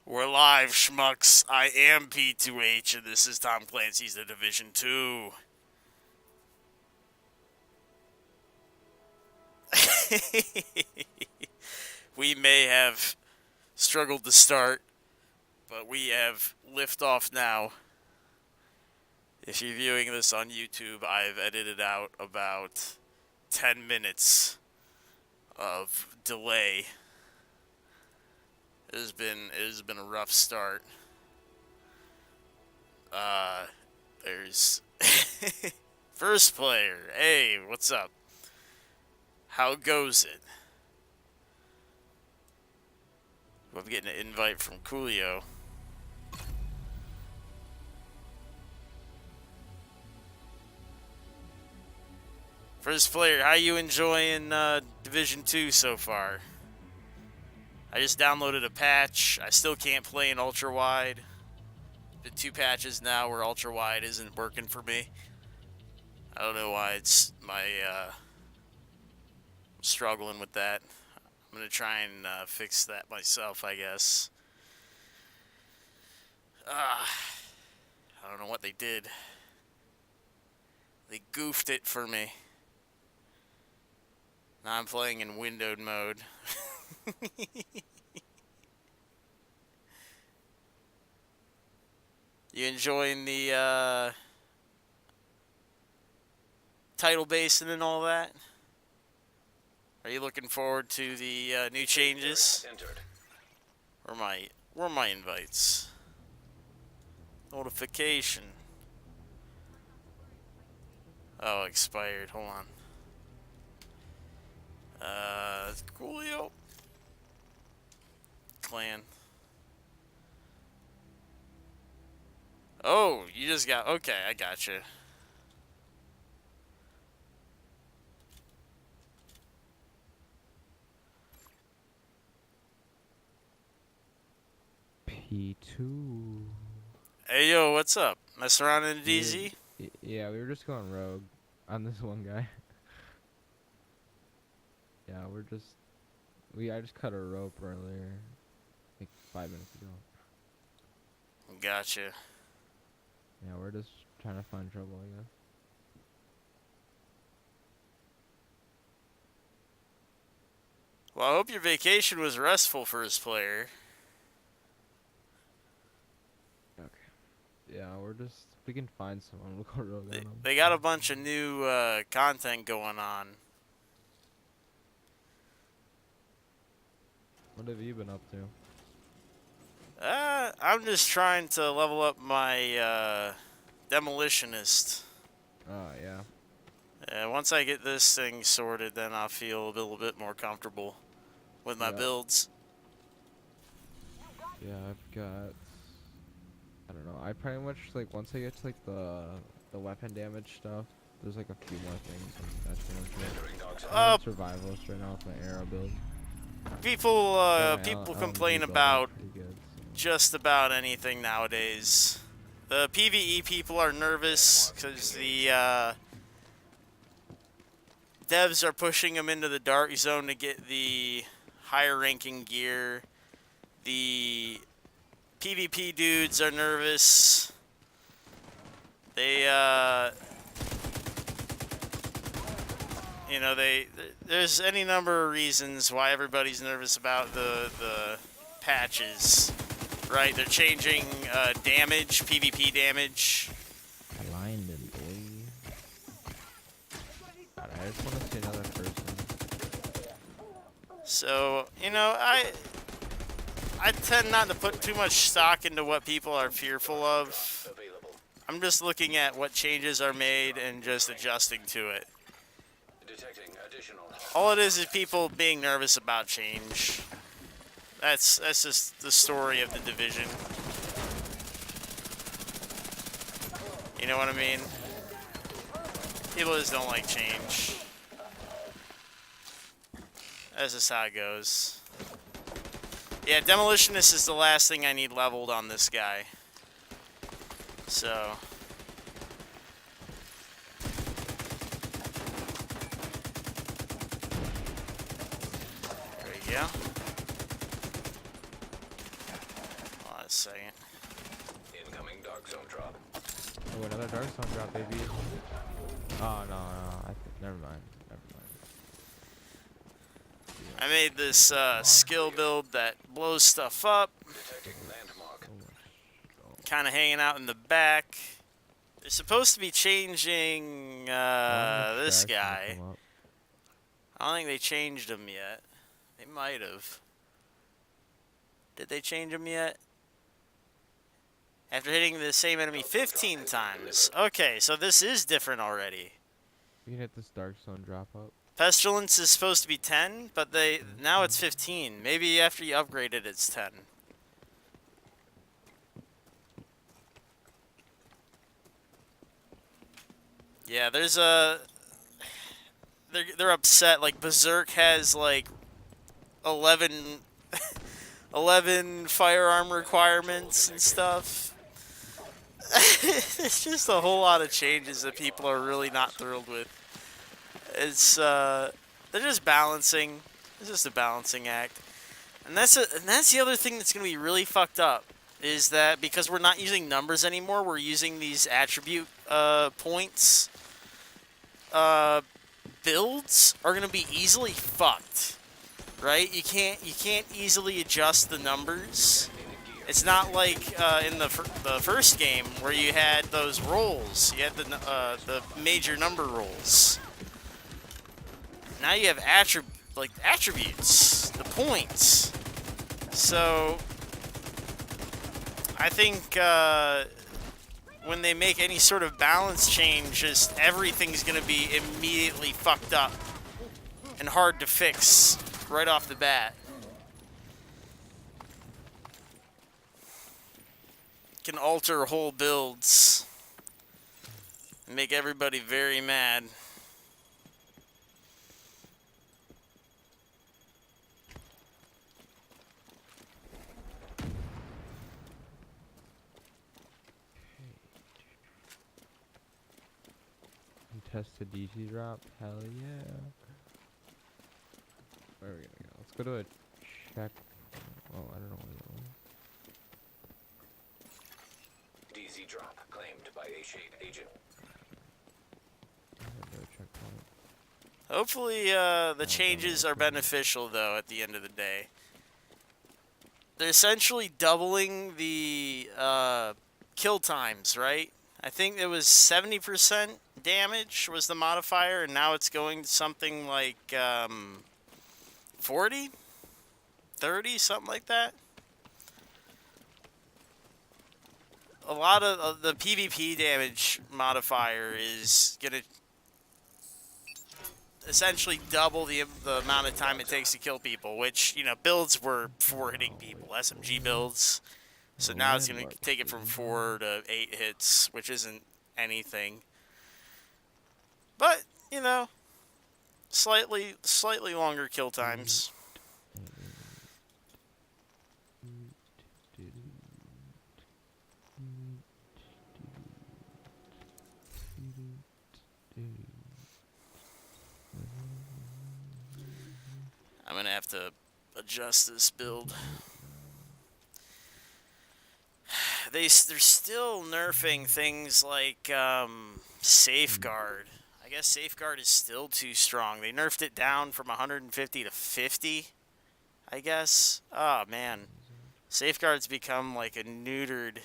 We're live, schmucks. I am P2H, and this is Tom Clancy's The Division 2. We may have struggled to start, but we have liftoff now. If you're viewing this on YouTube, I've edited out about 10 minutes of delay. It has been a rough start. There's first player. Hey, what's up? How goes it? I'm getting an invite from Coolio. First player, how you enjoying Division 2 so far? I just downloaded a patch. I still can't play in ultra wide. Been 2 patches now where ultra wide isn't working for me. I don't know why it's my I'm struggling with that. I'm gonna try and fix that myself, I guess. I don't know what they did. They goofed it for me. Now I'm playing in windowed mode. You enjoying the title basin and all that? Are you looking forward to the new changes? Where are my invites? Notification. Oh, expired. Hold on. Coolio. Clan. Oh, you just got... Okay, I gotcha. P2. Hey, yo, what's up? Mess around in DZ? Yeah, we were just going rogue on this one guy. Yeah, I just cut a rope earlier, like 5 minutes ago. Gotcha. Yeah, we're just trying to find trouble, I guess. Well, I hope your vacation was restful, first player. Okay. Yeah, we can find someone, we'll go rogue on them. They got a bunch of new content going on. What have you been up to? I'm just trying to level up my demolitionist. Oh, yeah. Once I get this thing sorted, then I'll feel a little bit more comfortable with my builds. Yeah, I've got... I don't know. I pretty much, like, once I get to, like, the weapon damage stuff, there's, like, a few more things, and that's pretty much it. I'm survivalist right now with my arrow build. People complain about just about anything nowadays. The PvE people are nervous because the devs are pushing them into the dark zone to get the higher ranking gear. The PvP dudes are nervous. There's any number of reasons why everybody's nervous about the patches, right? They're changing damage, PvP damage. Blinded, boy. God, I just want to see another person. So, I tend not to put too much stock into what people are fearful of. I'm just looking at what changes are made and just adjusting to it. All it is people being nervous about change. That's just the story of the division. You know what I mean? People just don't like change. That's just how it goes. Yeah, demolitionist is the last thing I need leveled on this guy. So... Yeah. second. Incoming dark zone drop. Oh, another dark zone drop, baby. Oh no, no. Never mind. Never mind. I made this skill build that blows stuff up. Detecting landmark. So much. Kind of hanging out in the back. They're supposed to be changing this guy. I don't think they changed him yet. They might have. Did they change him yet? After hitting the same enemy 15 times. Okay, so this is different already. You can hit this dark zone drop up. Pestilence is supposed to be 10, but now it's 15. Maybe after you upgrade it, it's 10. Yeah, there's a... They're upset. Like, Berserk has, like, 11... 11 firearm requirements and stuff. It's just a whole lot of changes that people are really not thrilled with. It's, they're just balancing. It's just a balancing act. And that's the other thing that's going to be really fucked up. Is that because we're not using numbers anymore, we're using these attribute points. Builds are going to be easily fucked. Right? You can't easily adjust the numbers. It's not like in the first game where you had those rolls. You had the major number rolls. Now you have attributes, the points. So I think when they make any sort of balance change, just everything's gonna be immediately fucked up and hard to fix right off the bat. Can alter whole builds and make everybody very mad. Test the DT drop. Hell yeah. Where are we gonna go? Let's go to a check. Oh, I don't know where that was. DZ drop claimed by a shade agent. Checkpoint. Hopefully, the changes are beneficial, though, at the end of the day. They're essentially doubling the kill times, right? I think it was 70% damage was the modifier, and now it's going to something like 40? 30? Something like that? A lot of the PvP damage modifier is going to essentially double the amount of time it takes to kill people, which, you know, builds were 4 hitting people, SMG builds. So now it's going to take it from 4 to 8 hits, which isn't anything. But, you know, slightly longer kill times. I'm going to have to adjust this build. They're still nerfing things like Safeguard. I guess Safeguard is still too strong. They nerfed it down from 150 to 50, I guess. Oh, man. Safeguard's become like a neutered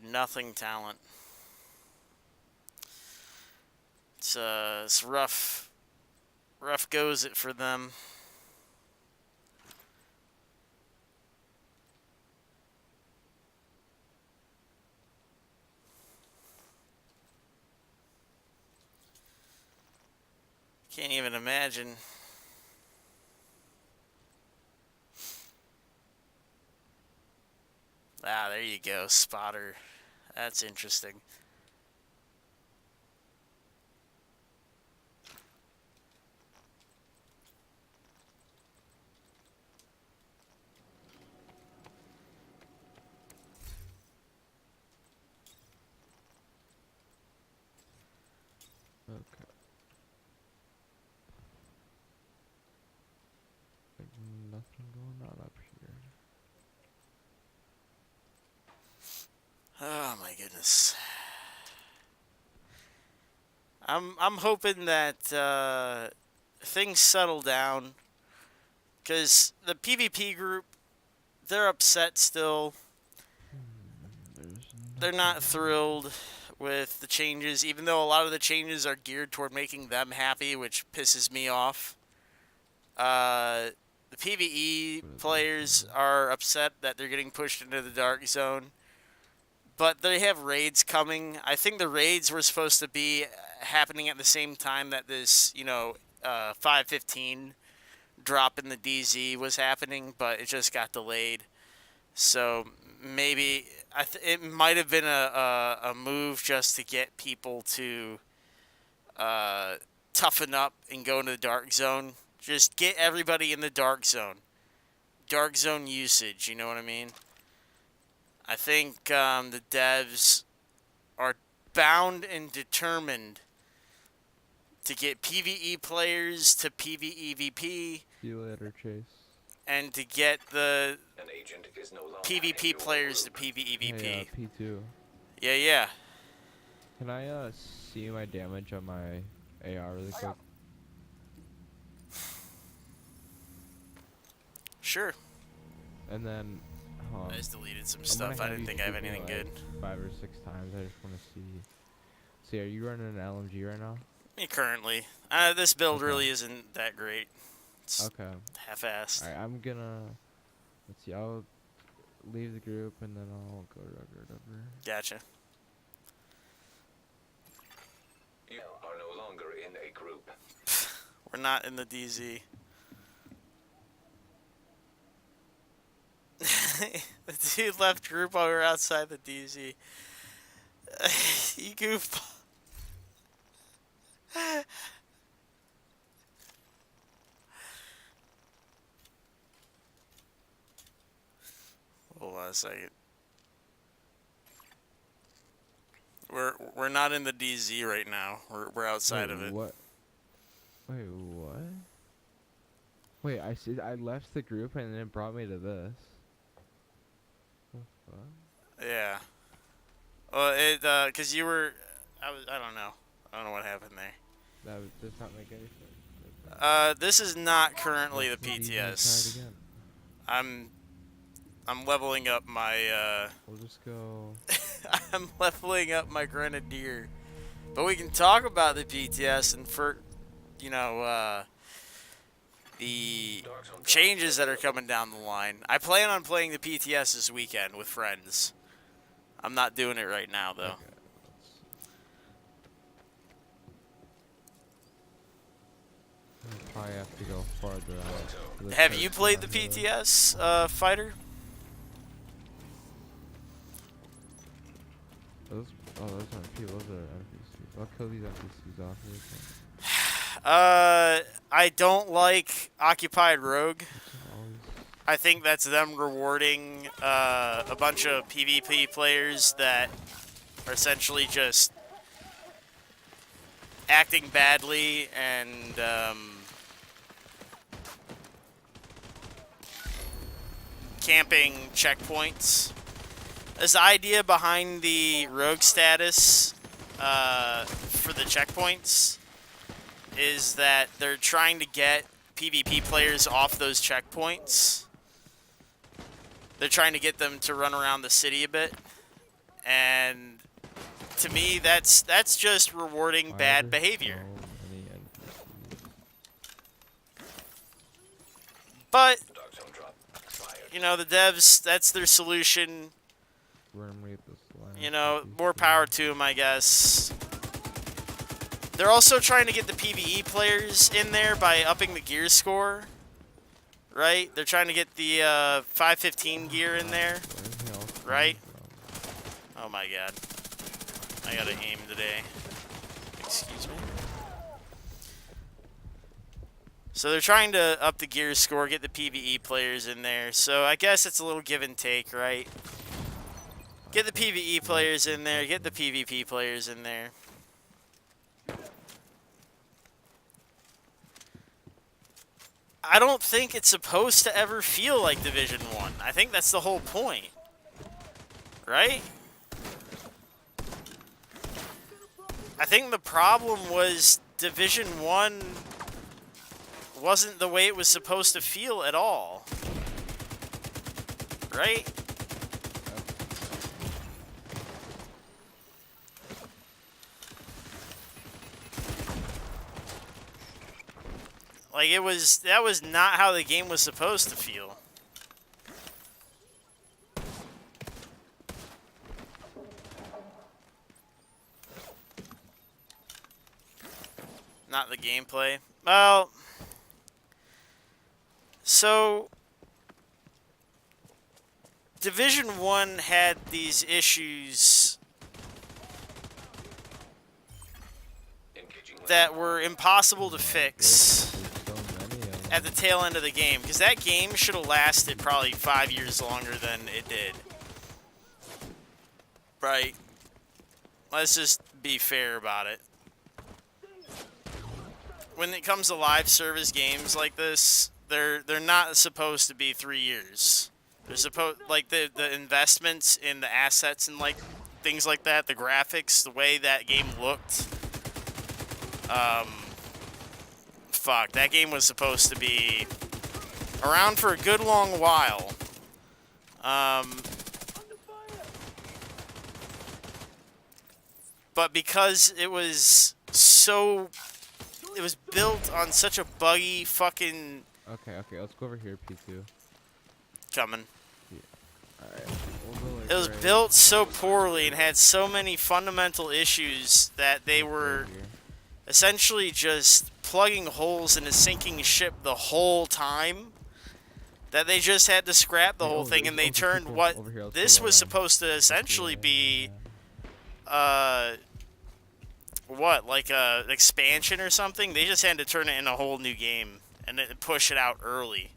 nothing talent. It's rough goes it for them. Can't even imagine. Ah, there you go, spotter. That's interesting. Okay. Like nothing going on up goodness. I'm hoping that things settle down, because the PvP group, they're upset still. They're not thrilled with the changes, even though a lot of the changes are geared toward making them happy, which pisses me off. The PvE players are upset that they're getting pushed into the dark zone, but they have raids coming. I think the raids were supposed to be happening at the same time that this, 515 drop in the DZ was happening, but it just got delayed. So maybe it might have been a move just to get people to toughen up and go into the dark zone. Just get everybody in the dark zone. Dark zone usage, you know what I mean? I think the devs are bound and determined to get PvE players to PvEVP. See you later, Chase. And to get the An agent is no longer in PvP your players to group. PvEVP. Hey, P2. Yeah. Can I see my damage on my AR really quick? Sure. And then, I just deleted some I'm stuff. gonna I have didn't you think I have shoot me, anything good. like, 5 or 6 times. I just want to see. See, are you running an LMG right now? Me currently. This build Okay. really isn't that great. It's Okay. half-assed. Alright, I'm gonna. Let's see. I'll leave the group and then I'll go to whatever. Gotcha. You are no longer in a group. We're not in the DZ. The dude left group while we were outside the DZ. You goofball. Hold on a second. We're not in the DZ right now. We're outside Wait, of it. What? Wait, what? Wait, I see. I left the group and then it brought me to this. What the fuck? Yeah. Well, cause you were, I don't know. I don't know what happened there. That does not make any sense. This is not currently the Let's see, try it PTS. again. I'm leveling up my, We'll just go. I'm leveling up my Grenadier. But we can talk about the PTS and the changes that are coming down the line. I plan on playing the PTS this weekend with friends. I'm not doing it right now, though. Okay, I'll probably have to go farther out. to the Have church you played the down here. PTS, fighter? Those aren't people, those are NPCs. I'll kill these NPCs off really quick. I don't like Occupied Rogue. It's always- I think that's them rewarding a bunch of PvP players that are essentially just acting badly and camping checkpoints. As the idea behind the rogue status for the checkpoints is that they're trying to get PvP players off those checkpoints. They're trying to get them to run around the city a bit. And to me, that's just rewarding Why are bad there behavior. so many NPCs? But, Dark zone drop. Fired. the devs, that's their solution. We're gonna get this line. More power to them, I guess. They're also trying to get the PvE players in there by upping the gear score. Right? They're trying to get the 515 gear in there. Right? Oh my god. I gotta aim today. Excuse me. So they're trying to up the gear score, get the PvE players in there. So I guess it's a little give and take, right? Get the PvE players in there, get the PvP players in there. I don't think it's supposed to ever feel like Division 1. I think that's the whole point. Right? I think the problem was Division 1 wasn't the way it was supposed to feel at all. Right? Like that was not how the game was supposed to feel. Not the gameplay. Well, so Division 1 had these issues that were impossible to fix at the tail end of the game, because that game should have lasted probably 5 years longer than it did. Right? Let's just be fair about it. When it comes to live service games like this, they're not supposed to be 3 years. They're supposed, like, the investments in the assets and like things like that, the graphics, the way that game looked. Fuck, that game was supposed to be around for a good long while. But because it was built on such a buggy fucking... Okay, let's go over here, P2. Coming. Yeah. Alright. We'll go like It was built so poorly and had so many fundamental issues that they were essentially just plugging holes in a sinking ship the whole time, that they just had to scrap the whole thing, and they turned what this was supposed to essentially be what, like a expansion or something. They just had to turn it into a whole new game and then push it out early.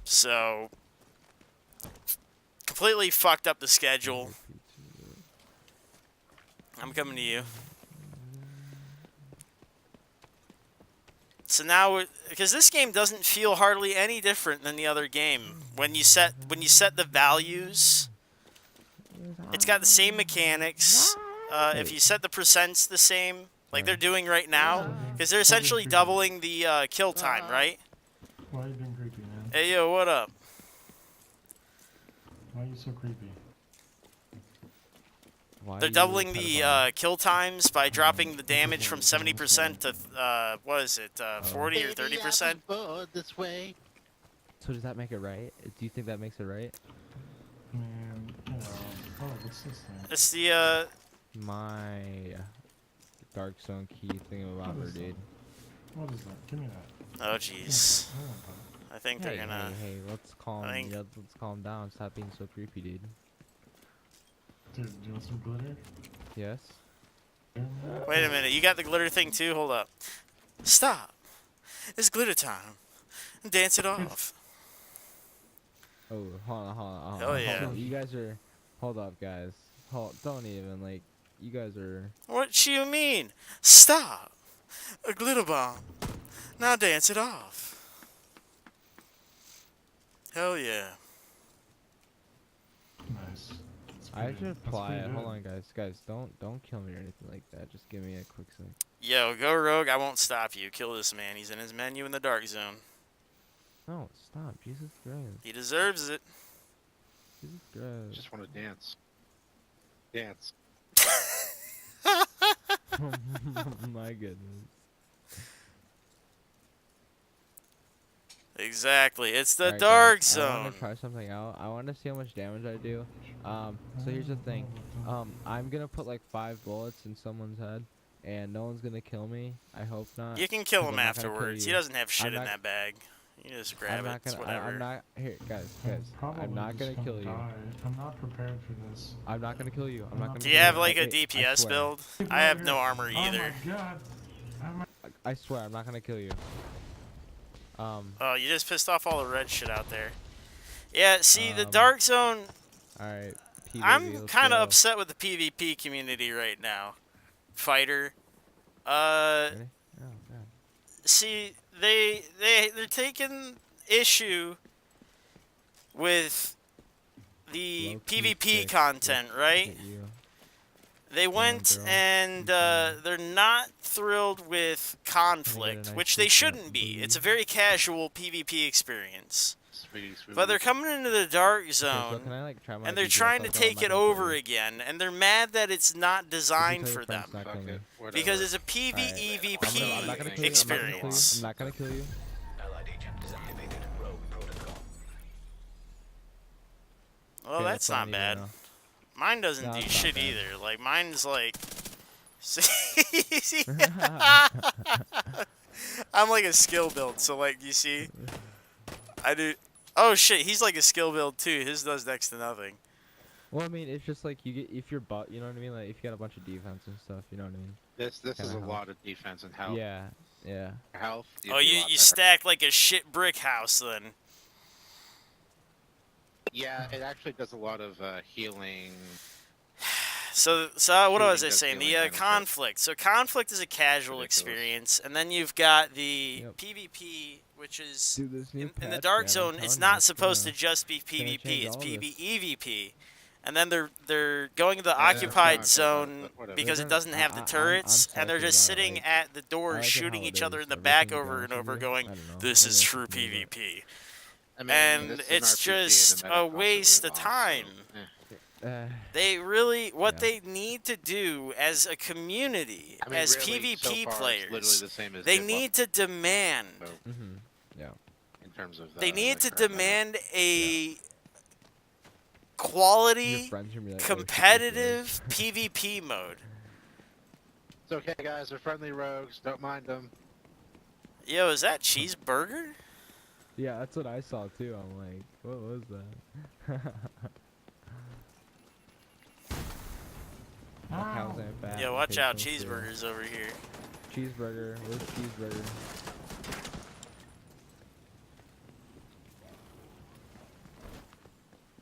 So completely fucked up the schedule. I'm coming to you. So now, because this game doesn't feel hardly any different than the other game. When you set the values, it's got the same mechanics. If you set the percents the same, like they're doing right now, because they're essentially doubling the kill time, right? Why are you being creepy, man? Hey yo, what up? Why are you so creepy? They're doubling the kill times by dropping the damage from 70% to, what is it, 40 or 30%? This way. So does that make it right? Do you think that makes it right? Man, you know. Oh, what's this thing? It's the, My Dark Zone key thingamabobber, dude. What is that? Give me that. oh jeez. I want that. I think they're gonna... Hey, let's calm down. Stop being so creepy, dude. Dude, do you want some glitter? Yes? Wait a minute, you got the glitter thing too? Hold up. Stop. It's glitter time. Dance it off. Oh, hold on. Hell yeah. Hold on. You guys are... Hold up, guys. Don't even, like... You guys are... What do you mean? Stop. A glitter bomb. Now dance it off. Hell yeah. Nice. I should apply it. pretty Hold good. on, guys. Guys, don't kill me or anything like that. Just give me a quick sec. Yo, go rogue. I won't stop you. Kill this man. He's in his menu in the dark zone. No, stop. Jesus Christ. He deserves it. Jesus Christ. Just want to dance. Dance. Oh my goodness. Exactly. It's the Alright, dark guys, I zone. want to try something out. I want to see how much damage I do. So here's the thing. I'm gonna put like 5 bullets in someone's head, and no one's gonna kill me. I hope not. You can kill 'cause him I'm not gonna kill afterwards. He you. doesn't have shit I'm in not- that bag. You just grab I'm it. not It's gonna. whatever. I'm not. Here, guys. Probably I'm not just gonna kill you. die. I'm not prepared for this. I'm not gonna kill you. I'm not gonna. Do you kill have you. like a I DPS swear. build? Get I have over no here. armor either. Oh my god. I swear, I'm not gonna kill you. Oh, you just pissed off all the red shit out there. Yeah, see, the Um, dark zone, Alright. I'm kind of upset with the PvP community right now. Fighter. Really? Oh god. See, they're taking issue with the Low-key PvP sick. content, right? Look at you. They went girl. and they're not thrilled with conflict, nice which they big fat shouldn't be. booty. It's a very casual PvP experience. Sweetie, But they're coming into the dark Okay, so zone, can I like try my and they're DPS trying to level? I'm take not it gonna kill over you. again, and they're mad that it's not You can designed tell your for friends them. not kill me. Because it's a Alright, PvEVP I'm not gonna kill you. experience. I'm not gonna kill you. Allied agent disactivated. Rogue protocol. Well, Okay, that's all I not need to bad. know. Mine doesn't No, do it's not shit bad. either. Like, mine's like... I'm like a skill build, so like, you see? I do... Oh shit, he's like a skill build too. His does next to nothing. Well, I mean, it's just like you get if you're butt, you know what I mean? Like if you got a bunch of defense and stuff, you know what I mean? This is Kinda a help. lot of defense and health. Yeah, yeah. Health. you'd Oh, be a you lot you better. stack like a shit brick house then. Yeah, it actually does a lot of healing. So what was I Shooting does saying? The healing benefit. conflict. So conflict is a casual Ridiculous. experience, and then you've got the Yep. PvP, which is Dude, this new in the patch, dark man, I'm zone. telling It's you, not it's supposed to gonna- just be gonna PvP. change It's all this. PvEVP, and then they're going to the Yeah, occupied it's not, zone but whatever. because They're it gonna- doesn't have the I'm turrets, and they're salty just about it, sitting like, at the I doors like it shooting how each it other is, in the everything, back to be over honest and over, with you. going, I don't know. "This Maybe is I true should do that. PvP," I mean, and this is an it's RPG, just and the a meta costs waste really of long, time. so, They really, what Yeah. they need to do as a community, I mean, as really, so PvP far, it's players, literally the same as they Hip Hop, need to demand, so, Yeah. in terms of they need the to current meta. demand a Your quality, friends are gonna be like, "Oh, shit, this competitive PvP mode. It's okay, guys. They're friendly rogues. Don't mind them. Yo, is that cheeseburger? Yeah, that's what I saw too. I'm like, what was that? My cows Ow. ain't fat. Yo, in watch case out, no cereal. cheeseburgers over here. Cheeseburger. Where's cheeseburger?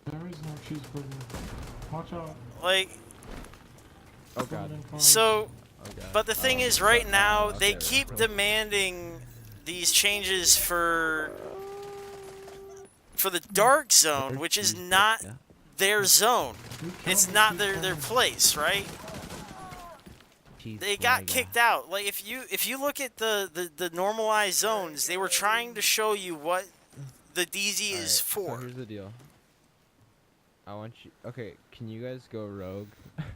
There is no cheeseburger. Watch out. Like, Oh god. so, Oh god. but the thing Oh, is, right now, okay, they yeah. keep demanding these changes for the dark zone, which is not Yeah. their zone. We killed It's the not their cheeseburger. place, right? They got Cheeseburger. kicked out. Like if you look at the normalized zones, they were trying to show you what the DZ is Alright, so for. here's the deal. I want you. Okay, can you guys go rogue? Here's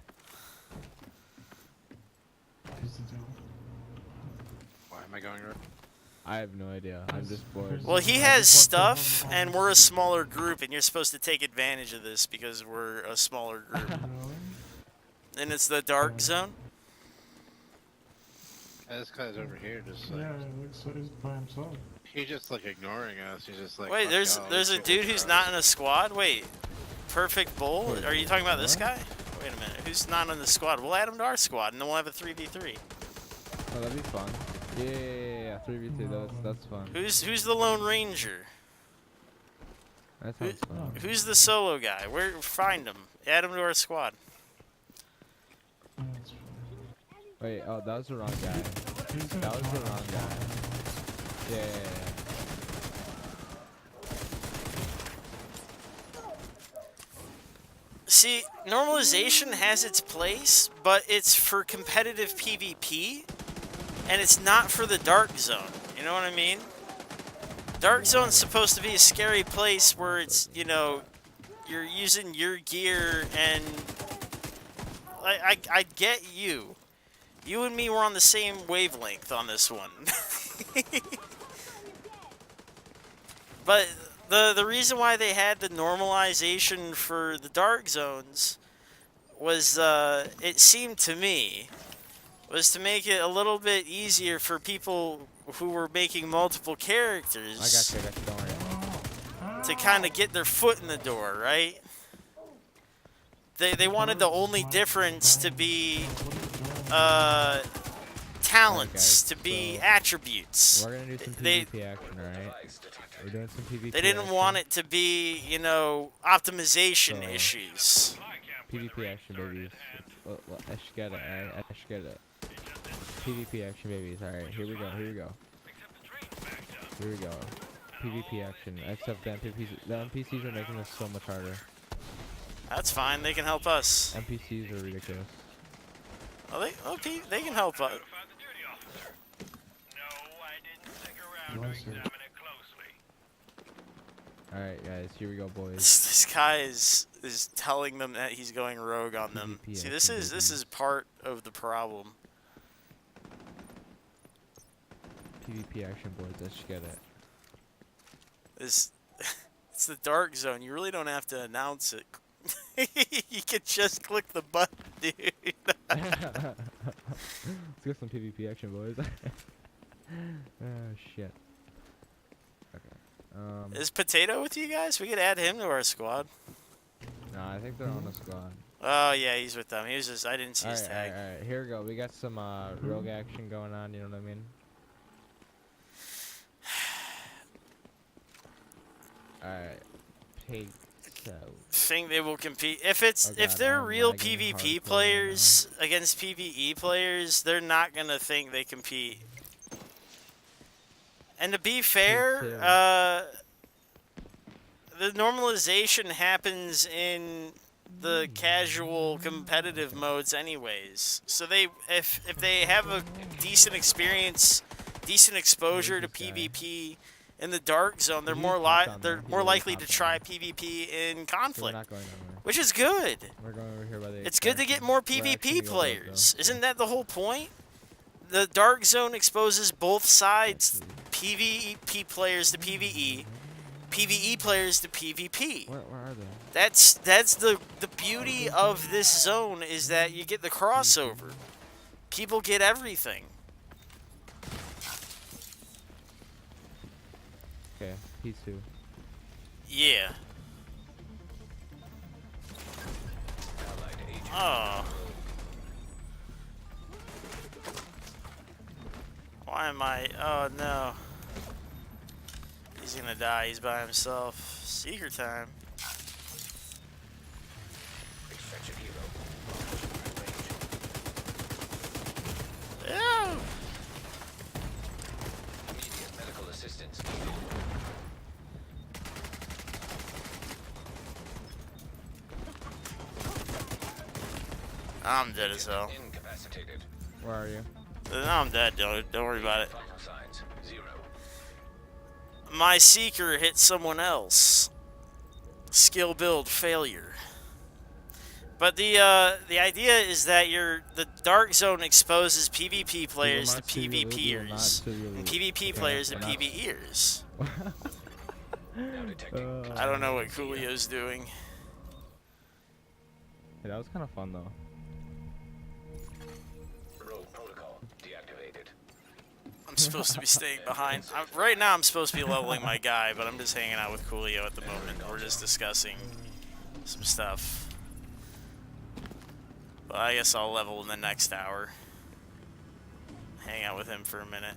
the deal. Why am I going rogue? I have no idea. I'm just bored. Well, he I has just want to stuff, have and we're a smaller group, and you're supposed to take advantage of this because we're a smaller group. Really? And it's the dark zone. This guy's over here, just like Yeah, it looks like he's by himself. he's just like ignoring us. He's just like. Wait, "Fuck there's y'all, a let's dude get who's this not in a squad. Wait, Perfect Bull? Wait, Are you talking about this what? guy? Wait a minute. Who's not in the squad? We'll add him to our squad, and then we'll have a 3v3. Oh, that'd be fun. Yeah, 3v2. That's fun. Who's the Lone Ranger? That sounds fun. Who's the solo guy? Where find him? Add him to our squad. Yeah, it's fine. Wait, oh, that was the wrong guy. He's in That was the fire. wrong guy. Yeah. See, normalization has its place, but it's for competitive PvP, and it's not for the dark zone. You know what I mean? Dark zone's supposed to be a scary place where it's, you know, you're using your gear, and I get you. You and me were on the same wavelength on this one. But the reason why they had the normalization for the dark zones was, it seemed to me, was to make it a little bit easier for people who were making multiple characters I got you. Don't worry. to kind of get their foot in the door, right? They wanted the only difference to be talents, to be so attributes. We're gonna do some They- PvP action, alright? We're doing some PvP. They didn't action. want it to be, you know, optimization So- issues. PvP action, babies. I should get it, alright? I should get it. PvP action, babies. Alright, here we go. Here we go. Here we go. PvP action. Except the NPCs are making this so much harder. That's fine, they can help us. NPCs are ridiculous. They can help out. Alright, guys, here we go, boys. This guy is telling them that he's going rogue on them. PvP See, this action, is part of the problem. PvP action, boys. Let's get it. It's the dark zone. You really don't have to announce it. You can just click the button, dude. Let's get some PvP action, boys. Oh, shit. Okay. Is Potato with you guys? We could add him to our squad. No, I think they're on the squad. Oh, yeah, he's with them. He was just, I didn't see his tag. Alright, here we go. We got some rogue action going on, you know what I mean? Alright. Think they will compete if they're real PvP players against PvE players, they're not gonna think they compete. And to be fair, the normalization happens in the casual competitive modes anyways. So if they have a decent experience, decent exposure to PvP in the dark zone, they're more likely to try PvP in conflict, which is good. We're going over here by the It's good to get more PvP players. Isn't that the whole point? The dark zone exposes both sides, PvP players to PvE, PvE players to PvP. Where are they? That's the beauty of this zone, is that you get the crossover. People get everything. Okay, P2. Yeah. Oh. Why am I? Oh no. He's gonna die. He's by himself. Seeker time. Yeah. Immediate medical assistance needed. I'm dead as hell. Incapacitated. Where are you? No, I'm dead. Don't worry about it. Vital signs 0. My Seeker hit someone else. Skill build failure. But the idea is that the dark zone exposes PvP players to PvPers, and PvP players to PvEers. Now detecting. I don't know what Coolio's doing. Hey, that was kind of fun though. Rogue protocol deactivated. I'm supposed to be staying behind. Right now, I'm supposed to be leveling my guy, but I'm just hanging out with Coolio at the moment. We're just discussing some stuff. But I guess I'll level in the next hour. Hang out with him for a minute.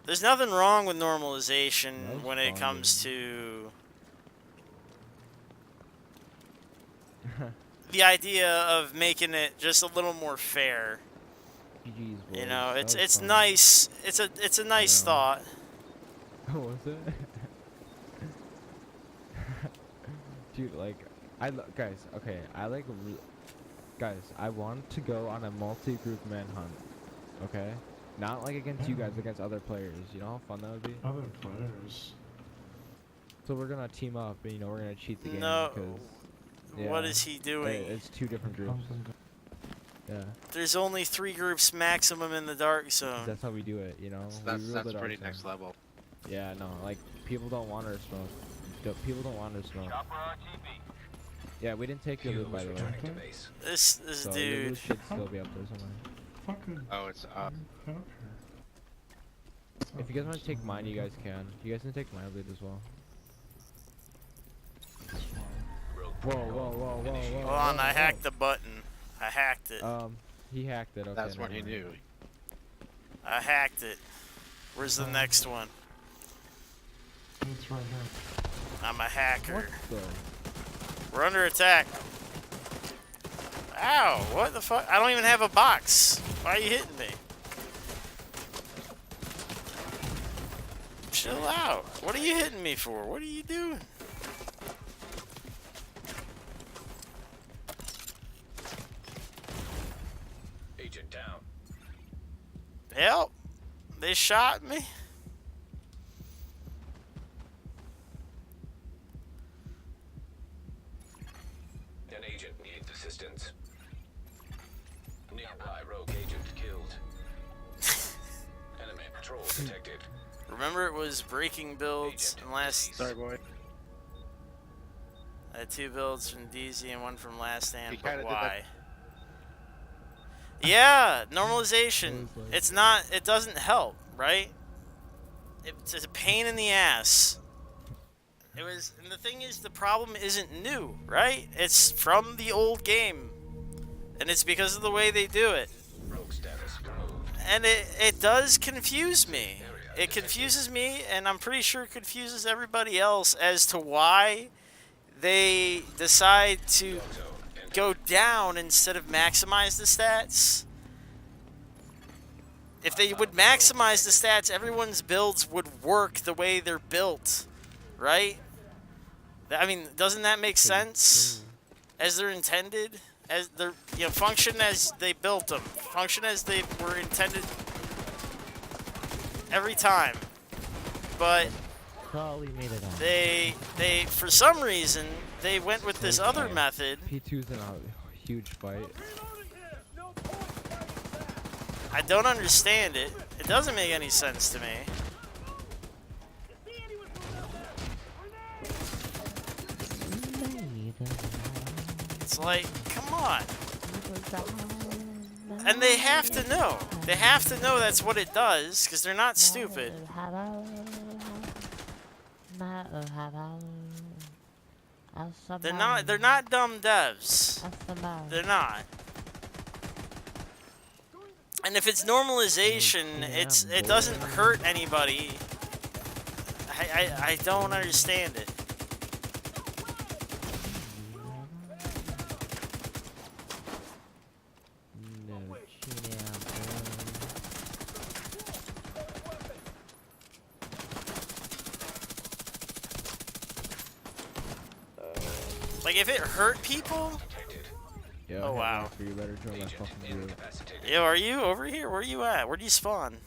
There's nothing wrong with normalization when it comes to the idea of making it just a little more fair. GG's, boys. You know, That was it's fun. nice. It's a nice thought. What was it? Dude, like, guys, okay, guys, I want to go on a multi-group manhunt, okay? Not like against you guys, against other players. You know how fun that would be? Other players. So we're gonna team up, and you know we're gonna cheat the game. No. Because, What is he doing? It's 2 different groups. Yeah. There's only 3 groups maximum in the dark zone. That's how we do it, you know? That's pretty next level. Yeah, no, like, people don't want our smoke. People don't want our smoke. Yeah, we didn't take your loot, by the way. Returning to base. This So your dude. loot should still be up there somewhere. Fucking Oh, it's up. get up here. If you guys want to take mine, you guys can. You guys can take my loot as well. Whoa, whoa, whoa, whoa, whoa. Hold on, I hacked the button. I hacked it. He hacked it. Okay, That's what he never mind. knew. I hacked it. Where's the next one? It's right here. I'm a hacker. What the? We're under attack. Ow, what the fuck? I don't even have a box. Why are you hitting me? Chill out. What are you hitting me for? What are you doing? Agent down. Help! They shot me. An agent needs assistance. Nearby rogue agent killed. Enemy patrol detected. Remember, it was breaking builds and last. Sorry, boy. I had 2 builds from DZ and 1 from last stand. You But kinda did why? Yeah, normalization. It's not. It doesn't help, right? It's a pain in the ass. It was, and the thing is, the problem isn't new, right? It's from the old game, and it's because of the way they do it. Rogue status removed. And it does confuse me. It confuses me, and I'm pretty sure it confuses everybody else as to why they decide to go down instead of maximize the stats. If they would maximize the stats, everyone's builds would work the way they're built, right? I mean, doesn't that make sense? As they're intended, as they're, you know, function as they built them, function as they were intended every time. But Probably made it on. they for some reason they went with this other method. P2's in a huge fight. I don't understand it. It doesn't make any sense to me. It's like, come on. And they have to know. They have to know that's what it does, because they're not stupid. They're not dumb devs. They're not. And if it's normalization, it doesn't hurt anybody. I don't understand it. Like, if it hurt people? Yo, Oh, wow. You better join my fucking group. Yo, are you over here? Where are you at? Where do you spawn?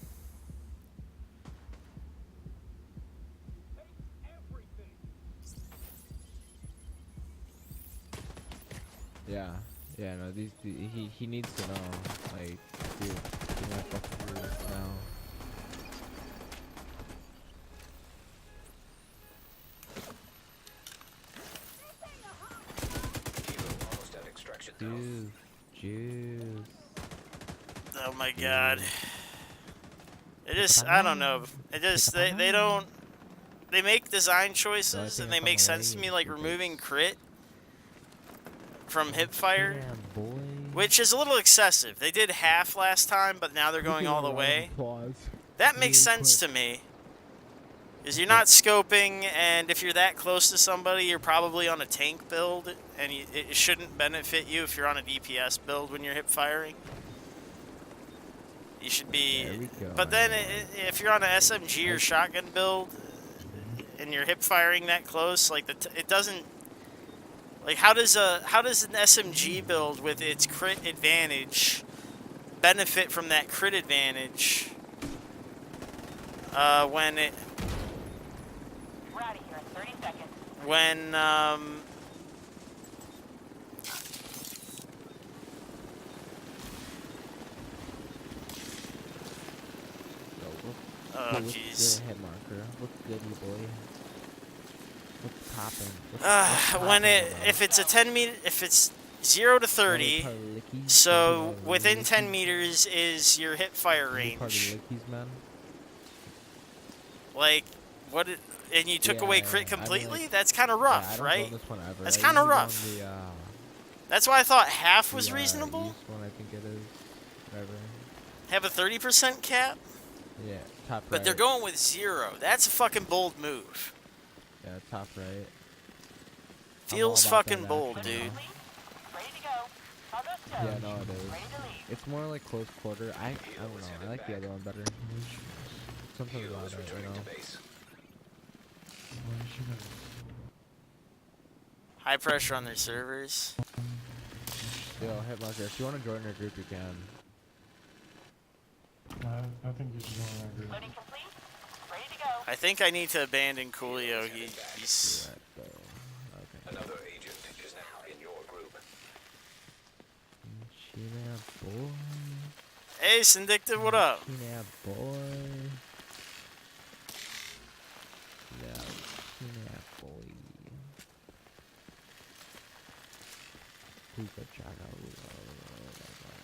Yeah, no, he needs to know, like, dude, join my fucking group now. Juice. Oh my god. It just, I don't know. It just, they don't, they make design choices and they make sense to me, like removing crit from hipfire, which is a little excessive. They did half last time, but now they're going all the way. That makes sense to me. Because you're not scoping, and if you're that close to somebody, you're probably on a tank build, and it shouldn't benefit you if you're on a DPS build when you're hip firing. You should be... But then, if you're on an SMG or shotgun build, and you're hip firing that close, like, it doesn't... Like, how does an SMG build with its crit advantage benefit from that crit advantage when it... When, oh, jeez. Head marker. Look good, you boy. What's poppin'? When if it's a 10 meter, if it's 0 to 30, so within 10 meters is your hip fire range. Like, what it... And you took away crit completely? That's kind of rough, right? That's kind of rough. That's why I thought half was reasonable. I think it is. Whatever. Have a 30% cap? Yeah, top right. But they're going with 0. That's a fucking bold move. Yeah, top right. Feels fucking bold, dude. Yeah, no, it is. It's more like close quarter. I don't know. I like the other one better. Something about it, you know. High pressure on their servers. Yo, Hitmarker, if you want to join our group, you can. I think you should go on that group. Loading complete. Ready to go. I think I need to abandon Coolio. He's Right, though. Okay. Another agent is now in your group. China boy. Hey, Syndictive, what up? China boy. Yeah, China boy. Puka Chaka.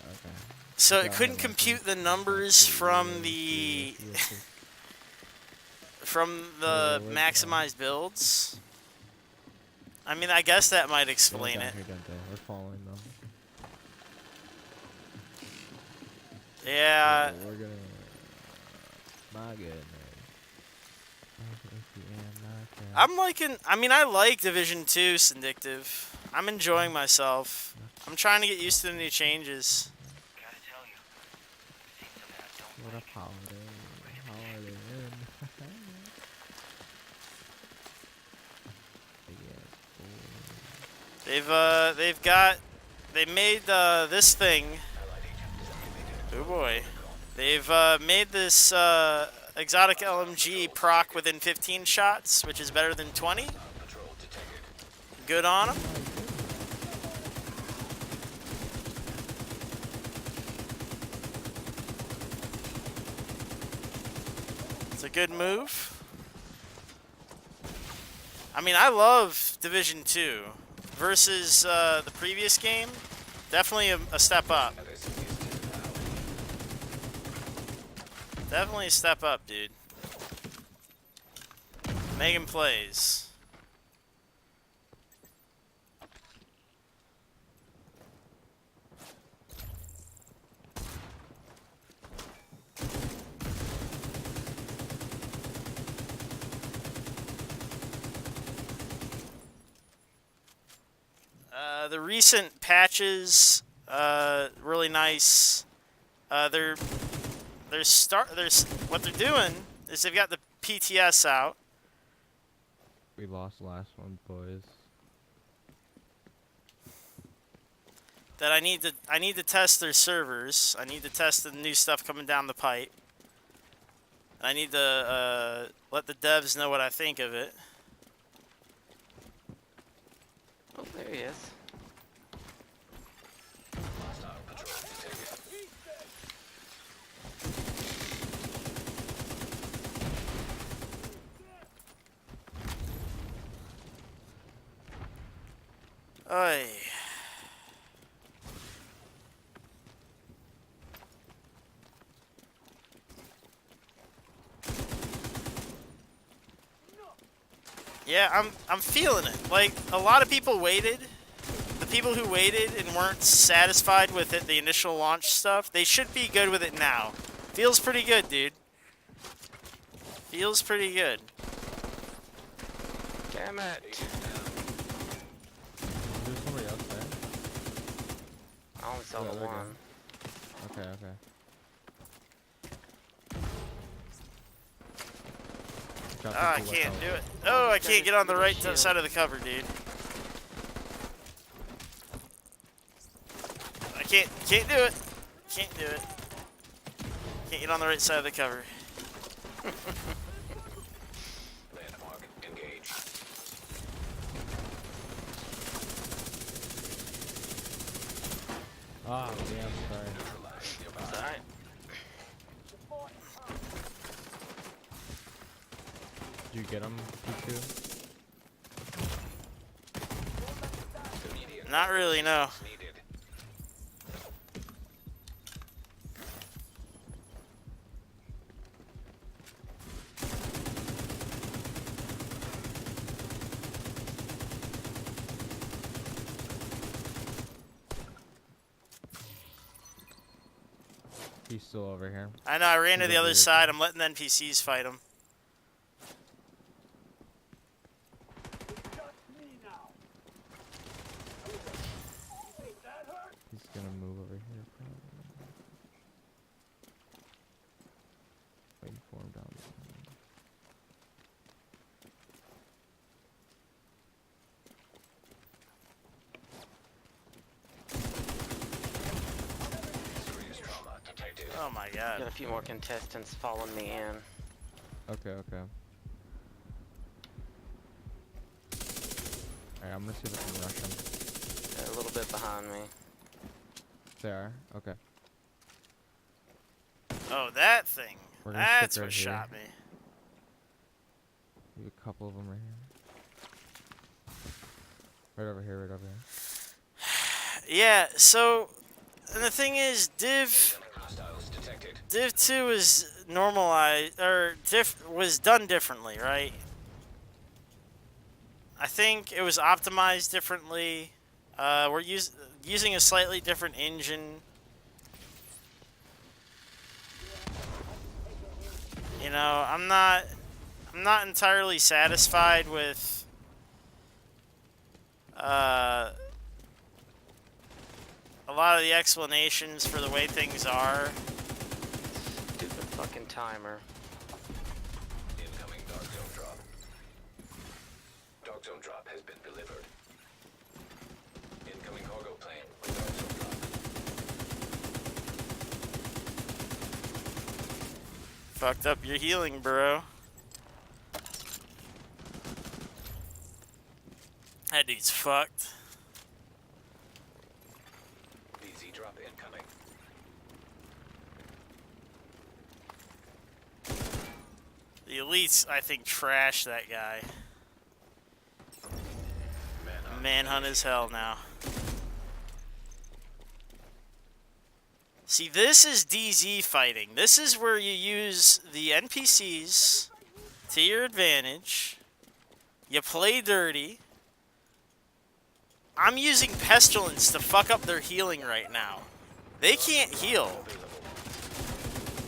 Okay. So it Got couldn't him, I compute think. the numbers from the where's that? maximized builds. I mean, I guess that might explain it. We're following them. Yeah. So we're gonna. My goodness. I'm liking. I mean, I like Division 2 Syndictive. I'm enjoying myself. I'm trying to get used to the new changes. Gotta tell you, seems so bad. Don't What a holiday. Holiday in. They made this thing. Oh boy. They've made this exotic LMG proc within 15 shots, which is better than 20. Good on them. It's a good move. I mean, I love Division 2 versus the previous game. Definitely a step up. Definitely a step up, dude. Making plays. The recent patches, really nice. They're what they're doing is they've got the PTS out. We lost last one, boys. That I need to test their servers. I need to test the new stuff coming down the pipe. I need to let the devs know what I think of it. Oh, there he is. Oy. Yeah, I'm feeling it. Like, a lot of people waited. The people who waited and weren't satisfied with it, the initial launch stuff, they should be good with it now. Feels pretty good, dude. Feels pretty good. Damn it. There's somebody else there. I only saw Yeah, the they're one. Okay, okay. Drop Ah, I the bullet can't out. do it. Oh, I can't get on the right Shield. side of the cover, dude. I can't do it. Can't do it. Can't get on the right side of the cover. Landmark engaged. Ah, damn, sorry. It's alright. Did you get him, P2? Not really, no. Needed. He's still over here. I know, I ran to He's the over other here. side. I'm letting the NPCs fight him. He's gonna move over here, probably. Waiting for him down there. Serious trauma detected. Oh my Got god. a few more contestants following me in. Okay, okay. Alright, I'm gonna see if I can rush them. They're a little bit behind me. They are? Okay. Oh, that thing. We're gonna stick That's right what here. shot me. Maybe a couple of them right here. Right over here, right over here. Yeah, so and the thing is, Hostiles detected. Div 2 is normalized or was done differently, right? I think it was optimized differently. We're using a slightly different engine. You know, I'm not entirely satisfied with a lot of the explanations for the way things are. Stupid fucking timer. Incoming dark zone drop. Dark zone drop has been delivered. Incoming cargo plane with dark zone drop. Fucked up your healing, bro. That dude's fucked. DZ drop incoming. The elites, I think, trash that guy. Manhunt is hell now. See, this is DZ fighting. This is where you use the NPCs to your advantage. You play dirty. I'm using Pestilence to fuck up their healing right now. They can't heal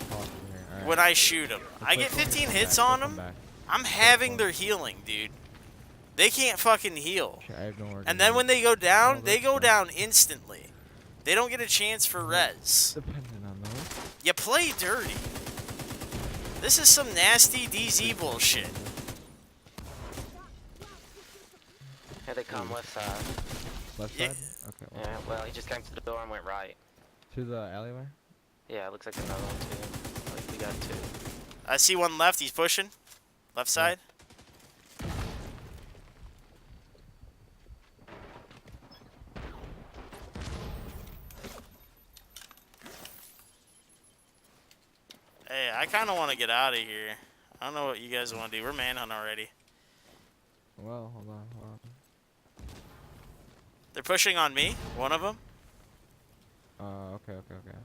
Pause in here. Alright. when I shoot them. I get Let's wait for 15 them to hits come on back. They'll them. come back. I'm having their healing, dude. They can't fucking heal. Shit, I have no And then when they go down, they go that's down instantly. They don't get a chance for res. dependent on those. You play dirty. This is some nasty DZ bullshit. Here they come, left side. Left Yeah. side? Okay. Well, Yeah, well, he just came to the door and went right. to the alleyway? Yeah, it looks like another one too. Like we got two. I see one left. He's pushing. Left side. Hey, I kind of want to get out of here. I don't know what you guys want to do. We're manhunt already. Well, hold on, hold on. They're pushing on me. One of them. Okay, okay, okay.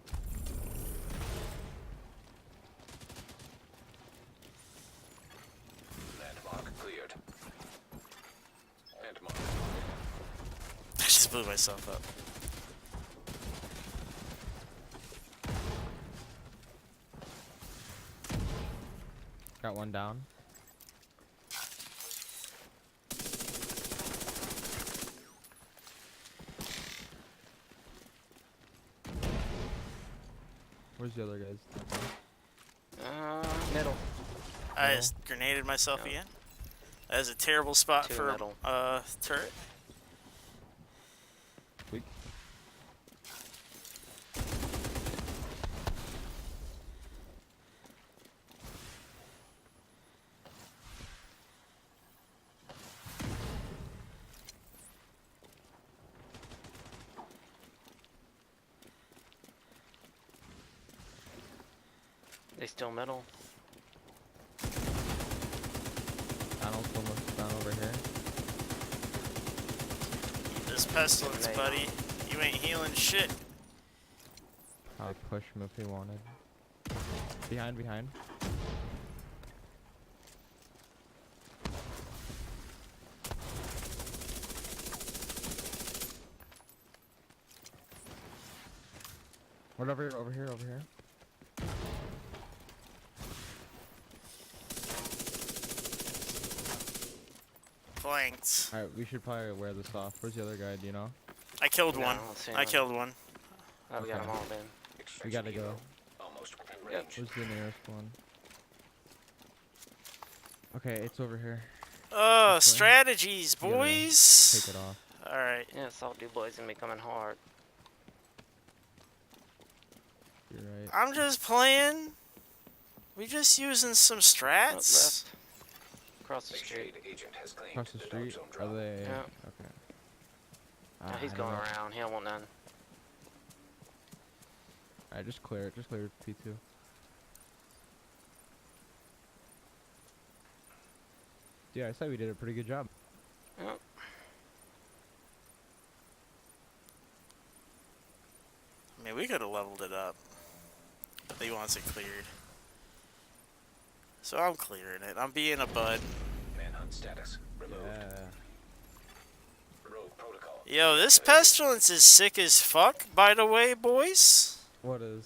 Landmark cleared. Landmark. I just blew myself up. Got one down. Where's the other guys? Middle. I just grenaded myself Yeah. again. That is a terrible spot Two for middle. turret. Weak. They still middle. Donald's almost down over here. This pestilence, Grenade. buddy. You ain't healing shit. I'll push him if he wanted. Behind, behind. What over here, over here, over here? Flanked. Alright, we should probably wear this off. Where's the other guy, do you know? I killed No, one. I don't see I him. killed one. Oh, we got Okay. them all then. We gotta go. Almost within Yep. range. Where's the nearest one? Okay, it's over here. Oh, This way. strategies, You gotta boys. Take it off. Alright. Yeah, Salt Dude Boy's gonna be coming hard. You're right. Alright. I'm just playing. We just using some Oh, strats. left. Across the A street. shade agent has claimed Across the dark street? zone Are drop. they? Yeah. Okay. No, he's I don't going know. around. He don't want none. Alright, just clear it. Just clear P2. Yeah, I said we did a pretty good job. Yep. I mean, we could have leveled it up. But he wants it cleared. So I'm clearing it. I'm being a bud. Manhunt status removed. Yeah. Rogue protocol. Yo, this pestilence is sick as fuck, by the way, boys. What is?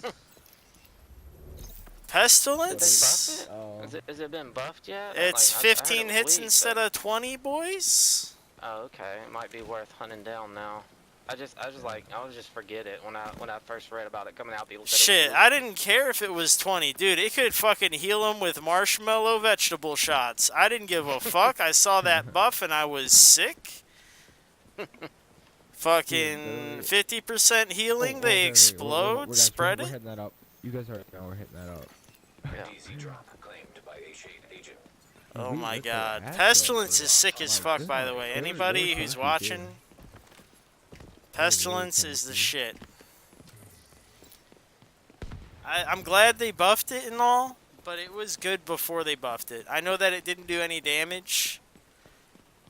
Pestilence? Buff it? Oh. Has it been buffed yet? It's Like, I heard 15 it was hits weak, instead but- of 20, boys. Oh, okay. It might be worth hunting down now. I was just forget it when I first read about it coming out. People said Shit, it was I didn't care if it was 20. Dude, it could fucking heal him with marshmallow vegetable shots. I didn't give a fuck. I saw that buff and I was sick. Fucking 50% healing, they explode, spread We're it. hitting that up. You guys already know we're hitting that up. Yeah. DZ drop claimed by a shade agent. Oh We my ripped their god. ass up Pestilence for is sick as like, fuck, this by is the like- way. they were Anybody really who's funky, watching, too. Pestilence is the funky. shit. I'm glad they buffed it and all, but it was good before they buffed it. I know that it didn't do any damage,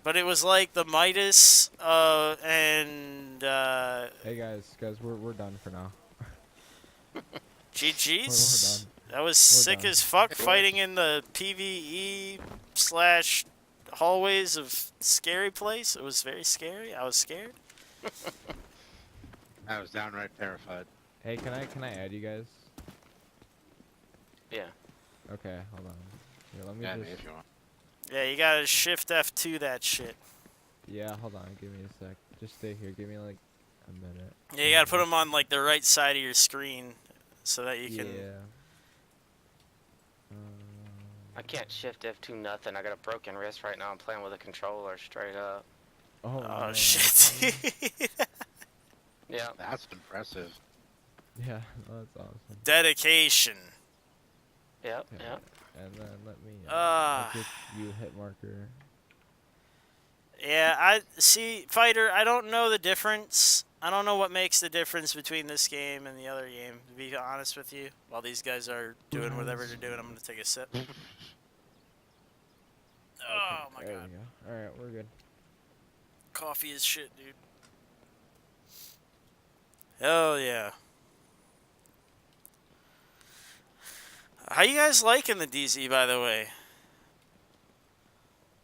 but it was like the Midas and Hey guys, we're done for now. GG's. We're That was We're sick done. as fuck, fighting in the PvE / hallways of Scary Place. It was very scary. I was scared. I was downright terrified. Hey, can I add you guys? Yeah. Okay, hold on. Here, let me Yeah, just. if you want. Yeah, you gotta shift F2 that shit. Yeah, hold on. Give me a sec. Just stay here. Give me like a minute. Yeah, you gotta put them on like the right side of your screen so that you can. Yeah. I can't shift F2 nothing. I got a broken wrist right now. I'm playing with a controller straight up. Oh, Oh no. shit. Yeah. That's impressive. Yeah, that's awesome. Dedication. Yep. Okay, Yep. And then let me. Ah. I'll give you a hit marker. Yeah, I see, fighter. I don't know the difference. I don't know what makes the difference between this game and the other game. To be honest with you, while these guys are doing whatever they're doing, I'm gonna take a sip. Oh my There god, we go. All right, we're good. coffee is shit, dude. Hell yeah. How you guys liking the DZ, by the way?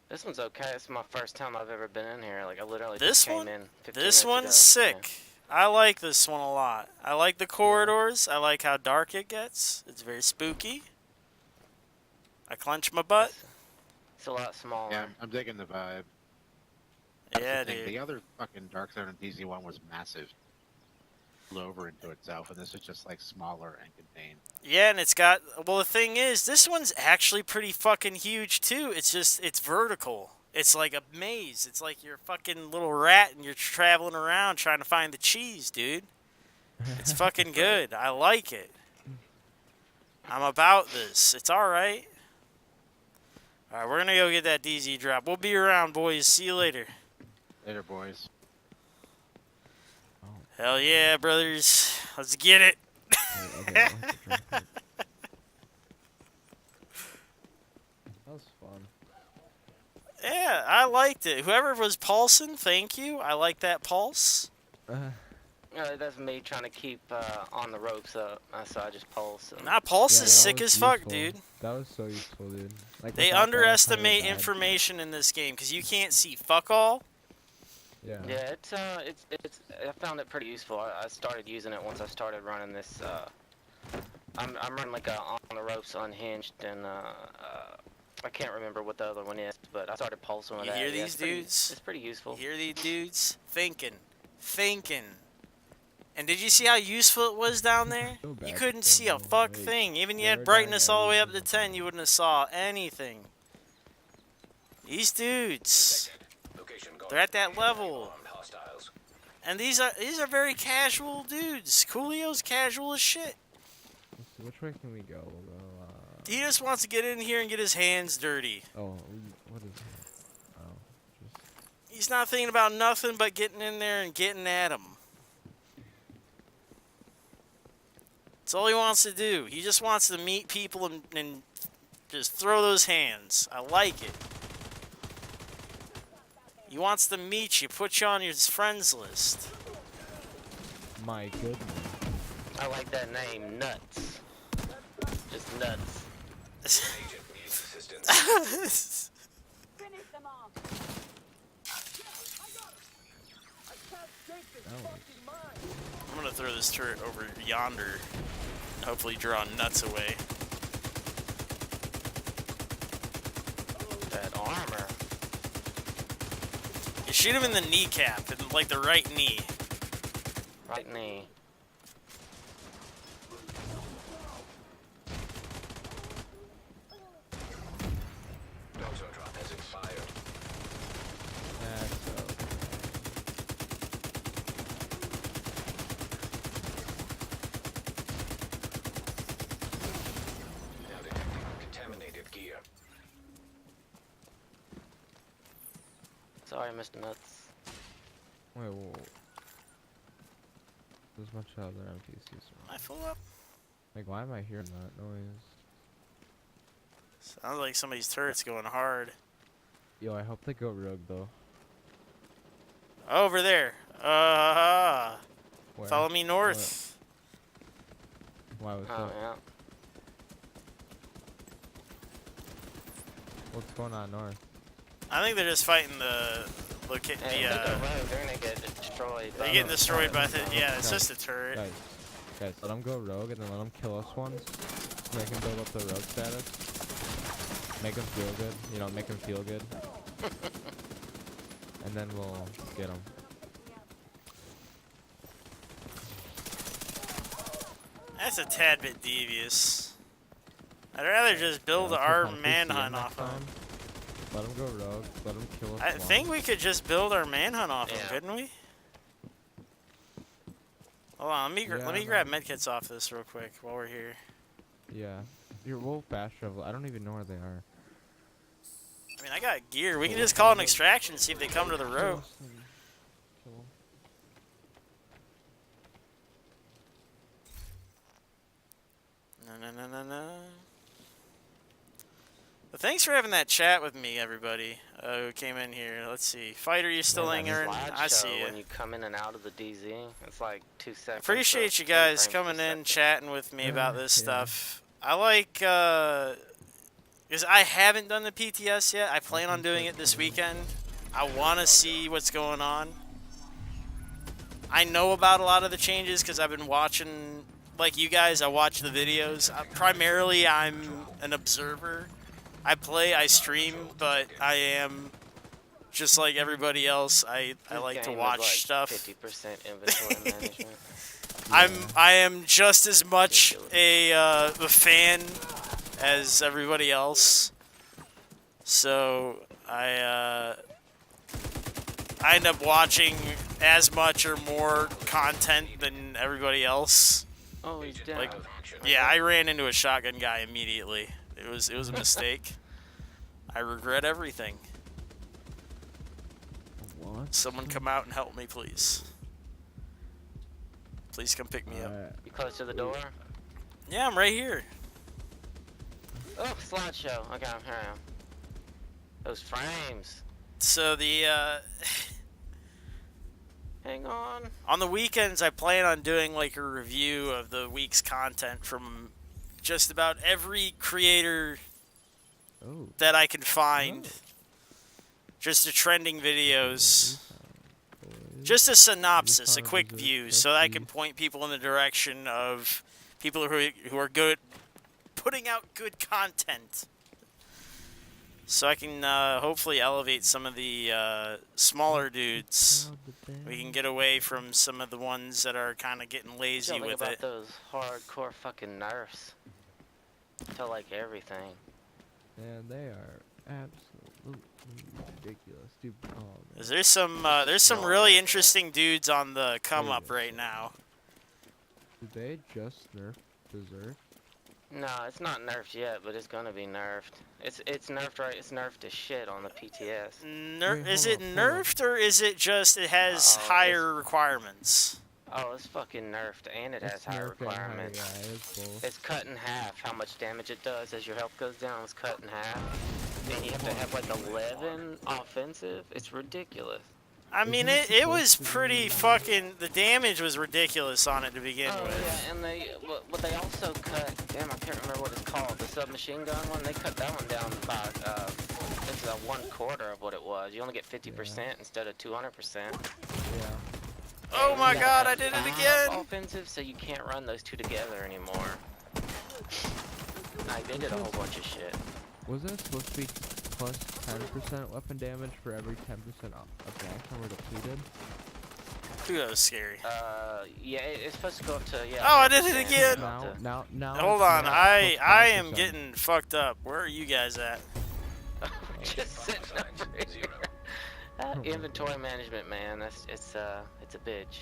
This one's okay. It's my first time I've ever been in here. Like I literally This just came one? in. 15 This minutes one's ago. sick. I like this one a lot. I like the corridors. I like how dark it gets. It's very spooky. I clench my butt. It's a lot smaller. Yeah, I'm digging the vibe. That's Yeah, the thing. dude. The other fucking Dark Zone and DZ1 was massive. Flew over into itself, and this is just like smaller and contained. Yeah, and it's got. Well, the thing is, this one's actually pretty fucking huge too. It's just, it's vertical. It's like a maze. It's like you're a fucking little rat and you're traveling around trying to find the cheese, dude. It's fucking good. I like it. I'm about this. It's alright. Alright, we're gonna go get that DZ drop. We'll be around, boys. See you later. Later, boys. Hell yeah, brothers. Let's get it. Okay, I'll have to drink it. That was fun. Yeah, I liked it. Whoever was pulsing, thank you. I like that pulse. That's me trying to keep on the ropes up. So I just pulse. And Nah, pulse Yeah, is that sick was as fuck, useful. dude. That was so useful, dude. Like They without that, I underestimate kinda died. information in this game because you can't see fuck all. Yeah. Yeah, it's. I found it pretty useful. I started using it once I started running this. I'm running like a on the ropes unhinged, and I can't remember what the other one is, but I started pulsing with You that. hear Yeah, these it's pretty- dudes? It's pretty You useful. hear these dudes thinking. And did you see how useful it was down there? So You bad couldn't for see a them, fuck like, thing. Even you they had were brightness dying all the way up every to single 10, you wouldn't have saw anything. These dudes, Location guard they're at that and level. armed hostiles. And these are very casual dudes. Coolio's casual as shit. which way can we go? We'll go, He just wants to get in here and get his hands dirty. oh, what is that? Oh, just... He's not thinking about nothing but getting in there and getting at him. That's all he wants to do. He just wants to meet people and just throw those hands. I like it. He wants to meet you, put you on his friends list. My goodness. I like that name, Nuts. Just nuts. Agent needs assistance. Oh, I'm gonna throw this turret over yonder. Hopefully draw nuts away. That armor. You shoot him in the kneecap, in like the right knee. Right knee. Dog zone drop has expired. that's okay. Now detecting contaminated gear. Sorry, Mr. Nuts. Wait, whoa. There's a bunch of other NPCs around. I full up. Like, why am I hearing that noise? Sounds like somebody's turret's going hard. Yo, I hope they go rogue, though. Over there. Where? Follow me north. Why was Oh, that? yeah. What's going on north? I think they're just fighting the Hey, if they go rogue, they're gonna get destroyed. they're by getting the- destroyed by the, yeah, it's Guys, just a turret. Guys, let them go rogue and then let them kill us once. So they can build up the rogue status. Make them feel good. You know, make them feel good. And then we'll get them. That's a tad bit devious. I'd rather just build our manhunt off of him. Let them go rogue. Let them kill us I once. think we could just build our manhunt off him, Yeah. couldn't we? Hold on, let me Yeah, grab medkits off this real quick while we're here. Yeah. We'll fast travel. I don't even know where they are. I mean, I got gear. We can just call an extraction and see if they come to the road. Kill 'em. No. But thanks for having that chat with me, everybody who came in here. Let's see. Fighter, you still Yeah, that lingering? I slideshow see you. When you come in and out of the DZ, it's like 2 seconds. Appreciate you 10 guys frames per coming in, second. chatting with me about this Yeah. stuff. I like, because I haven't done the PTS yet. I plan on doing it this weekend. I want to see what's going on. I know about a lot of the changes because I've been watching, like you guys, I watch the videos. Primarily, I'm an observer. I play, I stream, but I am just like everybody else. I This like to game is watch like stuff. 50% inventory management. I am just as much a fan as everybody else. So I end up watching as much or more content than everybody else. Oh, he's down. Like, yeah, I ran into a shotgun guy immediately. It was a mistake. I regret everything. What? Someone come out and help me, please. Please come pick me up. You close to the door? Yeah, I'm right here. Oh, slideshow. Okay, here I am. Those frames. So the Hang on. on the weekends I plan on doing like a review of the week's content from just about every creator Oh. that I can find. Just the trending videos. Just a synopsis, a quick view, so that I can point people in the direction of people who are good, putting out good content. So I can hopefully elevate some of the smaller dudes. We can get away from some of the ones that are kind of getting lazy Tell me with about it. those hardcore fucking nerfs. Tell like everything. And they are absolutely ridiculous, dude. Oh, man. There's some really interesting dudes on the come up right now. Did they just nerf Berserk? No, it's not nerfed yet, but it's gonna be nerfed. It's nerfed right. It's nerfed to shit on the PTS. Wait, Is hold it up, hold up. nerfed or is it just it has Oh, higher requirements? Oh, it's fucking nerfed, and it has It's higher nerfed and higher, requirements. yeah, it's both. It's cut in half how much damage it does as your health goes down. It's cut in half, and you have to have like 11 offensive. It's ridiculous. I mean, it was pretty fucking. The damage was ridiculous on it to begin Oh with. yeah, and what they also cut. Damn, I can't remember what it's called. The submachine gun one. They cut that one down by it's a 1/4 of what it was. You only get 50% instead of 200%. Yeah. Oh my You gotta god, I have did it 5 again! Offensive, so you can't run those two together anymore. Like, they did a whole bunch of shit. Wasn't it supposed to be plus 10% weapon damage for every 10% attack armor depleted? Dude, that was scary. Yeah, it's supposed to go up to, yeah. Oh, I did it 100%. again! Now. Hold it's on, now I plus am 5%. getting fucked up. Where are you guys at? Just sitting over here. Inventory management, man, it's a bitch.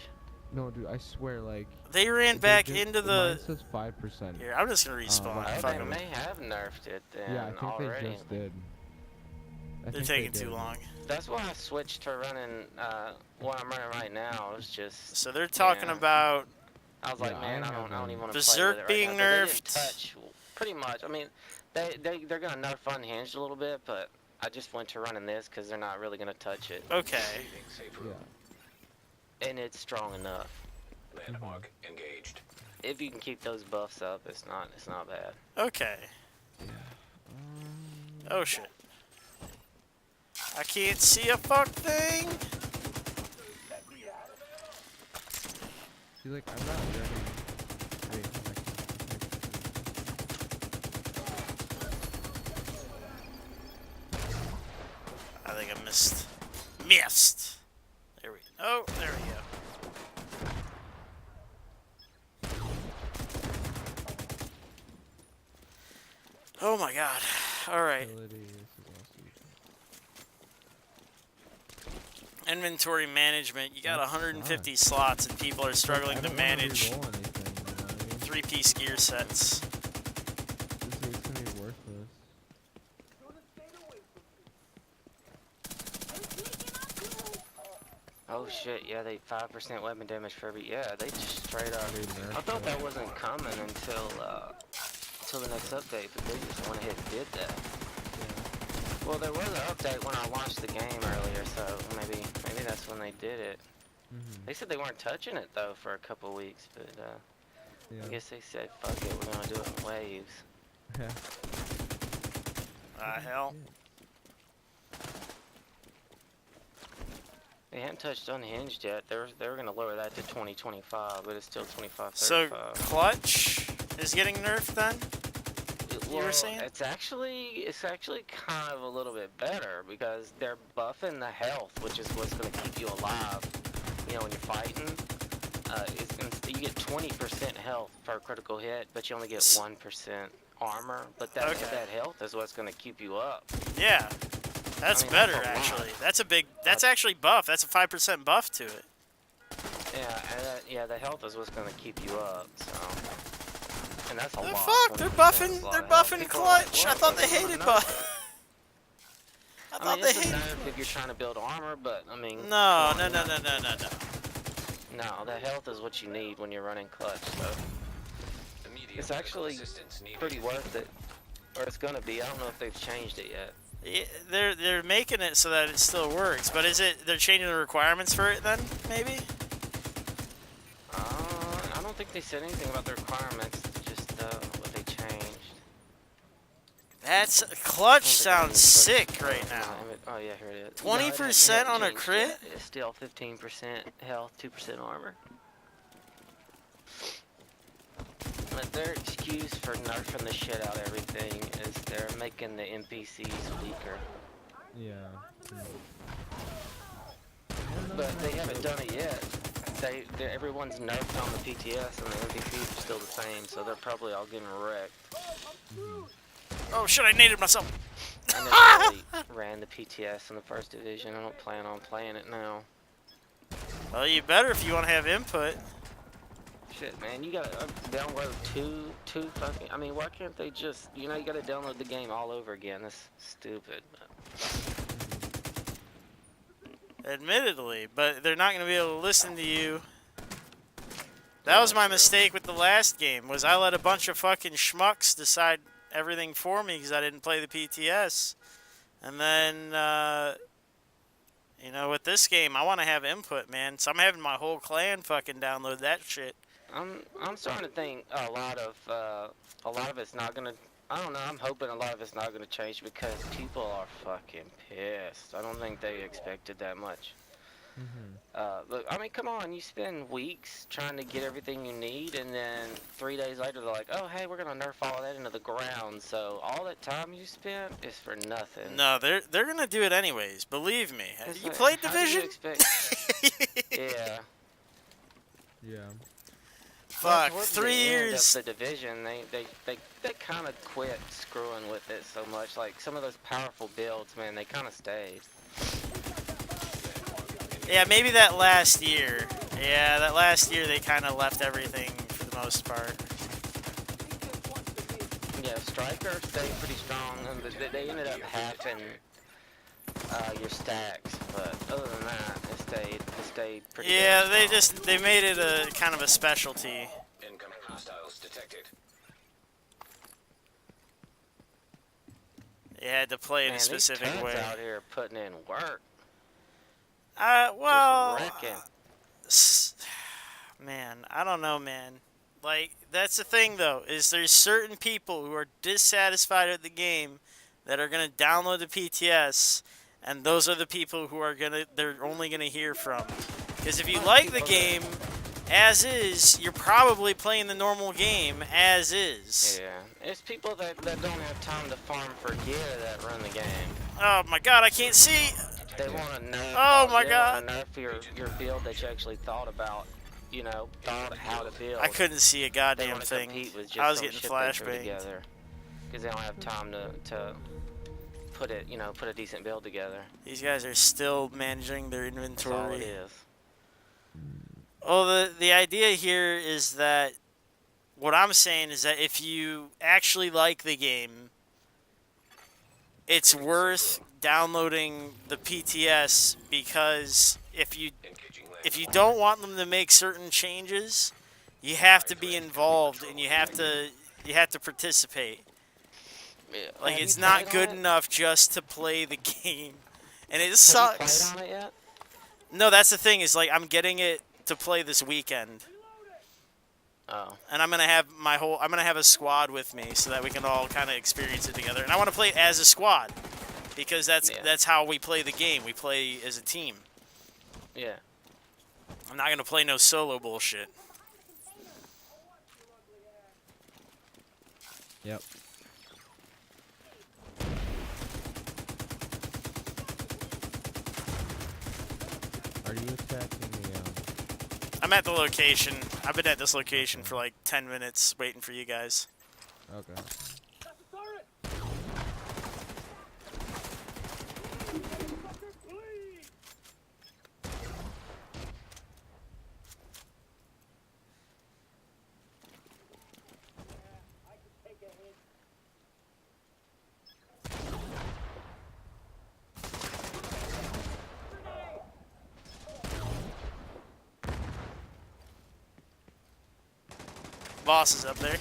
No, dude, I swear, like. They ran they back just- into Mine the. says 5%. Here, I'm just gonna respawn. right. Oh, Fuck they 'em. may have nerfed it then Yeah, I think already. they just did. I They're think taking they too did. long. That's why I switched to running what I'm running right now. It was just So they're talking Yeah. about. I was like, Yeah, man, I I don't haven't. even want to play Berserk with it right being now. 'cause they didn't nerfed. touch pretty much. I mean, they're gonna nerf unhinged a little bit, but I just went to running this because they're not really gonna touch it, Okay. Leaving safe Yeah. room. and it's strong enough. Landmark engaged. If you can keep those buffs up, it's not bad. Okay. Oh shit. I can't see a fuck thing! See, like, I'm not running. Wait, hold on. I think I missed. Missed! There we go. Oh, there we go. Oh my god. Alright. Ability, this is also- Inventory management. You got That 150 sucks. slots and people are I struggling to don't wanna manage re-roll anything, you know what I mean? 3-piece gear sets. It's gonna be worthless. Oh shit, yeah, they 5% weapon damage for every. Yeah, they just straight up. They nerfed I thought it. that wasn't coming until the next update, but they just went ahead and did that. Well, there was an update when I launched the game earlier, so maybe that's when they did it. They said they weren't touching it though for a couple weeks, but Yeah. I guess they said fuck it, we're gonna do it in waves. Yeah. Hell. They haven't touched unhinged yet. They were gonna lower that to 2025, but it's still 25, So 35. clutch is getting nerfed then? You were Well, saying? it's actually kind of a little bit better because they're buffing the health, which is what's going to keep you alive. You know, when you're fighting, you get 20% health per critical hit, but you only get 1% armor. But that health is what's going to keep you up. Yeah. That's I mean, better that's a lot. actually. That's actually buff. That's a 5% buff to it. Yeah, the health is what's going to keep you up. So, and that's a The lot. fuck? They're 20% is a buffing lot they're of health. buffing People are like, clutch. I "What? thought they What's going hated on?" buff. I I thought mean, they it's a hated. nerf if you're trying to build armor, but I mean. No. come on, No, the health is what you need when you're running clutch, so Immediate it's medical actually assistance needed. pretty worth it. Or it's gonna be. I don't know if they've changed it yet. Yeah, they're making it so that it still works, but is it they're changing the requirements for it then? Maybe. I don't think they said anything about the requirements. Just what they changed. That's I don't clutch think sounds it's sick any- right now. Oh yeah, here it is. 20% on a changed crit? yet. It's still 15% health, 2% armor. But their excuse for nerfing the shit out of everything is they're making the NPCs weaker. Yeah. But they haven't done it yet. Everyone's nerfed on the PTS and the NPCs are still the same, so they're probably all getting wrecked. Oh shit! I naded myself. I never really ran the PTS in the first division. I don't plan on playing it now. Well, you better if you want to have input. Shit, man, you gotta download two fucking. I mean, why can't they just, you gotta download the game all over again? That's stupid. Admittedly, but they're not going to be able to listen to you. That was my mistake with the last game, was I let a bunch of fucking schmucks decide everything for me because I didn't play the PTS. And then, with this game, I want to have input, man. So I'm having my whole clan fucking download that shit. I'm starting to think a lot of it's not gonna. I don't know. I'm hoping a lot of it's not gonna change because people are fucking pissed. I don't think they expected that much. Look, I mean, come on. You spend weeks trying to get everything you need, and then 3 days later they're like, "Oh, hey, we're gonna nerf all that into the ground." So all that time you spent is for nothing. No, they're gonna do it anyways. Believe me. It's You like, played how do you Division? expect- Yeah. Yeah. Fuck, Towards 3 the end years. of the division, they kind of quit screwing with it so much. Like some of those powerful builds, man, they kind of stayed. Yeah, maybe that last year. Yeah, that last year they kind of left everything for the most part. Yeah, Striker stayed pretty strong, and they ended up halving your stacks. But other than that, it stayed pretty. Yeah, damn strong. they made it a kind of a specialty. Incoming hostiles detected. You had to play it Man, a specific these way. cats out here putting in work. Well, Just wrecking. Man, I don't know, man. Like, that's the thing, though, is there's certain people who are dissatisfied with the game that are going to download the PTS, and those are the people who are they're only going to hear from. Because if you like the game as is, you're probably playing the normal game as is. Yeah, it's people that don't have time to farm for gear that run the game. Oh my god, I can't see! They want to nerf. Oh my they god! want to nerf your build that you actually thought about. Thought how to build. I couldn't see a They goddamn wanna thing. compete with just I was some getting shit they threw flashbanged. together because they don't have time to put it. Put a decent build together. These guys are still managing their That's all it inventory. is. Well, the idea here is that what I'm saying is that if you actually like the game, it's worth downloading the PTS because if you don't want them to make certain changes, you have to be involved and you have to participate. Yeah. Like, Have it's you not played good on it? enough just to play the game, and it Have sucks. you played on it yet? No, that's the thing is, like, I'm getting it to play this weekend. Oh. And I'm gonna have a squad with me so that we can all kind of experience it together. And I want to play it as a squad because that's how we play the game. We play as a team. Yeah. I'm not gonna play no solo bullshit. Yep. Are you attacking the I'm at the location. I've been at this location for like 10 minutes waiting for you guys. Okay. Boss is up there.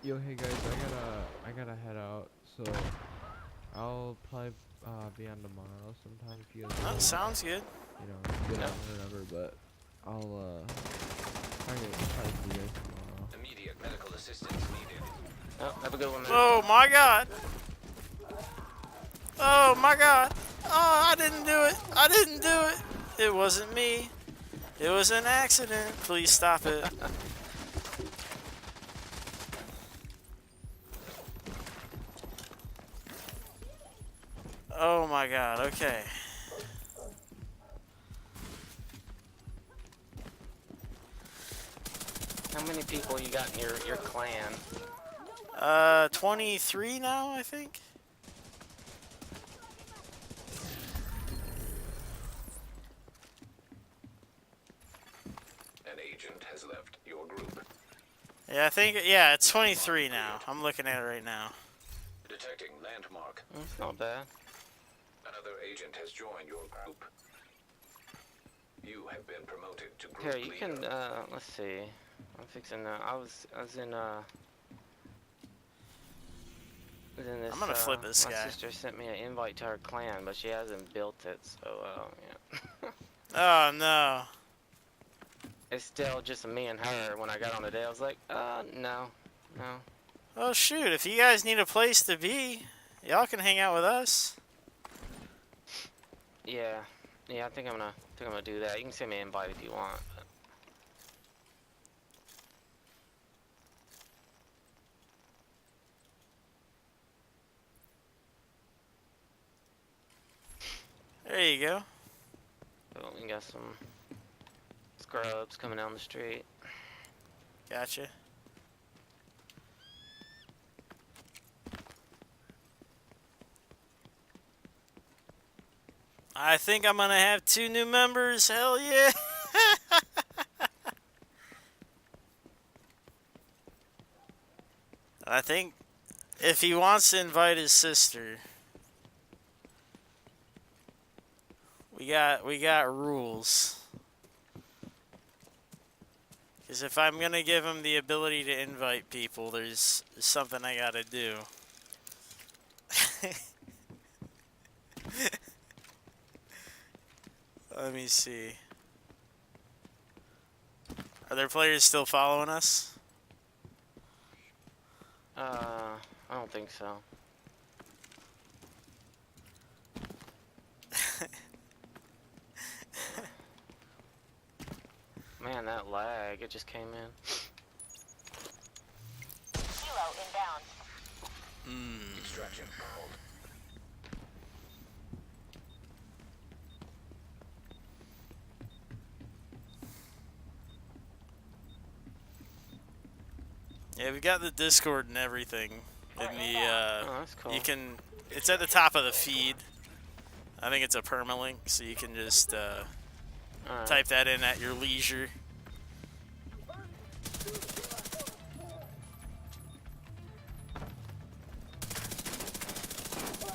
Yo, hey guys, I gotta head out, so I'll probably be on tomorrow sometime if you guys Oh, sounds good. get on whatever, but I'll try to see you guys tomorrow. Immediate medical assistance needed. Oh, have a good one, man. Oh my god. Oh my god. Oh, I didn't do it. I didn't do it. It wasn't me. It was an accident. Please stop it. Oh my god, okay. How many people you got in your clan? 23 now, I think. agent has left your group. Yeah, I think, yeah, it's 23 now. I'm looking at it right now. Detecting landmark. That's not bad. Another agent has joined your group. You have been promoted to group Here, you leader. can, let's see. I'm fixing, I was in this, I'm gonna flip this my guy. sister sent me an invite to her clan, but she hasn't built it, so, yeah. Oh, no. It's still just me and her. When I got on the day, I was like, no. Oh, shoot. If you guys need a place to be, y'all can hang out with us. Yeah, I think I'm gonna do that. You can send me an invite if you want. But... There you go. Oh, we got some scrubs coming down the street. Gotcha. I think I'm gonna have 2 new members. Hell yeah! I think if he wants to invite his sister, we got rules. Because if I'm gonna give him the ability to invite people, there's something I gotta do. Let me see. Are there players still following us? I don't think so. Man, that lag, it just came in. Kilo inbound. Extraction called. Yeah, we got the Discord and everything. In the Oh, that's cool. you can. It's at the top of the feed. I think it's a permalink, so you can just Alright. type that in at your leisure.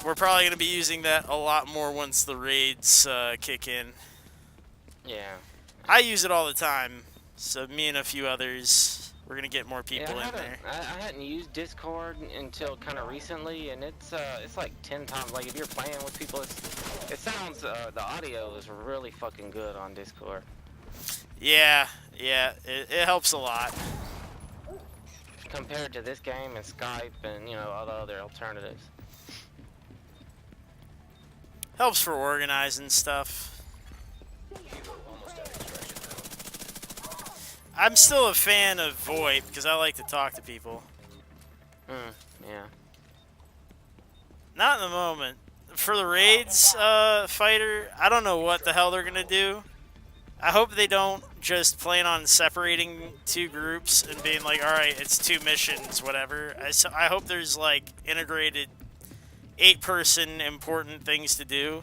We're probably going to be using that a lot more once the raids kick in. Yeah. I use it all the time, so me and a few others, we're going to get more people Yeah, in there. I hadn't used Discord until kind of recently, and it's like 10 times. Like if you're playing with people, it sounds the audio is really fucking good on Discord. Yeah, it helps a lot. Compared to this game and Skype and all the other alternatives. Helps for organizing stuff. Almost at extraction now. I'm still a fan of VoIP because I like to talk to people. Yeah. Not in the moment. For the raids fighter, I don't know what the hell they're gonna do. I hope they don't just plan on separating 2 groups and being like, alright, it's 2 missions, whatever. I hope there's like integrated 8-person important things to do.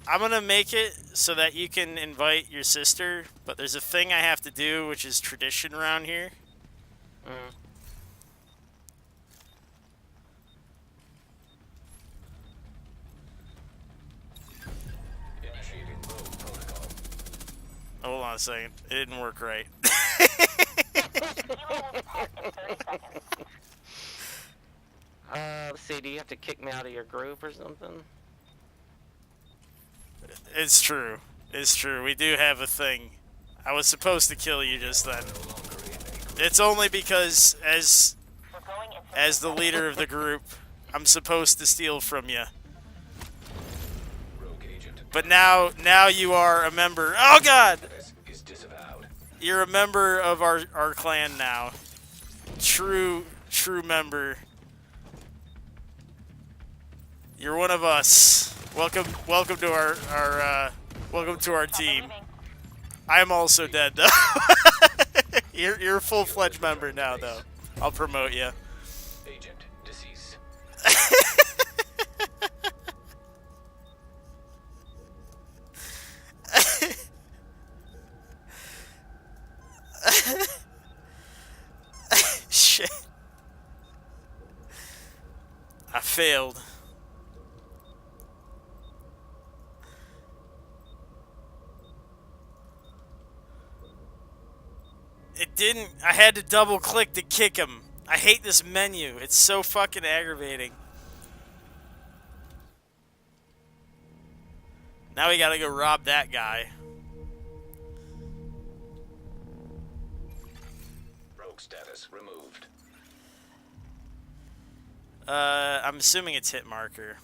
I'm gonna make it so that you can invite your sister, but there's a thing I have to do, which is tradition around here. Initiating rogue protocol. Hold on a second. It didn't work right. Let's see. Do you have to kick me out of your group or something? It's true. It's true. We do have a thing. I was supposed to kill you just then. It's only because as the leader of the group, I'm supposed to steal from you. Rogue agent. But now you are a member. Oh God! This is disavowed. You're a member of our clan now. True member. You're one of us. Welcome to our team. I'm also dead though. You're a full-fledged member now though. I'll promote you. Agent deceased. I failed. It didn't. I had to double click to kick him. I hate this menu. It's so fucking aggravating. Now we gotta go rob that guy. Rogue status removed. I'm assuming it's hit marker.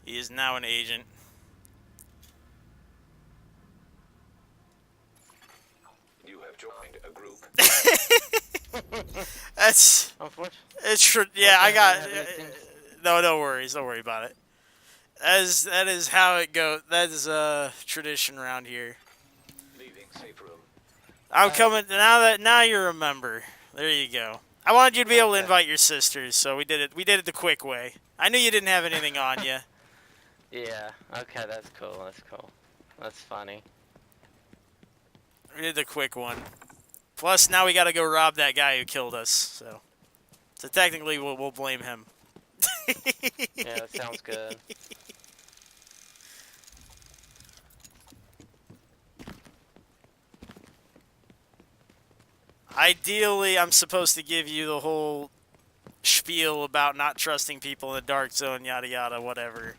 He is now an agent. You have joined a group. That's Unfortunately. it's true. Yeah, I got. No. No worries. Don't worry about it. That is how it goes. That is a tradition around here. Leaving safe room. I'm coming now you remember. There you go. I wanted you to be able to Okay. invite your sisters, so we did it. We did it the quick way. I knew you didn't have anything on you. Yeah. Okay, that's cool. That's cool. That's funny. We did the quick one. Plus, now we got to go rob that guy who killed us. So technically, we'll blame him. Yeah, that sounds good. Ideally, I'm supposed to give you the whole spiel about not trusting people in the dark zone, yada yada, whatever.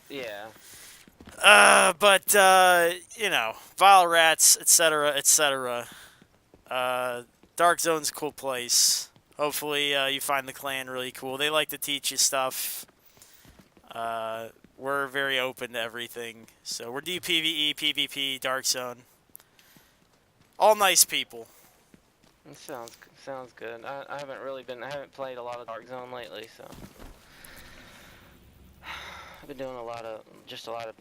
Yeah. But you know, vile rats, etc., etc. Dark zone's a cool place. Hopefully, you find the clan really cool. They like to teach you stuff. We're very open to everything. So we're do PvE, PvP, dark zone. All nice people. It sounds good. I haven't really been. I haven't played a lot of Dark Zone lately, so I've been doing a lot of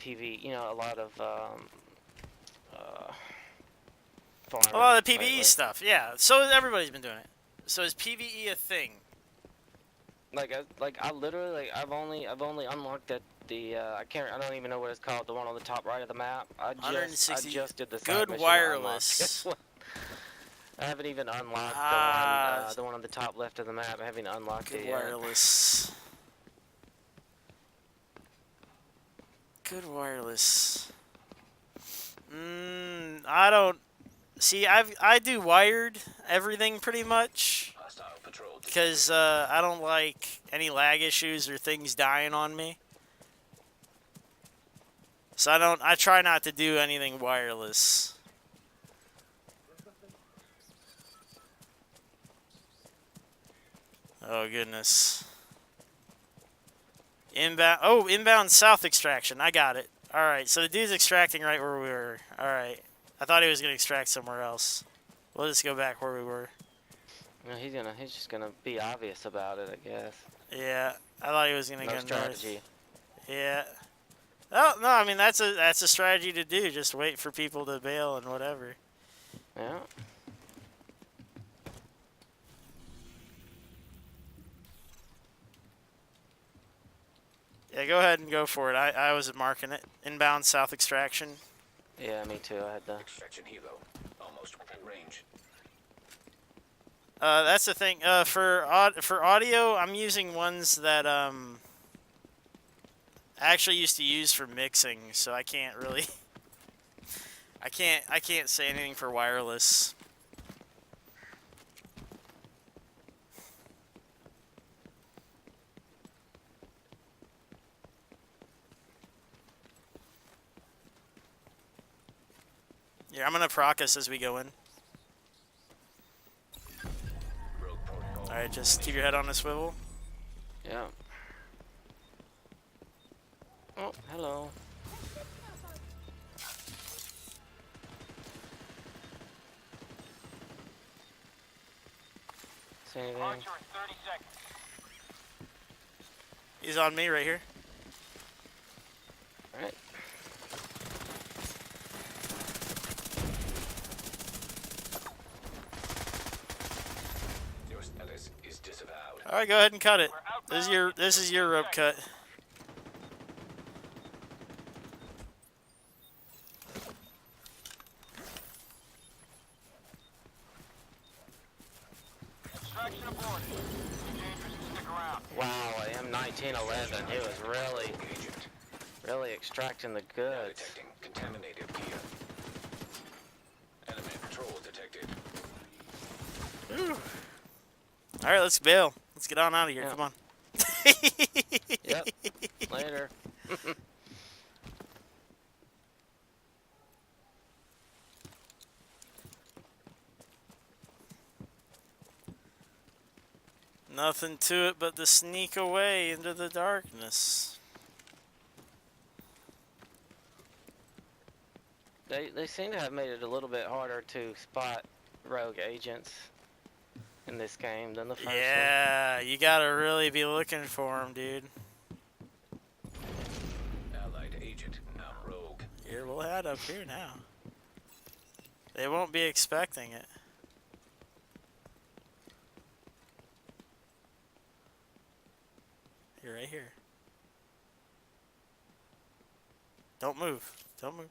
PV. You know, a lot of farming. A lot of the PvE lately. stuff, yeah. So everybody's been doing it. So is PvE a thing? I literally I've only unlocked the I don't even know what it's called, the one on the top right of the map. I 160 just did the side good mission to wireless. unlock this one. I haven't even unlocked the one on the top left of the map. I haven't unlocked Good it yet. wireless. Good wireless. I don't see. I do wired everything pretty much Hostile patrol. because I don't like any lag issues or things dying on me. So I try not to do anything wireless. Oh goodness. Inbound south extraction. I got it. Alright, so the dude's extracting right where we were. Alright. I thought he was gonna extract somewhere else. We'll just go back where we were. No, he's just gonna be obvious about it, I guess. Yeah. I thought he was gonna No go strategy. north. Yeah. Oh no, I mean that's a strategy to do. Just wait for people to bail and whatever. Yeah. Yeah, go ahead and go for it. I was marking it. Inbound south extraction. Yeah, me too. I had to. Extraction helo. Almost within range. That's the thing. For audio, I'm using ones that I actually used to use for mixing, so I can't really. I can't say anything for wireless. Yeah, I'm gonna proc us as we go in. Rogue protocol. Alright, just keep your head on a swivel. Yeah. Oh, hello. See anything? He's on me right here. Alright. Your status is disavowed. Alright, go ahead and cut it. This is your rope cut. Wow, M1911, he was really extracting the goods. Detecting contaminated gear. Enemy patrol detected. All right, let's bail. Let's get on out of here. Yeah. Come on. Yep. Later. Nothing to it but to sneak away into the darkness. They seem to have made it a little bit harder to spot rogue agents in this game than the first one. Yeah, you gotta really be looking for them, dude. Allied agent en rogue. Here, we'll head up here now. They won't be expecting it. You're right here. Don't move. Don't move.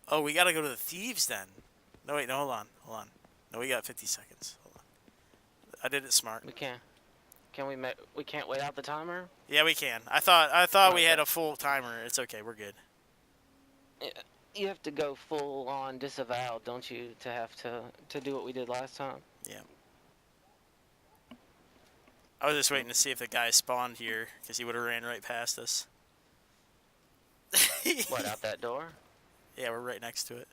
Oh, we gotta go to the thieves then. No, wait, no, hold on. Hold on. No, we got 50 seconds. Hold on. I did it smart. We can't. We can't wait out the timer? Yeah, we can. I thought we Okay. had a full timer. It's okay. We're good. You have to go full on disavowed, don't you, to do what we did last time? Yeah. I was just waiting to see if the guy spawned here, because he would have ran right past us. What, out that door? Yeah, we're right next to it.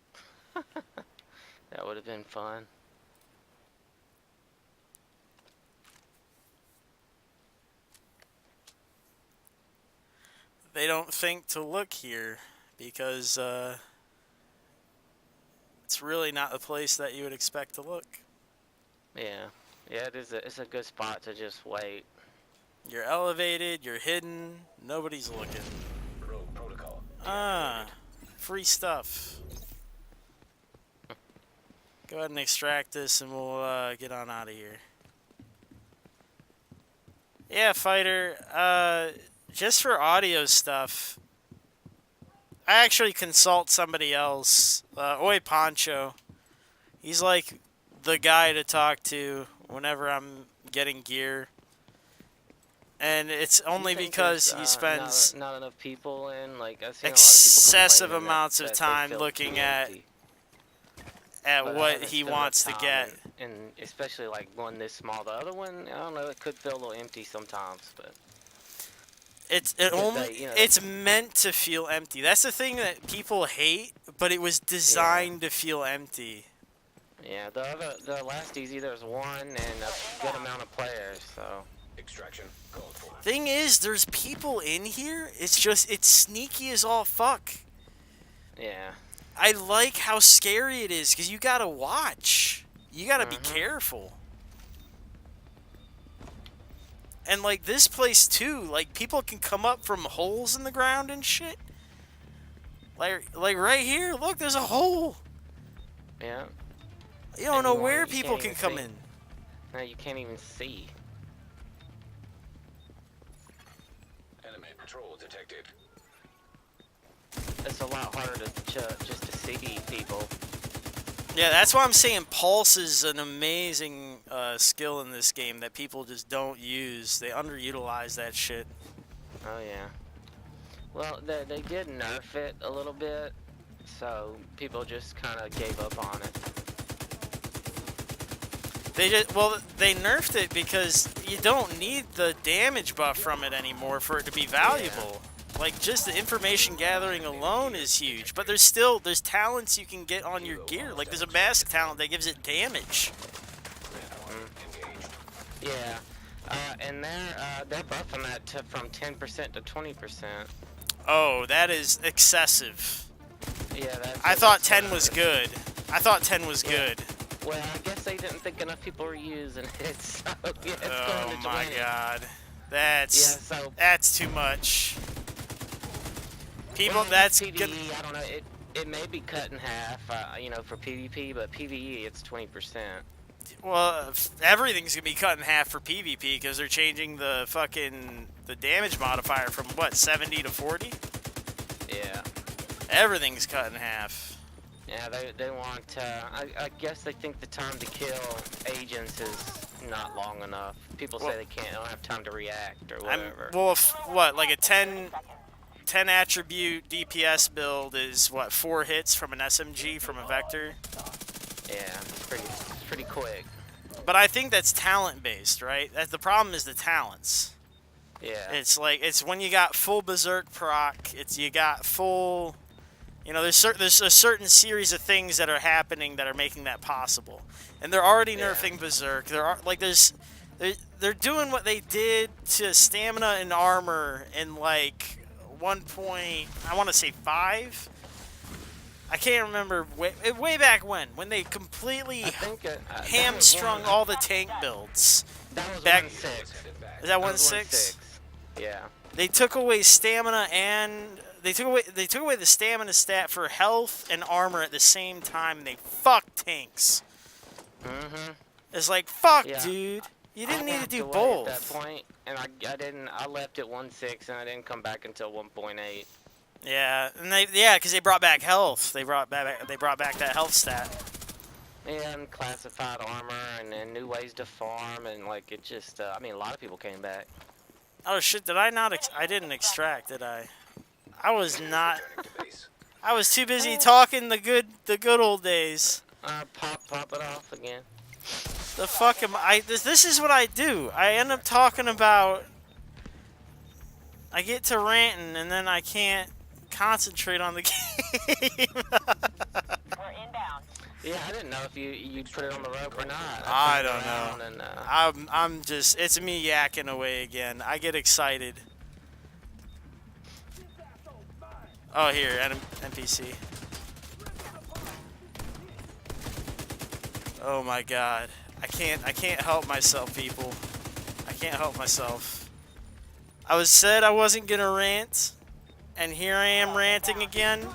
That would have been fun. They don't think to look here, because it's really not the place that you would expect to look. Yeah. Yeah, it's a good spot to just wait. You're elevated, you're hidden, nobody's looking. Rogue protocol. Ah, free stuff. Go ahead and extract this and we'll get on out of here. Yeah, fighter, just for audio stuff, I actually consult somebody else. Oi Poncho. He's like the guy to talk to whenever I'm getting gear. And it's only You think because there's, he spends not enough people in, like, I've seen excessive a lot of people complaining amounts of that they time feel looking too at empty. at But I what haven't he spent wants to enough get. time, and especially like one this small. The other one, I don't know, it could feel a little empty sometimes, but It's you know, it's meant to feel empty. That's the thing that people hate, but it was designed to feel empty. yeah, the last easy, there's one and a good amount of players, so Extraction called for. Thing is, there's people in here. It's sneaky as all fuck. yeah. I like how scary it is, because you gotta watch. You gotta be Mhm. careful. And like this place too, like people can come up from holes in the ground and shit. Like right here, look, there's a hole. Yeah. You don't And know you where can't people can even come see. in. No, you can't even see. Enemy patrol detected. It's a lot harder just to see people. Yeah, that's why I'm saying Pulse is an amazing skill in this game that people just don't use. They underutilize that shit. Oh yeah. Well, they did nerf it a little bit, so people just kind of gave up on it. They nerfed it because you don't need the damage buff from it anymore for it to be valuable. Like, just the information gathering alone is huge, but there's talents you can get on your gear. Like, there's a mask talent that gives it damage. Yeah. And they're buffing that from 10% to 20%. Oh, that is excessive. Yeah, I thought 10 was good. I thought 10 was Yeah. good. Well, I guess they didn't think enough people were using it, so yeah, it's Oh going to my 20. god. Yeah, so That's too much. People, well, that's PvE, good. I don't know. It may be cut in half, you know, for PvP, but PvE it's 20%. Well, everything's gonna be cut in half for PvP because they're changing the damage modifier from what 70 to 40. Yeah. Everything's cut in half. Yeah, they want, I guess they think the time to kill agents is not long enough. People say they don't have time to react or whatever. Well, what, like a 10 attribute DPS build is what, 4 hits from an SMG from a Vector? Yeah, it's pretty quick. But I think that's talent based, right? The problem is the talents. Yeah. It's like, it's when you got full Berserk proc, you got full, you know, there's a certain series of things that are happening that are making that possible. And they're already nerfing Berserk. They're doing what they did to stamina and armor in like 1.5. I can't remember way back when they completely hamstrung all the tank builds. That was back. 1.6. Is that 1.6? Yeah. They took away stamina and they took away the stamina stat for health and armor at the same time. And they fucked tanks. Mhm. It's like fuck, Yeah. dude. You didn't need to do At both. that point, and I left at 1.6 and I didn't come back until 1.8. Yeah, and because they brought back health. They brought back that health stat. And classified armor and new ways to farm and like it just I mean a lot of people came back. Oh shit! Did I not? I didn't extract, did I? I was not. Returning to base. I was too busy talking the good old days. Pop it off again. The fuck am I? This is what I do. I end up talking about. I get to ranting and then I can't concentrate on the game. We're inbound. Yeah, I didn't know if you put it on the rope or not. I don't know. And, I'm just. It's me yakking away again. I get excited. Oh, here, NPC. Oh my god. I can't help myself, people. I can't help myself. I said I wasn't gonna rant, and here I am ranting again.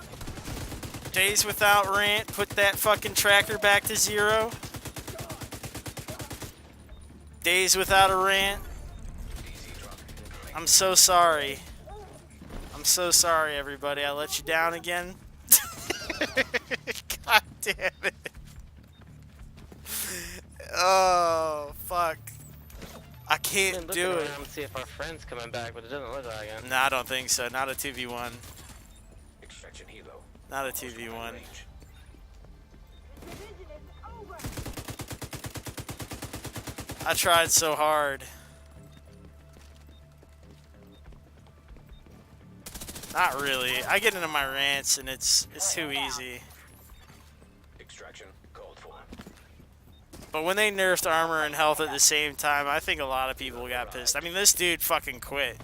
Days without rant, put that fucking tracker back to 0. Days without a rant. I'm so sorry. I'm so sorry, everybody. I let you down again. God damn it. Oh, fuck. I can't do it. Around to see if our friend's coming back, but it doesn't look like it. No, I don't think so. Not a 2v1. Extraction helo. Not a 2v1. Range. I tried so hard. Not really. I get into my rants and it's too easy. Extraction called for. But when they nerfed armor and health at the same time, I think a lot of people got pissed. I mean, this dude fucking quit.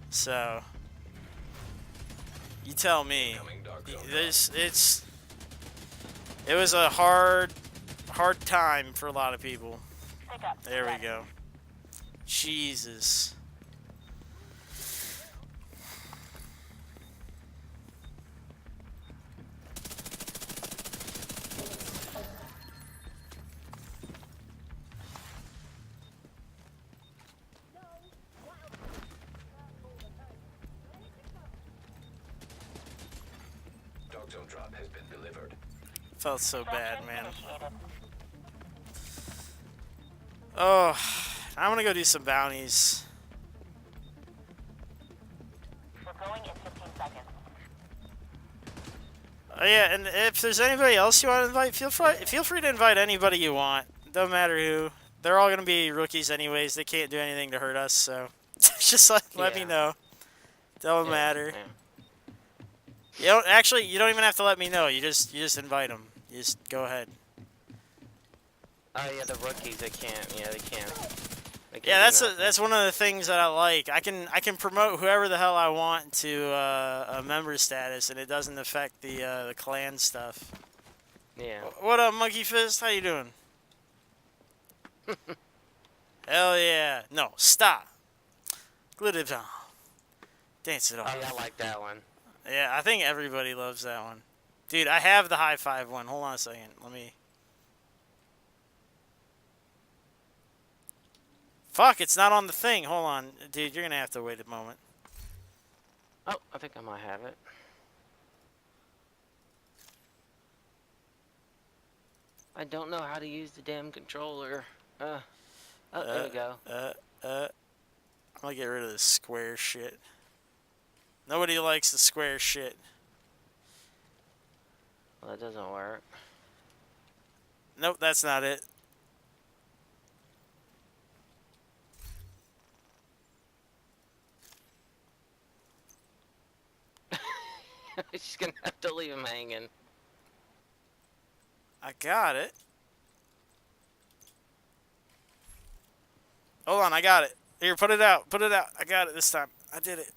So, you tell me. It was a hard time for a lot of people. Pick up. There we go. Jesus. Dog zone drop has been delivered. Felt so bad, man. Oh, I'm gonna go do some bounties. We're going in 15 seconds. Oh yeah, and if there's anybody else you want to invite, feel free to invite anybody you want. Don't matter who. They're all gonna be rookies anyways. They can't do anything to hurt us, so just let me know. Don't matter. Yeah. You don't even have to let me know. You just invite them. You just go ahead. Oh yeah, the rookies they can't. Yeah, they can't. Yeah, that's one of the things that I like. I can promote whoever the hell I want to a member status, and it doesn't affect the clan stuff. Yeah. What up, Monkey Fist? How you doing? Hell yeah! No, stop. Glitter down. Dance it off. Oh yeah, I like that one. Yeah, I think everybody loves that one. Dude, I have the high five one. Hold on a second. Let me. Fuck, it's not on the thing. Hold on. Dude, you're gonna have to wait a moment. Oh, I think I might have it. I don't know how to use the damn controller. Oh, there we go. I'm gonna get rid of this square shit. Nobody likes the square shit. Well, that doesn't work. Nope, that's not it. She's gonna have to leave him hanging. I got it. Hold on, I got it. Here, put it out. Put it out. I got it this time. I did it.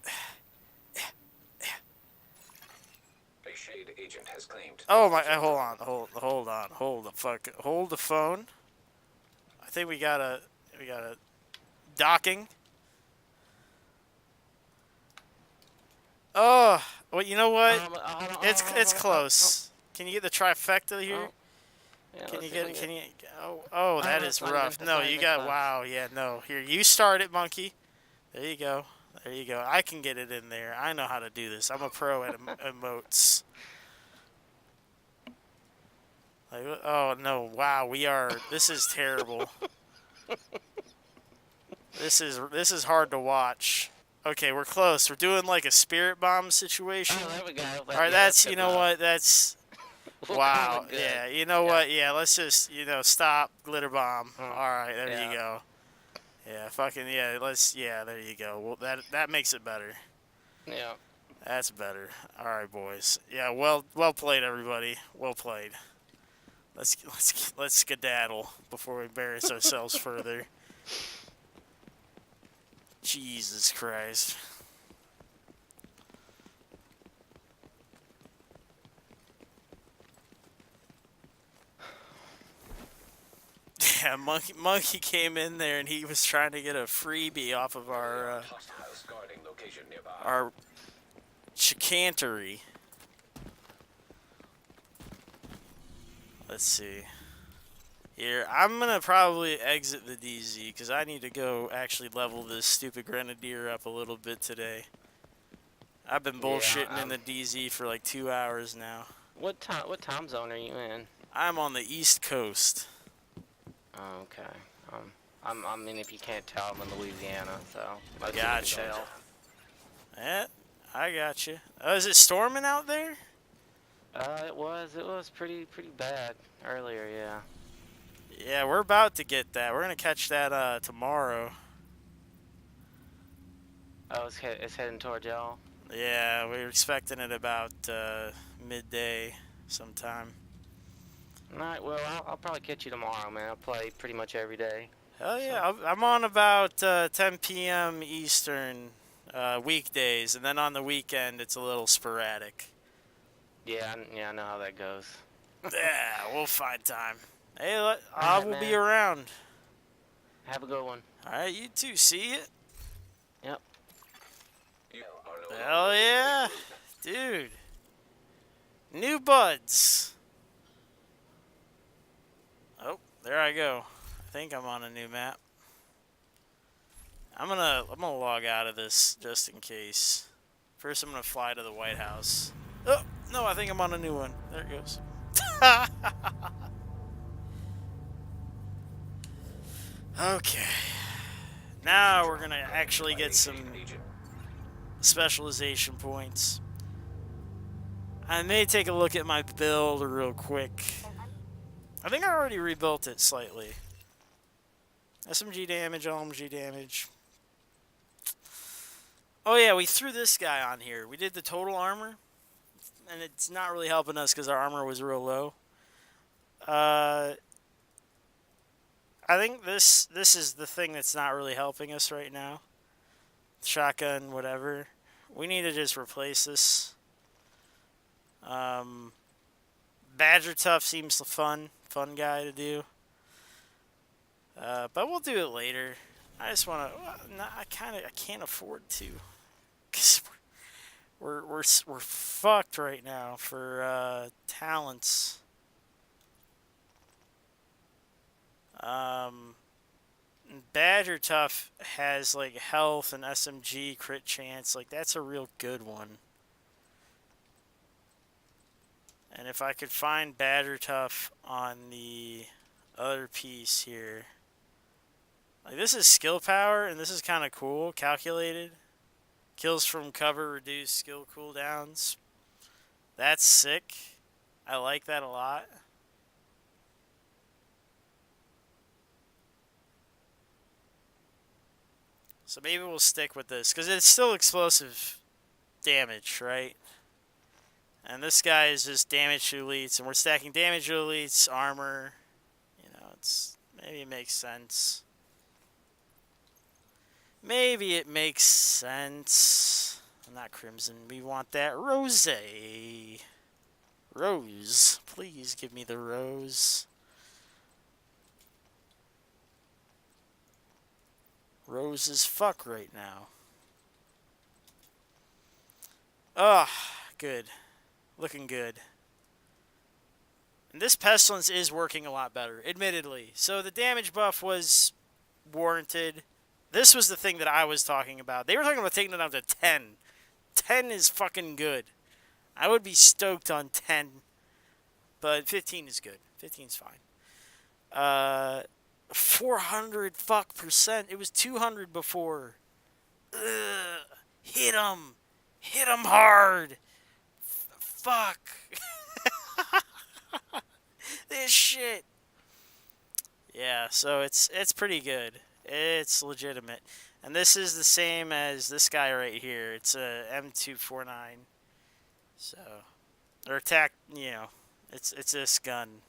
A shade agent has claimed. Oh my! Hold on. Hold on. Hold the fuck. Hold the phone. I think we got a docking. Oh, well, you know what? Hold on, It's close. Can you get the trifecta here? Oh. Yeah, Can let's you see if get? we Can you? Oh, that that's is not rough. even- No, that's not you even got. close. Wow. Yeah. No. Here, you start it, monkey. There you go. There you go. I can get it in there. I know how to do this. I'm a pro at emotes. Like, oh no! Wow, we are. This is terrible. This is hard to watch. Okay, we're close. We're doing like a spirit bomb situation. Oh, there we go. All right, that's you know what? That's We're wow. coming good. Yeah, you know what? Yeah, let's just stop glitter bomb. Oh, All right, there yeah. you go. Yeah, fucking yeah. There you go. Well, that makes it better. Yeah. That's better. All right, boys. Yeah, well played, everybody. Well played. Let's skedaddle before we embarrass ourselves further. Jesus Christ. Yeah, monkey came in there and he was trying to get a freebie off of our Hostiles guarding location nearby. our chicantery. Let's see. Here, I'm gonna probably exit the DZ because I need to go actually level this stupid grenadier up a little bit today. I've been bullshitting in the DZ for like 2 hours now. What time zone are you in? I'm on the East Coast. Oh, okay. I mean, if you can't tell, I'm in Louisiana, so. most of you Gotcha. can tell. Yeah, I got you. Is it storming out there? It was pretty bad earlier, yeah. Yeah, we're about to get that. We're gonna catch that tomorrow. Oh, it's heading toward y'all. Yeah, we're expecting it about midday sometime. Alright, well, I'll probably catch you tomorrow, man. I'll play pretty much every day. Hell yeah, I'm on about 10 p.m. Eastern weekdays, and then on the weekend it's a little sporadic. Yeah, I know how that goes. Yeah, we'll find time. Hey, I Alright, will be man. around. Have a good one. All right, you too. See it? Yep. You are no Hell longer yeah, dude. New buds. Oh, there I go. I think I'm on a new map. I'm gonna log out of this just in case. First, I'm gonna fly to the White House. Oh no, I think I'm on a new one. There it goes. Okay. Now we're gonna actually get some agent. specialization points. I may take a look at my build real quick. I think I already rebuilt it slightly. SMG damage, LMG damage. Oh yeah, we threw this guy on here. We did the total armor, and it's not really helping us because our armor was real low. I think this is the thing that's not really helping us right now. Shotgun, whatever. We need to just replace this. Badger Tough seems fun guy to do. But we'll do it later. I just want to. I can't afford to, cause we're fucked right now for talents. Badger Tough has like health and SMG crit chance. Like that's a real good one. And if I could find Badger Tough on the other piece here. Like this is skill power and this is kind of cool. Calculated. Kills from cover reduce skill cooldowns. That's sick. I like that a lot. So maybe we'll stick with this because it's still explosive damage, right? And this guy is just damage to elites, and we're stacking damage to elites, armor. You know, it's maybe it makes sense. Maybe it makes sense. Not crimson. We want that rose. Rose, please give me the rose. Rose as fuck right now. Ah, good. Looking good. And this Pestilence is working a lot better, admittedly. So the damage buff was warranted. This was the thing that I was talking about. They were talking about taking it down to 10. 10 is fucking good. I would be stoked on 10. But 15 is good. 15's fine. 400 fuck percent. It was 200 before. Ugh. Hit him. Hit him hard. Fuck. This shit. Yeah, so it's pretty good. It's legitimate. And this is the same as this guy right here. It's a M249. So, or attack, you know, it's this gun.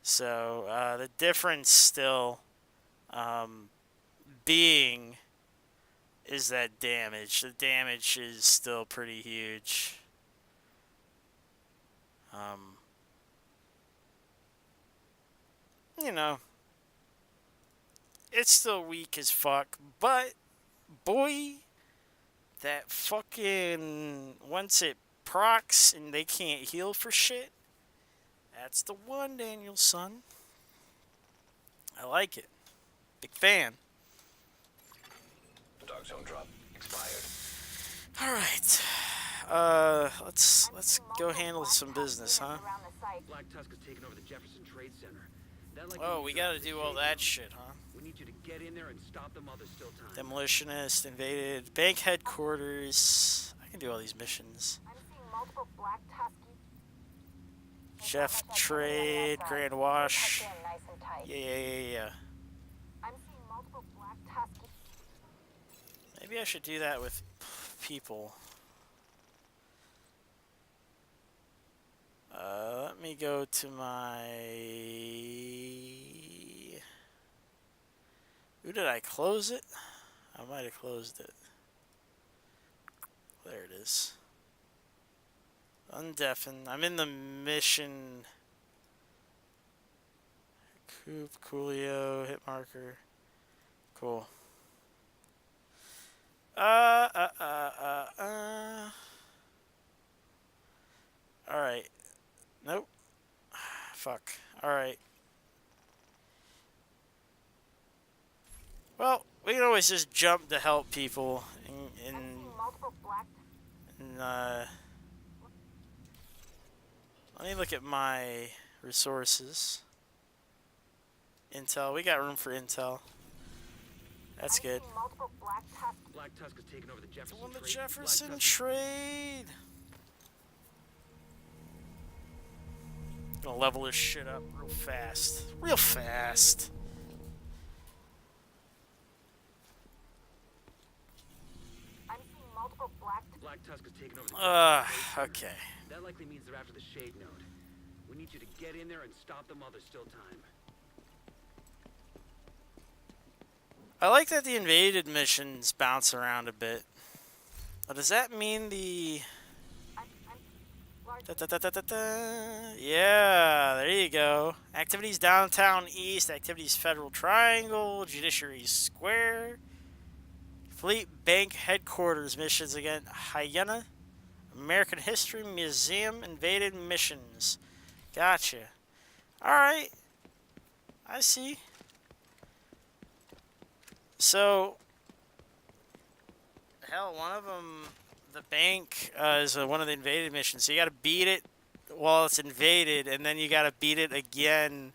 So, the difference still being is that damage. The damage is still pretty huge. You know, it's still weak as fuck, but boy, that fucking once it procs and they can't heal for shit, that's the one, Daniel, son. I like it. Big fan. Dark zone drop expired. All right. Let's go handle some business, huh? Black Tusk has taken over the Jefferson Trade Center. Oh, we gotta do all that shit, huh? We need you to get in there and stop them while there's still time. Demolitionist, invaded, bank headquarters. I can do all these missions. I'm seeing multiple black tusky. Chef Trade, Grand Wash. Tucked in nice and tight. Yeah. I'm seeing multiple black tusky. Maybe I should do that with people. Let me go to my... Who did I close it? I might have closed it. There it is. Undeafen. I'm in the mission. Coop, Coolio, hit marker. Cool. Alright. Nope. Fuck. Alright. Well, we can always just jump to help people I'm seeing multiple black. let me look at my resources. Intel. We got room for intel. That's good. I'm seeing multiple black tusky. Black Tusk has taken over the Jefferson On the Trade. Jefferson Black Tusk- Trade. Gonna level this shit up real fast. Real fast. I'm seeing multiple black. Black Tusk has taken over the Jefferson Trade Center. Okay. That likely means they're after the Shade Node. We need you to get in there and stop them while there's still time. I like that the invaded missions bounce around a bit. But does that mean the... Yeah, there you go. Activities Downtown East, Activities Federal Triangle, Judiciary Square, Fleet Bank Headquarters missions again, Hyena, American History Museum, Invaded Missions. Gotcha. Alright. I see. So, hell, one of them, the bank, is one of the invaded missions. So you got to beat it while it's invaded, and then you got to beat it again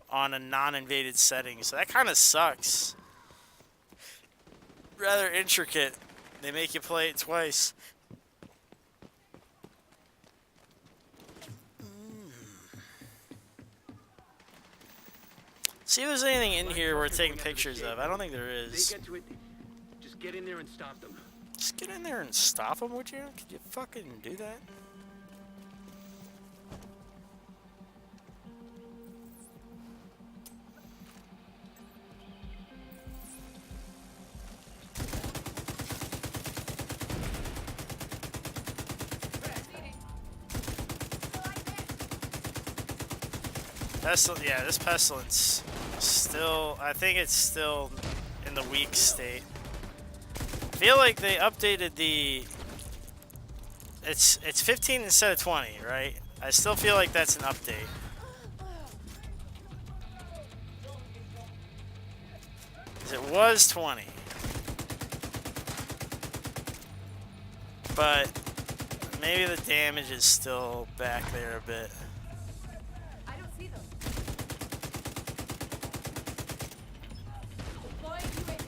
on a non-invaded setting. So that kind of sucks. Rather intricate. They make you play it twice. See if there's anything in here worth taking pictures of. I don't think there is. They get to it. Just get in there and stop them. Just get in there and stop them, would you? Could you fucking do that? Yeah, this pestilence still, I think it's still in the weak state. I feel like they updated the, it's 15 instead of 20, right? I still feel like that's an update. It was 20. But maybe the damage is still back there a bit. I don't see them. Deploying UAV.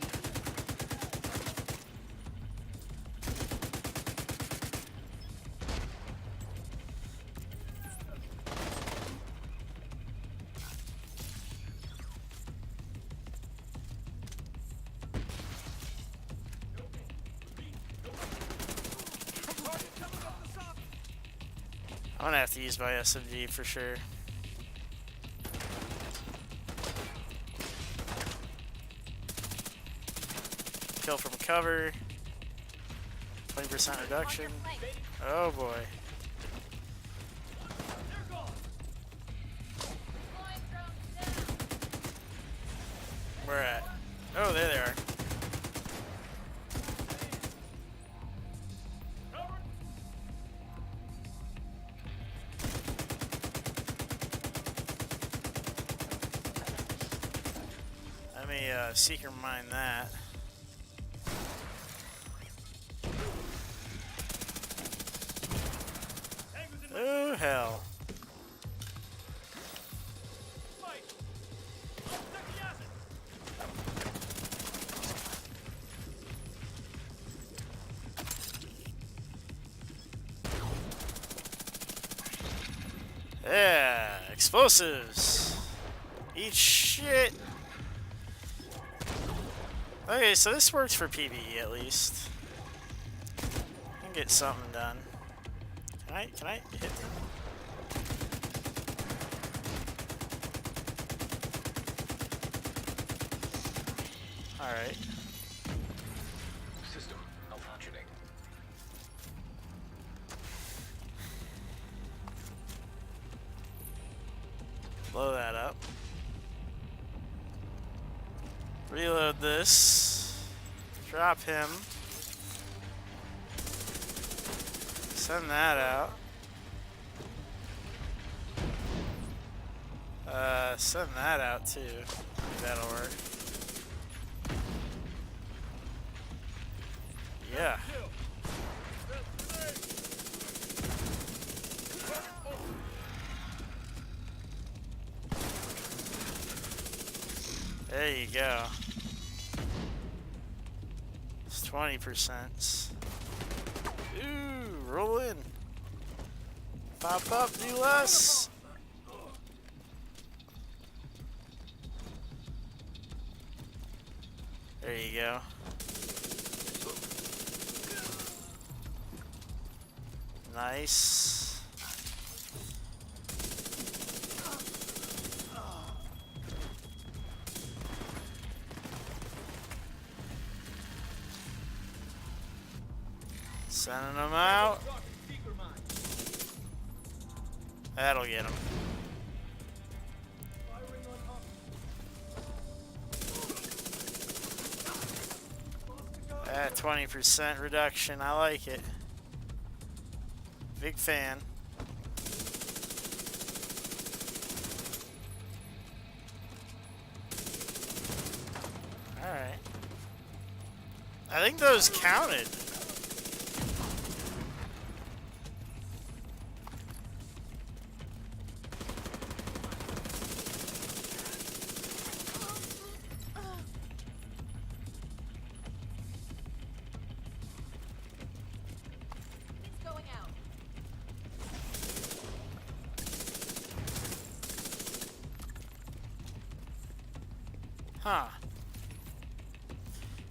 I'm gonna have to use my SMG for sure. Kill from cover. 20% reduction. Oh boy. Where at? Oh, there they are. Let me seeker mine that. Oh hell. Yeah, explosives. Eat shit. Okay, so this works for PvE at least. I can get something done. Can I hit them? Alright. System malfunctioning. Blow that up. Reload this. Drop him. Send that out. Send that out too. Maybe that'll work. Yeah. There you go. It's 20%. Ooh, roll in. Pop up, do less. There you go. Nice. Sending them out. That'll get them. 20% reduction. I like it. Big fan. Alright. I think those counted. It's going out. Huh.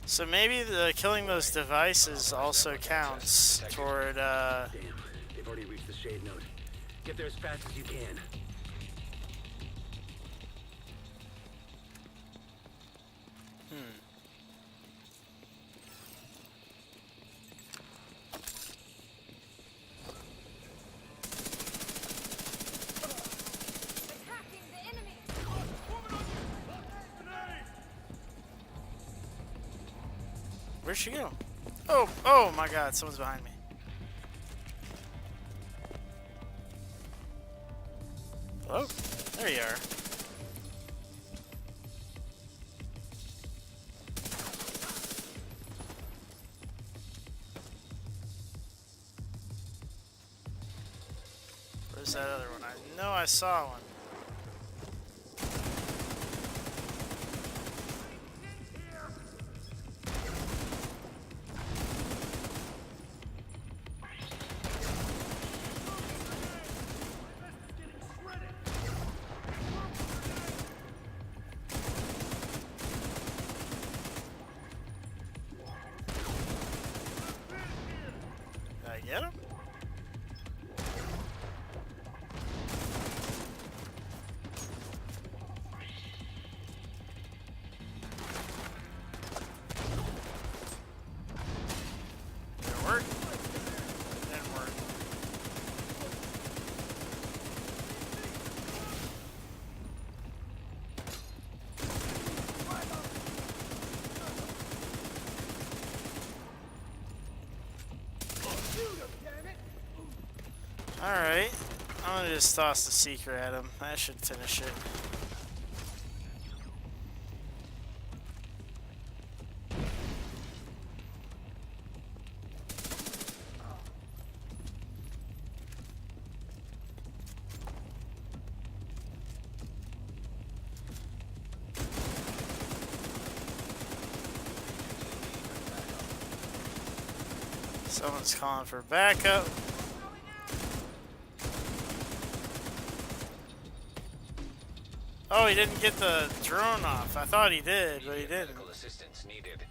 So maybe the killing those devices also counts toward, Damn, they've already reached the shade node. Get there as fast as you can. Attacking the enemy. Where'd she go? Oh, oh my god, someone's behind me. Hello? There you are. Where's that other one? I know I saw one. Did I get him? Did it work? Didn't work. Alright, I'm gonna just toss the seeker at him. That should finish it. Someone's calling for backup. Oh, he didn't get the drone off. I thought he did, but he didn't. Medical assistance needed.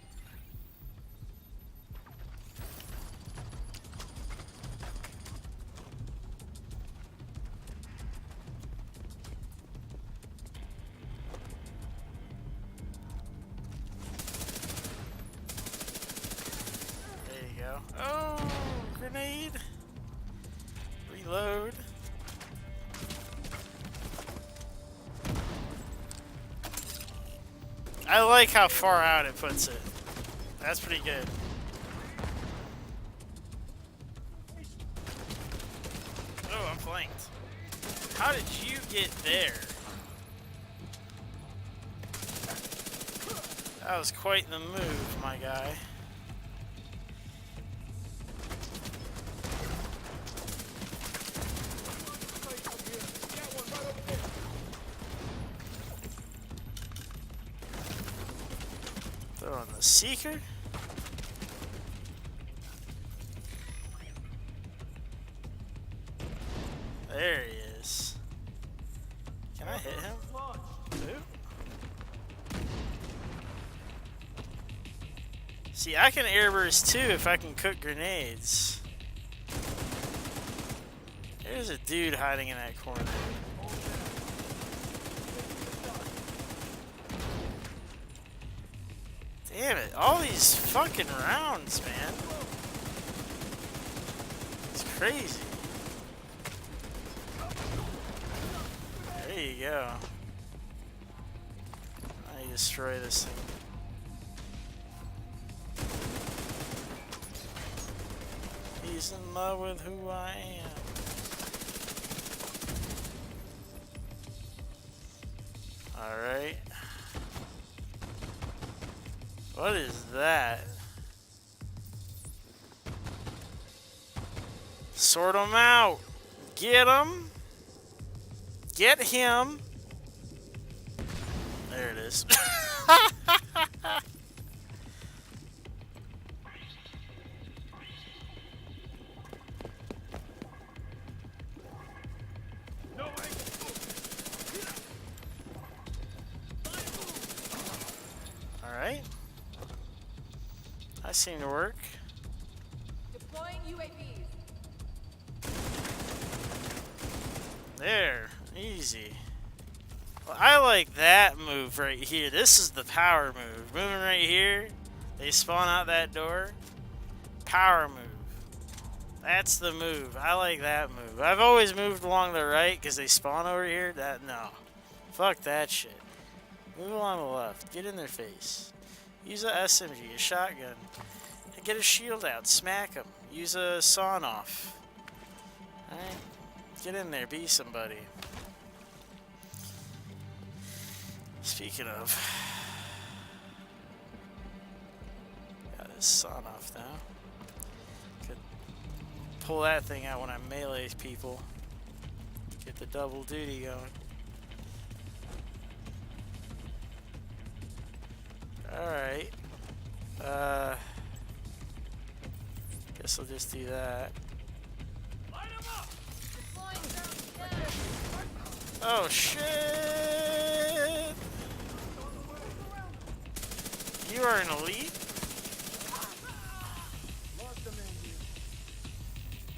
There you go. Oh, grenade. Reload. I like how far out it puts it. That's pretty good. Oh, I'm flanked. How did you get there? That was quite the move, my guy. Throw on the seeker. There he is. Can I hit him? Ooh. See, I can airburst too if I can cook grenades. There's a dude hiding in that corner. Damn it, all these fucking rounds, man. It's crazy. There you go. I destroy this thing. He's in love with who I am. Alright. What is that? Sort him out. Get him. Get him. There it is. Alright. That seemed to work. Deploying UAVs. There. Easy. Well, I like that move right here. This is the power move. Moving right here. They spawn out that door. Power move. That's the move. I like that move. I've always moved along the right because they spawn over here. No. Fuck that shit. Move along the left. Get in their face. Use a SMG, a shotgun. Get a shield out. Smack them. Use a sawn off. Alright. Get in there. Be somebody. Speaking of. Got this sawn off now. Could pull that thing out when I melee people. Get the double duty going. Alright. Guess I'll just do that. Oh shit! You are an elite?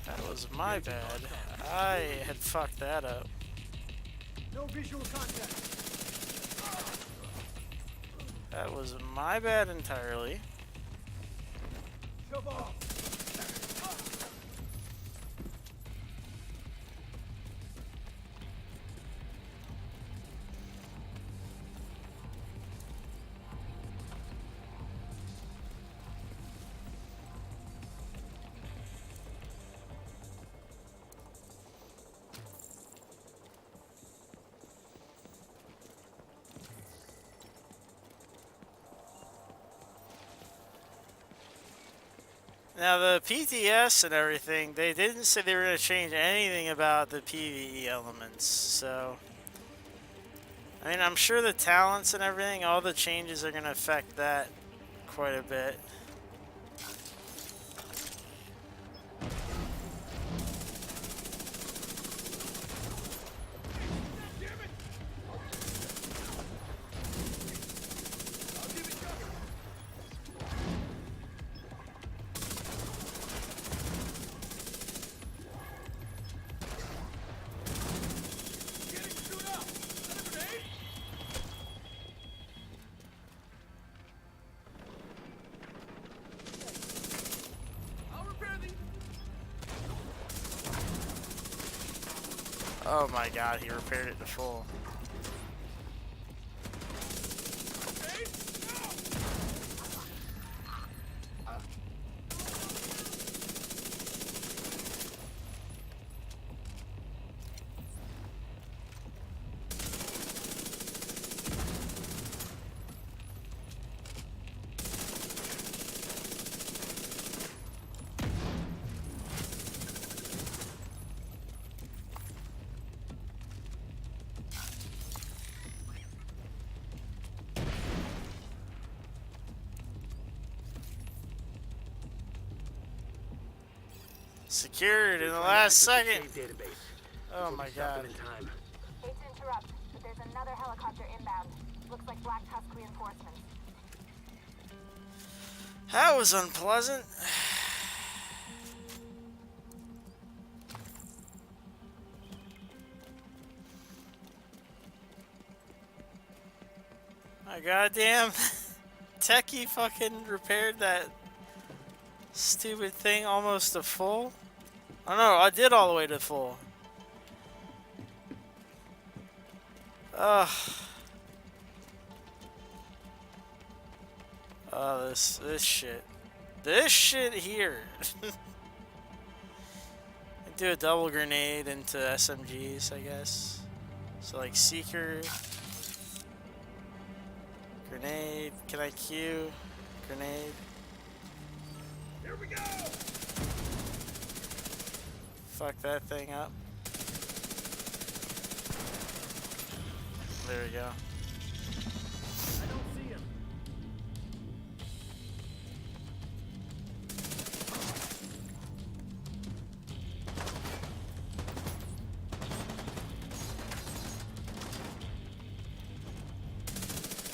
That was my bad. I had fucked that up. No visual contact. That was my bad entirely. Shove off. Now the PTS and everything, they didn't say they were going to change anything about the PvE elements, so... I mean, I'm sure the talents and everything, all the changes are going to affect that quite a bit. Oh my god, he repaired it to full. Secured in the last second. Oh my god. Hate to interrupt, but there's another helicopter inbound. Looks like Black Tusk reinforcements. That was unpleasant. My goddamn techie fucking repaired that stupid thing almost to full. Oh no, I did all the way to full. Ugh. Oh, this shit. This shit here. Do a double grenade into SMGs, I guess. So like Seeker. Grenade. Can I Q? Grenade. Here we go. fuck that thing up. There we go. I don't see him.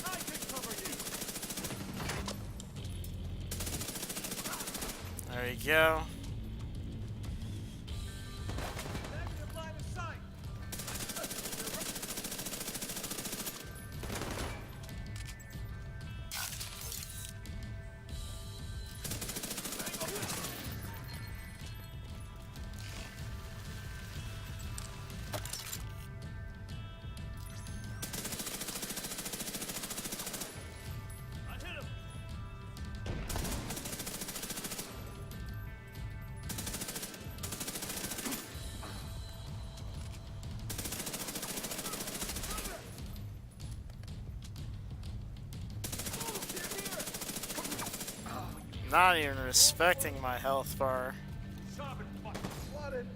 I can cover you. There we go. Negative line of sight. I hit him. Not even respecting my health bar. Sobbing fucking flooded.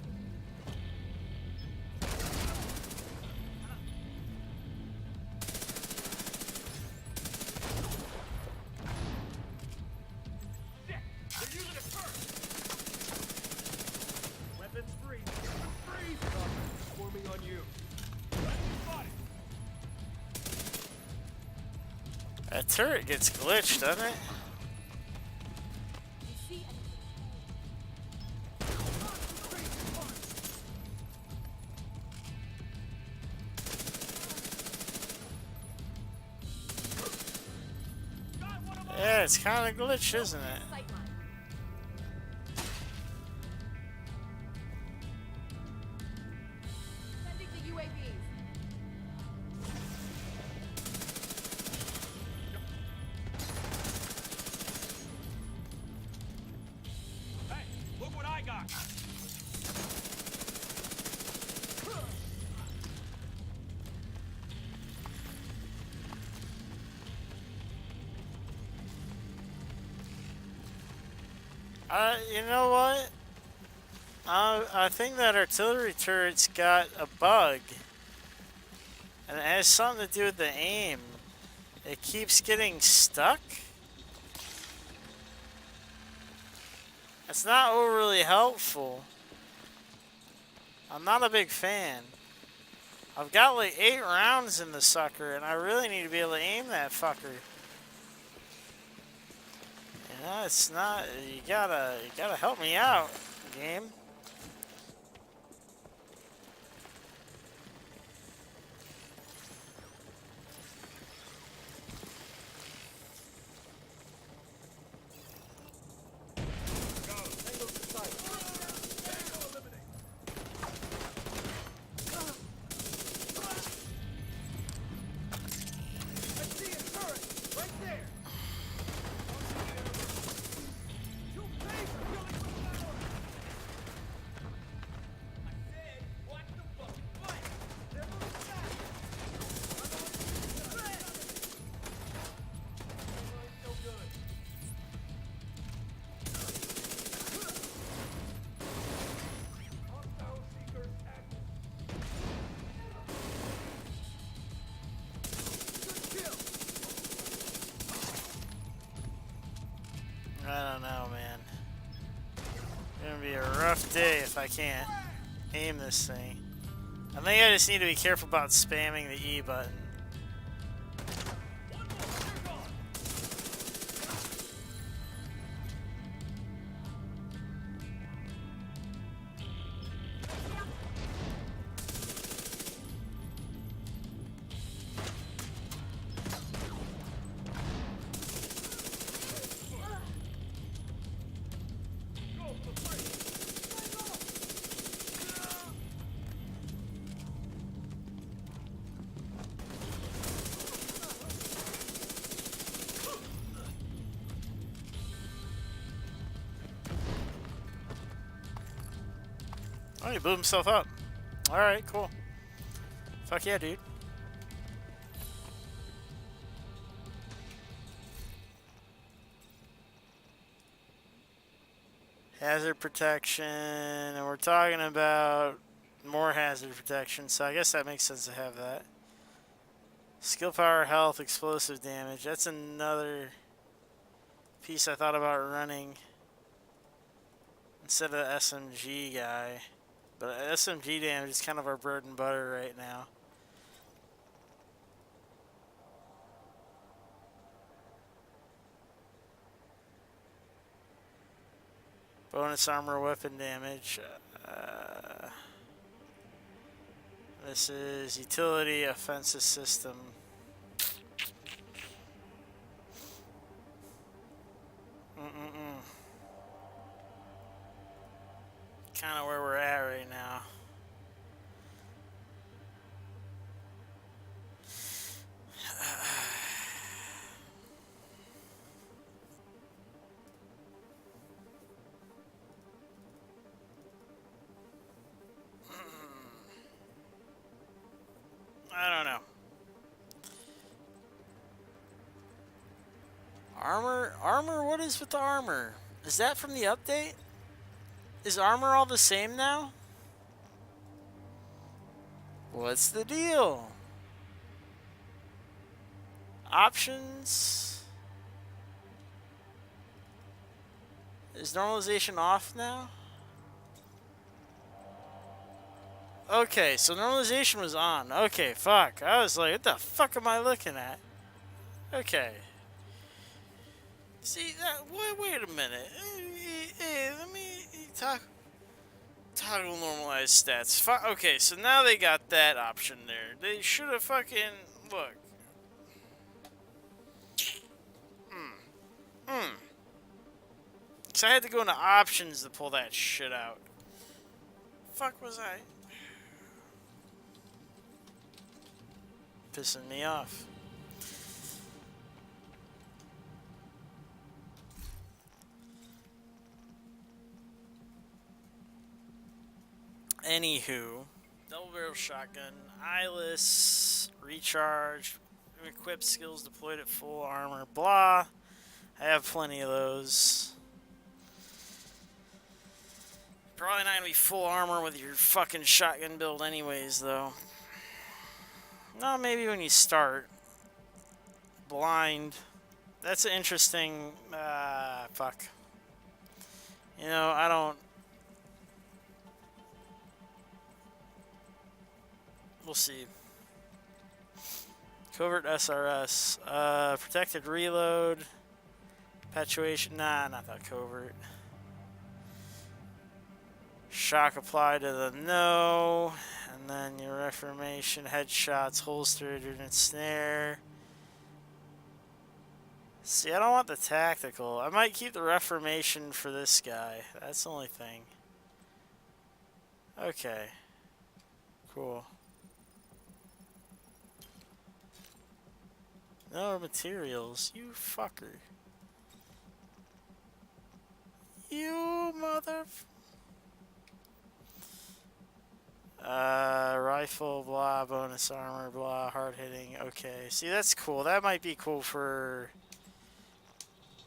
Shit! They're using it first. Weapons free. Freeze! Swarming on you. Spotted. That turret gets glitched, doesn't it? Yeah, it's kind of glitched, isn't it? Sending the UAVs. Hey, look what I got. You know what? I think that artillery turret's got a bug. And it has something to do with the aim. It keeps getting stuck. It's not overly helpful. I'm not a big fan. I've got like 8 rounds in the sucker, and I really need to be able to aim that fucker. You know, it's not. You gotta help me out, game. I don't know, man. It's gonna be a rough day if I can't aim this thing. I think I just need to be careful about spamming the E button. Oh, he blew himself up. Alright, cool. Fuck yeah, dude. Hazard protection, and we're talking about more hazard protection, so I guess that makes sense to have that. Skill power, health, explosive damage. That's another piece I thought about running instead of the SMG guy. But SMG damage is kind of our bread and butter right now. Bonus armor weapon damage. This is utility offensive system. Kind of where we're at right now. I don't know. Armor? What is with the armor? Is that from the update? Is armor all the same now? What's the deal? Options? Is normalization off now? Okay, so normalization was on. Okay, fuck. I was like, what the fuck am I looking at? Okay. See, wait a minute. Hey, let me toggle normalized stats. Okay, so now they got that option there. They should have fucking... Look. So I had to go into options to pull that shit out. Fuck was I? Pissing me off. Anywho, double barrel shotgun, eyeless, recharge, equipped skills deployed at full armor, blah. I have plenty of those. Probably not gonna be full armor with your fucking shotgun build anyways, though. No, maybe when you start. Blind. That's an interesting... fuck. You know, I don't... We'll see. Covert SRS. Protected reload. Perpetuation. Nah, not that covert. Shock applied to the no. And then your reformation, headshots, holstered, and snare. See, I don't want the tactical. I might keep the reformation for this guy. That's the only thing. Okay. Cool. No materials. You fucker. You mother... rifle, blah, bonus armor, blah, hard hitting. Okay, see, that's cool. That might be cool for...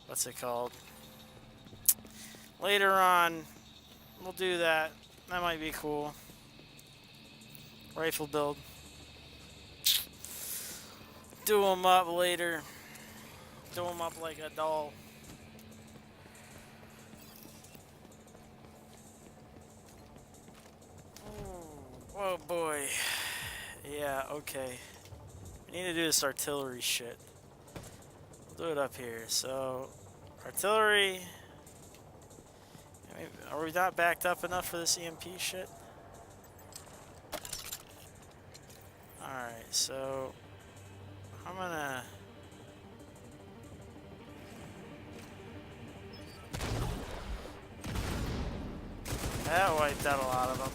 What's it called? Later on, we'll do that. That might be cool. Rifle build. Do them up later. Do them up like a doll. Oh boy. Yeah, okay. We need to do this artillery shit. We'll do it up here. So, artillery. Are we not backed up enough for this EMP shit? Alright, so I'm gonna... That wiped out a lot of them.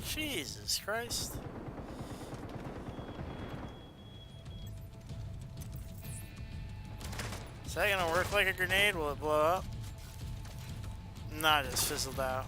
Jesus Christ. Is that gonna work like a grenade? Will it blow up? Nah, it just fizzled out.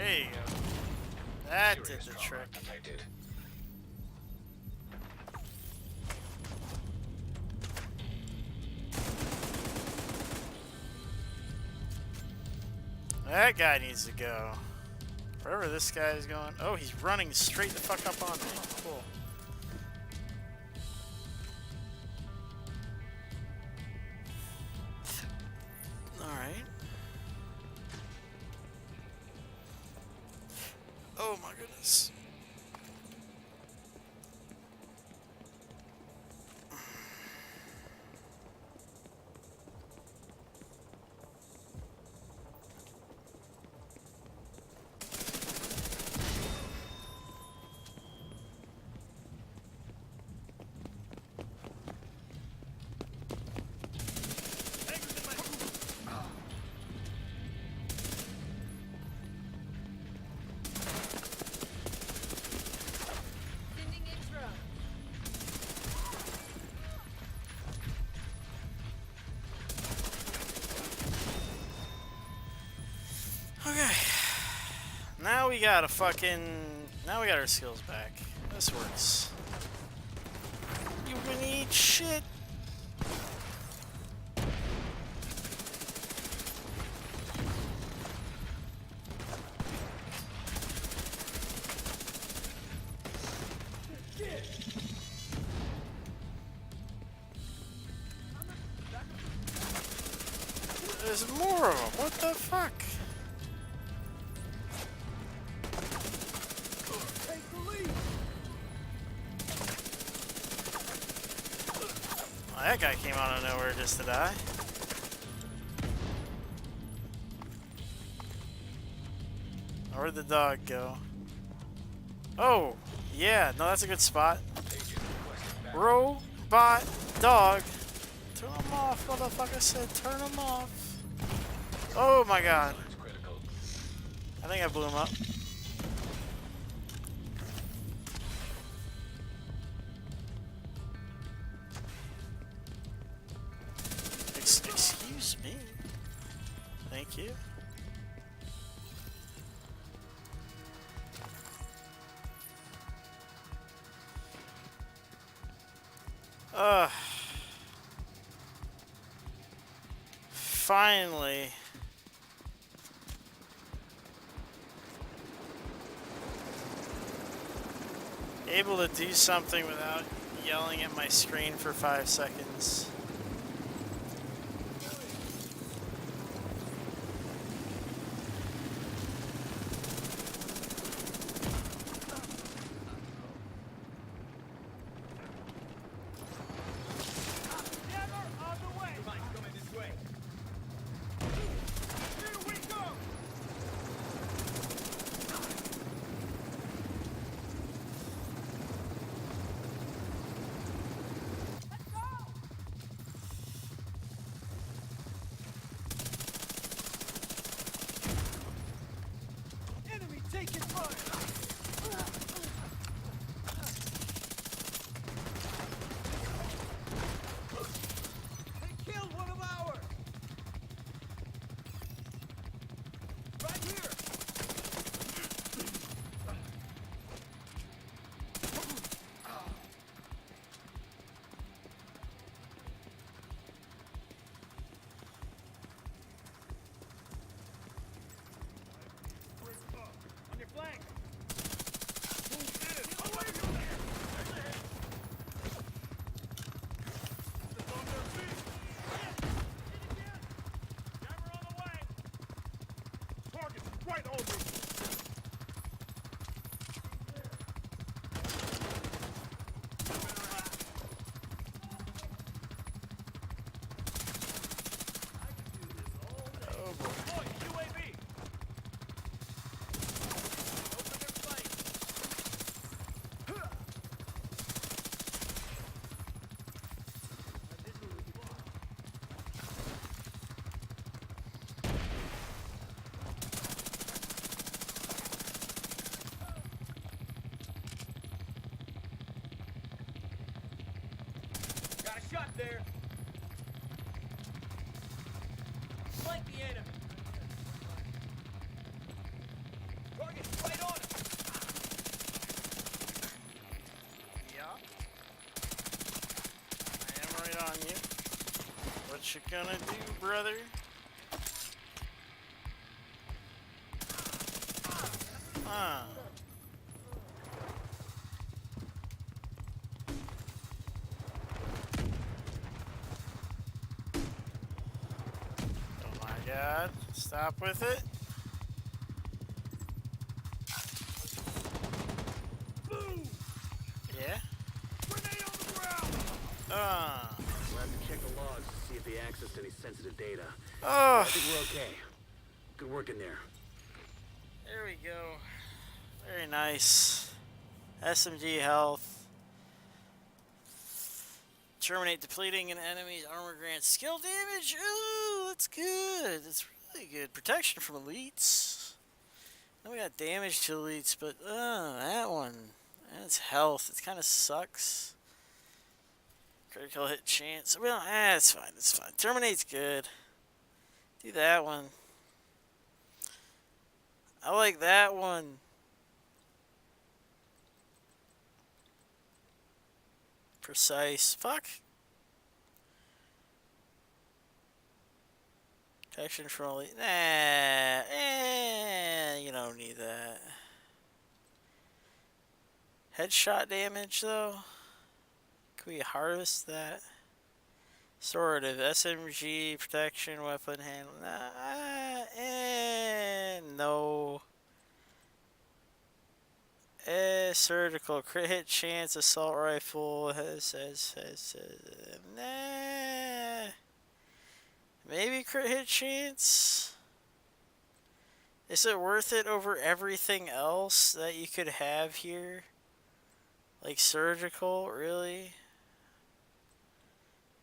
There you go. That did Serious the trauma trick. detected. That guy needs to go. Wherever this guy is going. Oh, he's running straight the fuck up on me. Cool. Alright. Oh my goodness. Okay. Now we got now we got our skills back. This works. You gonna eat shit? There's more of them. What the fuck? Well, that guy came out of nowhere just to die. Where'd the dog go? Oh, yeah. No, that's a good spot. Robot dog. Turn them off, motherfucker said turn them off. Oh my god. I think I blew him up. Excuse me. Thank you. Finally. Able to do something without yelling at my screen for 5 seconds. Shot there. Flank the enemy. What you gonna do, brother? Ah. Oh my god. Stop with it. Yeah? Ah. We'll have to check the logs to see if they accessed any sensitive data. Oh. I think we're okay. Good work in there. There we go. Very nice. SMG health. Terminate depleting an enemy's armor grants skill damage. Ooh, that's good. That's really good. Protection from elites. Then we got damage to elites, but that one. That's health. It kind of sucks. Critical hit chance. Well, it's fine. It's fine. Terminate's good. Do that one. I like that one. Precise. Fuck. Protection from elite. Nah. You don't need that. Headshot damage, though. Can we harvest that? Sort of. SMG, protection, weapon handling. No. Surgical, crit hit chance, assault rifle. Nah. Maybe crit hit chance? Is it worth it over everything else that you could have here? Like surgical, really?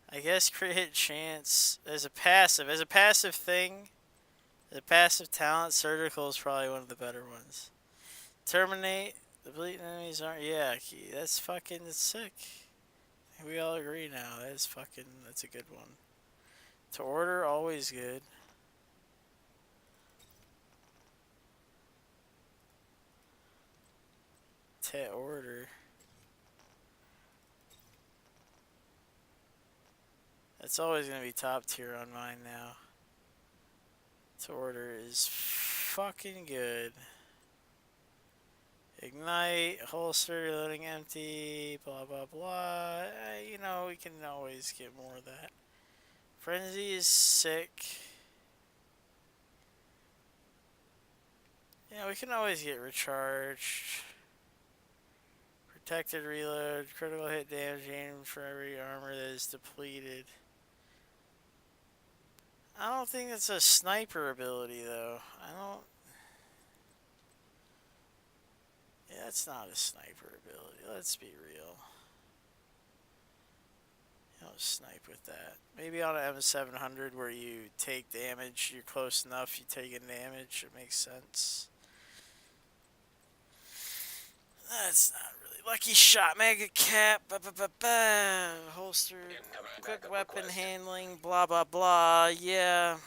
I guess crit hit chance as a passive thing, as a passive talent, surgical is probably one of the better ones. Terminate, the bleeding enemies aren't, yeah, that's sick. We all agree now, that's a good one. To order, always good. To order. That's always going to be top tier on mine now. To order is fucking good. Ignite, holster, loading empty, blah blah blah. You know, we can always get more of that. Frenzy is sick. Yeah, we can always get recharged. Protected reload, critical hit damage aimed for every armor that is depleted. I don't think it's a sniper ability though. Yeah, it's not a sniper ability. Let's be real. You don't snipe with that. Maybe on an M700 where you take damage, you're close enough, you take damage, it makes sense. That's not really. Lucky shot, mega cap, holster, quick weapon handling, blah blah blah. Yeah,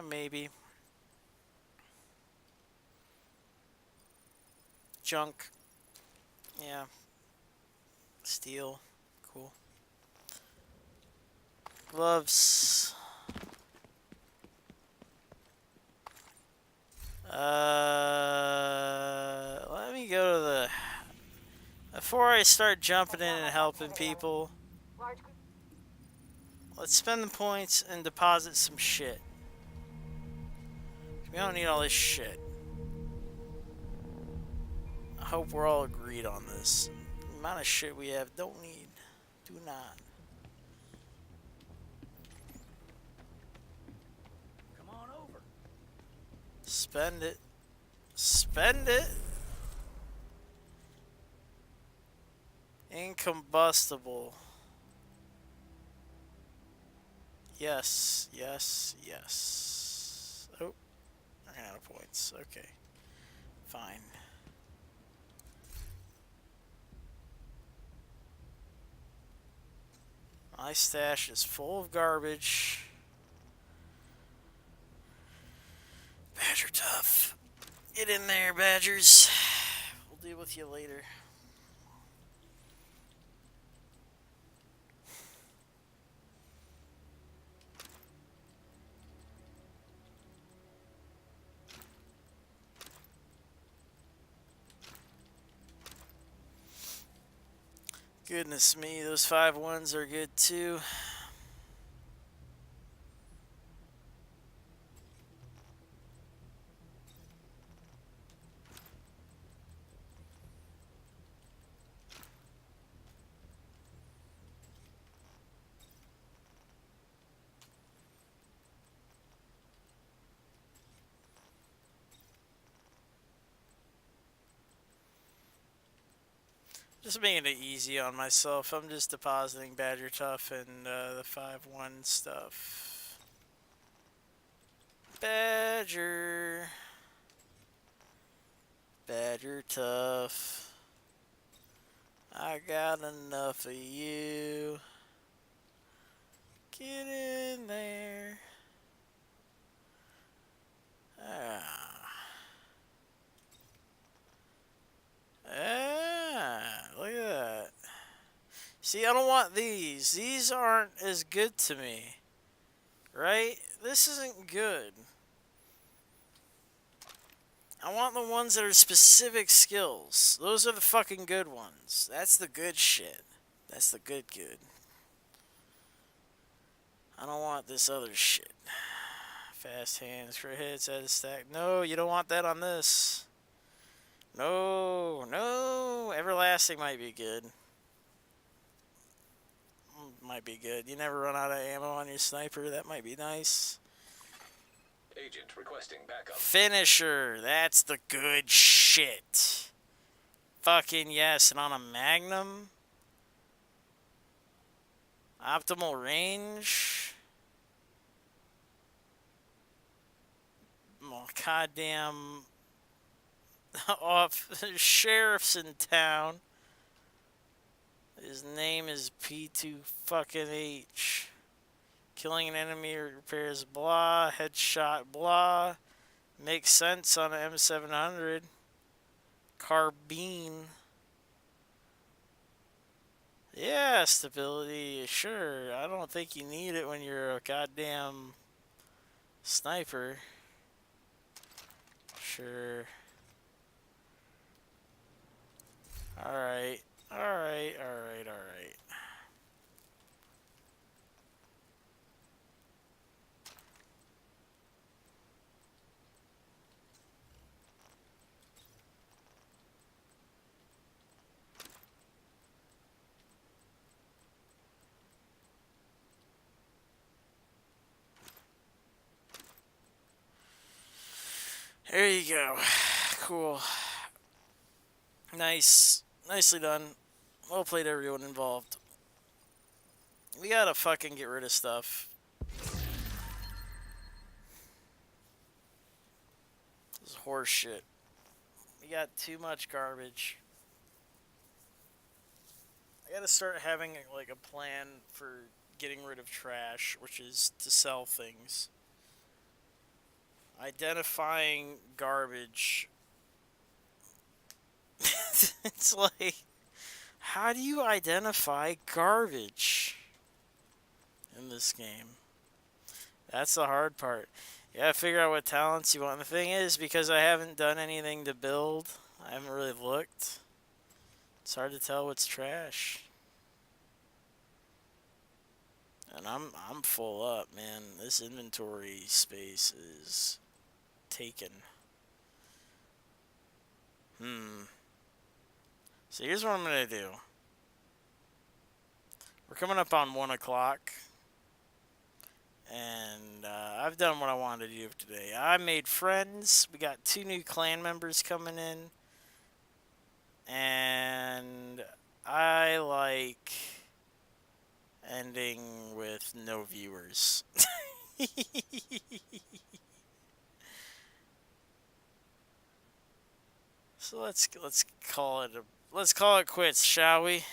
maybe. Junk. Yeah. Steel. Cool. Gloves. Let me go to the... Before I start jumping in and helping people, let's spend the points and deposit some shit. We don't need all this shit. I hope we're all agreed on this. The amount of shit we have, don't need. Do not. Come on over. Spend it. Spend it. Incombustible. Yes, yes, yes. Oh, I ran out of points. Okay. Fine. My stash is full of garbage. Badger tough. Get in there, Badgers. We'll deal with you later. Goodness me, those 5-1s are good too. Just making it easy on myself. I'm just depositing Badger Tough and the 5-1 stuff. Badger. Badger Tough. I got enough of you. Get in there. Look at that. See, I don't want these. These aren't as good to me. Right? This isn't good. I want the ones that are specific skills. Those are the fucking good ones. That's the good shit. That's the good. I don't want this other shit. Fast hands for hits, add a stack. No, you don't want that on this. No. Everlasting might be good. Might be good. You never run out of ammo on your sniper. That might be nice. Agent requesting backup. Finisher. That's the good shit. Fucking yes. And on a Magnum. Optimal range. Oh, goddamn. Off. Sheriff's in town. His name is P2H. Killing an enemy repairs blah. Headshot blah. Makes sense on an M700. Carbine. Yeah, stability, sure. I don't think you need it when you're a goddamn sniper. Sure. Alright. There you go. Cool. Nice. Nicely done. Well played, everyone involved. We gotta fucking get rid of stuff. This is horse shit. We got too much garbage. I gotta start having like a plan for getting rid of trash, which is to sell things. Identifying garbage. It's like, how do you identify garbage in this game? That's the hard part. You gotta figure out what talents you want. And the thing is, because I haven't done anything to build, I haven't really looked. It's hard to tell what's trash. And I'm full up, man. This inventory space is taken. So here's what I'm gonna do. We're coming up on 1 o'clock. And I've done what I wanted to do today. I made friends. We got 2 new clan members coming in. And I like ending with no viewers. So let's call it quits, shall we?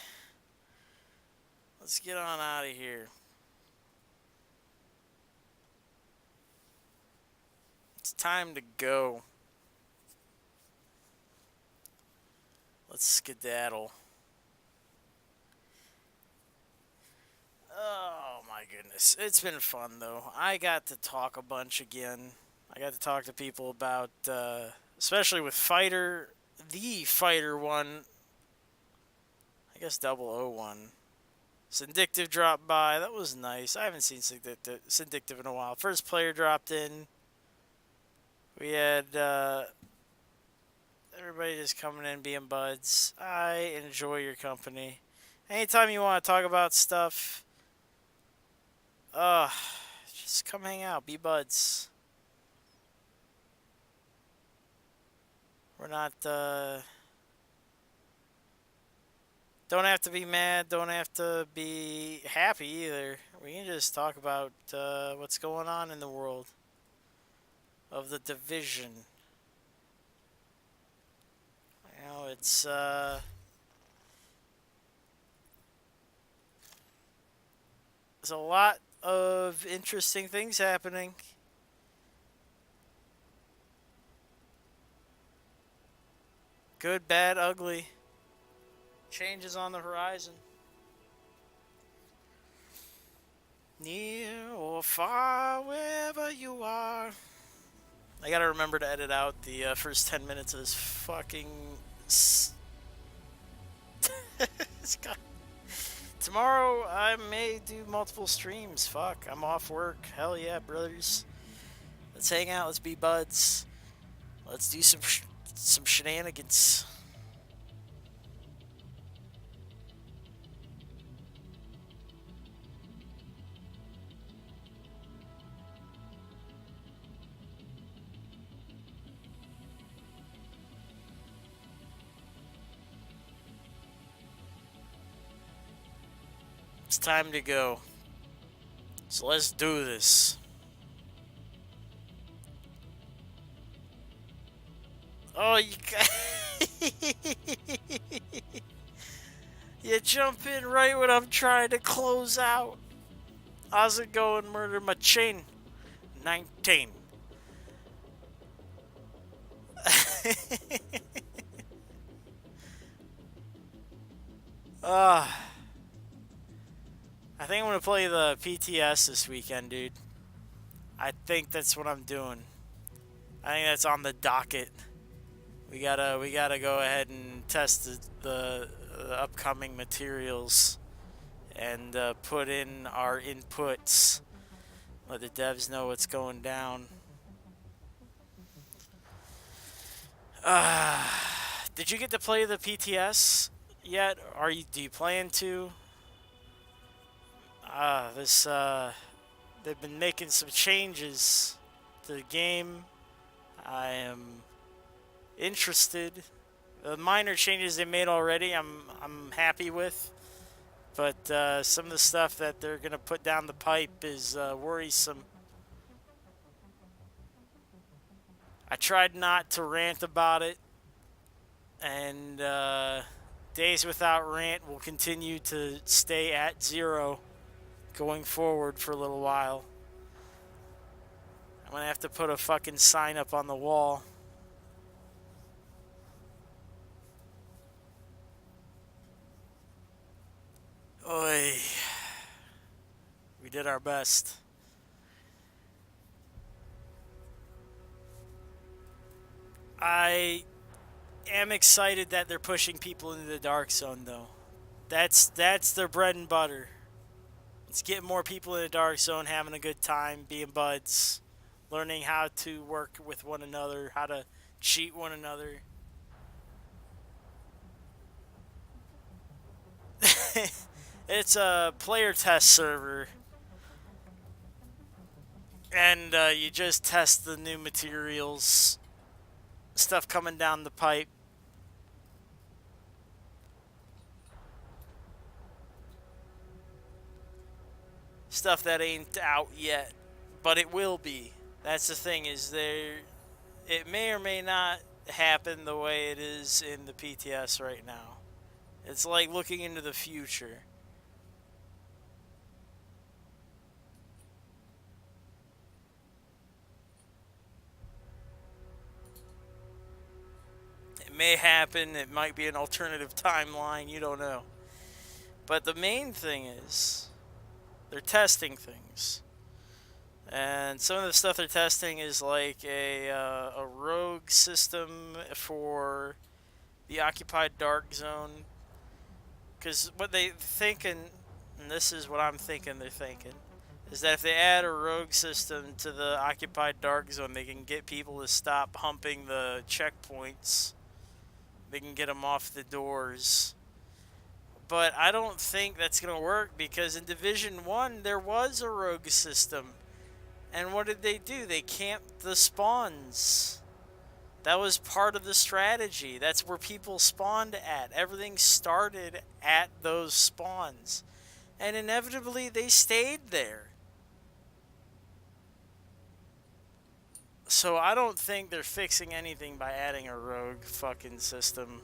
Let's get on out of here. It's time to go. Let's skedaddle. Oh my goodness. It's been fun though. I got to talk a bunch again. I got to talk to people about, especially with the Fighter one. I guess 001. Syndictive dropped by. That was nice. I haven't seen Syndictive in a while. First player dropped in. We had everybody just coming in, being buds. I enjoy your company. Anytime you want to talk about stuff, just come hang out, be buds. We're not, don't have to be mad, don't have to be happy either. We can just talk about what's going on in the world of the Division. You know, it's there's a lot of interesting things happening. Good, bad, ugly. Changes on the horizon. Near or far, wherever you are. I gotta remember to edit out the first 10 minutes of this fucking... Tomorrow, I may do multiple streams. Fuck, I'm off work. Hell yeah, brothers. Let's hang out, let's be buds. Let's do some shenanigans. It's time to go. So let's do this. Oh, you you jump in right when I'm trying to close out. How's it going, Murder Machine? 19. I think I'm gonna play the PTS this weekend, dude. I think that's what I'm doing. I think that's on the docket. We gotta go ahead and test the upcoming materials and put in our inputs. Let the devs know what's going down. Did you get to play the PTS yet? Do you plan to? They've been making some changes to the game. I am interested. The minor changes they made already, I'm happy with. But some of the stuff that they're gonna put down the pipe is worrisome. I tried not to rant about it, and days without rant will continue to stay at 0 going forward for a little while. I'm gonna have to put a fucking sign up on the wall. Oy. We did our best. I am excited that they're pushing people into the dark zone, though. That's their bread and butter. It's getting more people in the dark zone, having a good time, being buds, learning how to work with one another, how to cheat one another. It's a player test server, and you just test the new materials, stuff coming down the pipe. Stuff that ain't out yet, but it will be. That's the thing, is it may or may not happen the way it is in the PTS right now. It's like looking into the future. It may happen, it might be an alternative timeline, you don't know. But the main thing is, they're testing things. And some of the stuff they're testing is like a rogue system for the occupied dark zone, Because what they thinking, and this is what I'm thinking they're thinking, is that if they add a rogue system to the occupied dark zone, they can get people to stop humping the checkpoints. They can get them off the doors. But I don't think that's going to work because in Division 1 there was a rogue system. And what did they do? They camped the spawns. That was part of the strategy. That's where people spawned at. Everything started at those spawns. And inevitably they stayed there. So I don't think they're fixing anything by adding a rogue fucking system.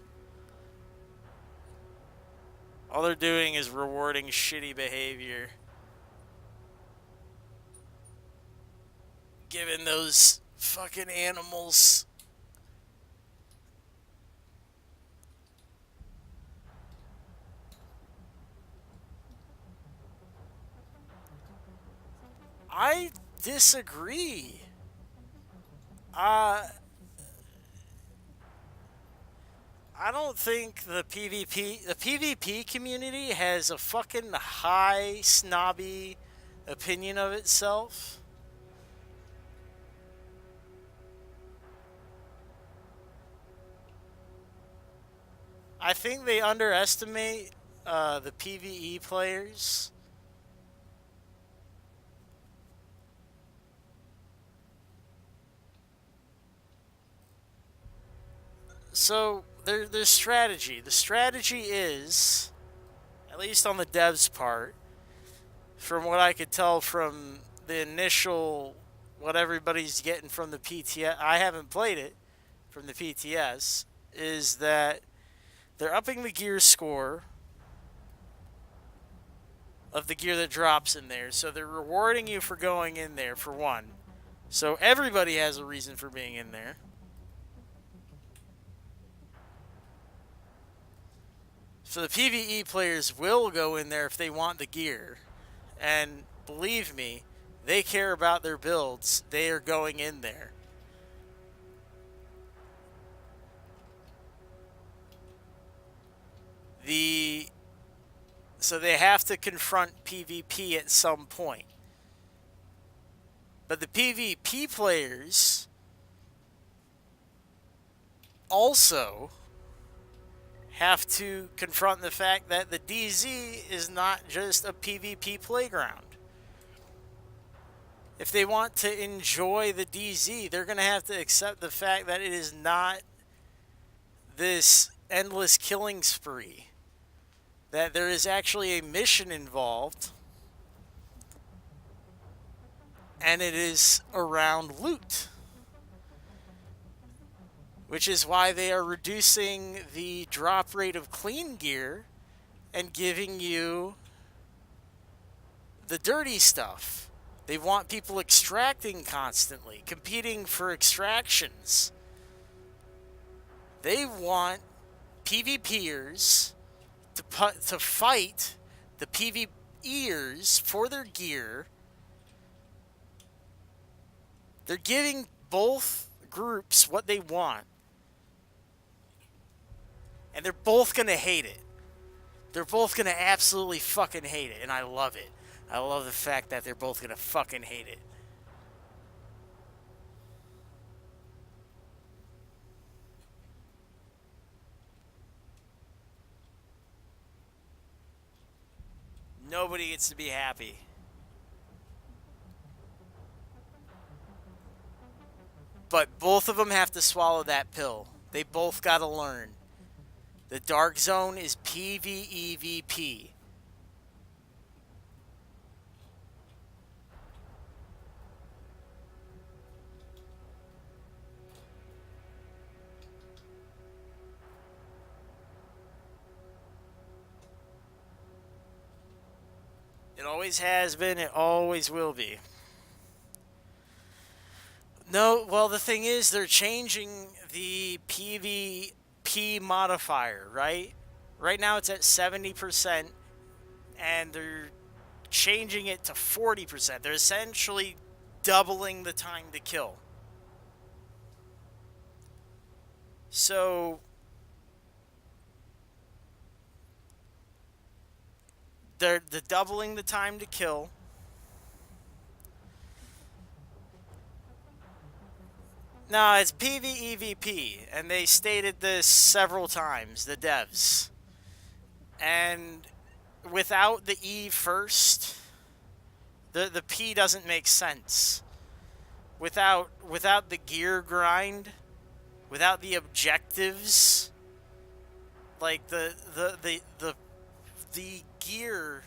All they're doing is rewarding shitty behavior. Giving those fucking animals. I disagree. I don't think the PvP community has a fucking high snobby opinion of itself. I think they underestimate the PvE players. So there's strategy. The strategy is, at least on the devs' part, from what I could tell from the initial, what everybody's getting from the PTS, I haven't played it, from the PTS, is that they're upping the gear score of the gear that drops in there. So they're rewarding you for going in there, for one. So everybody has a reason for being in there. So the PvE players will go in there if they want the gear. And believe me, they care about their builds. They are going in there. So they have to confront PvP at some point. But the PvP players also have to confront the fact that the DZ is not just a PvP playground. If they want to enjoy the DZ, they're going to have to accept the fact that it is not this endless killing spree. That there is actually a mission involved, and it is around loot. Which is why they are reducing the drop rate of clean gear and giving you the dirty stuff. They want people extracting constantly, competing for extractions. They want PvPers to fight the PvEers for their gear. They're giving both groups what they want. And they're both going to hate it. They're both going to absolutely fucking hate it. And I love it. I love the fact that they're both going to fucking hate it. Nobody gets to be happy. But both of them have to swallow that pill. They both got to learn. The Dark Zone is PvEVP. It always has been, it always will be. No, well, the thing is, they're changing the PvP modifier, right? Right now it's at 70%, and they're changing it to 40%. They're essentially doubling the time to kill. So they're the doubling the time to kill. No, it's PvEVP, and they stated this several times, the devs. And without the E first, the P doesn't make sense. Without the gear grind, without the objectives, like the gear,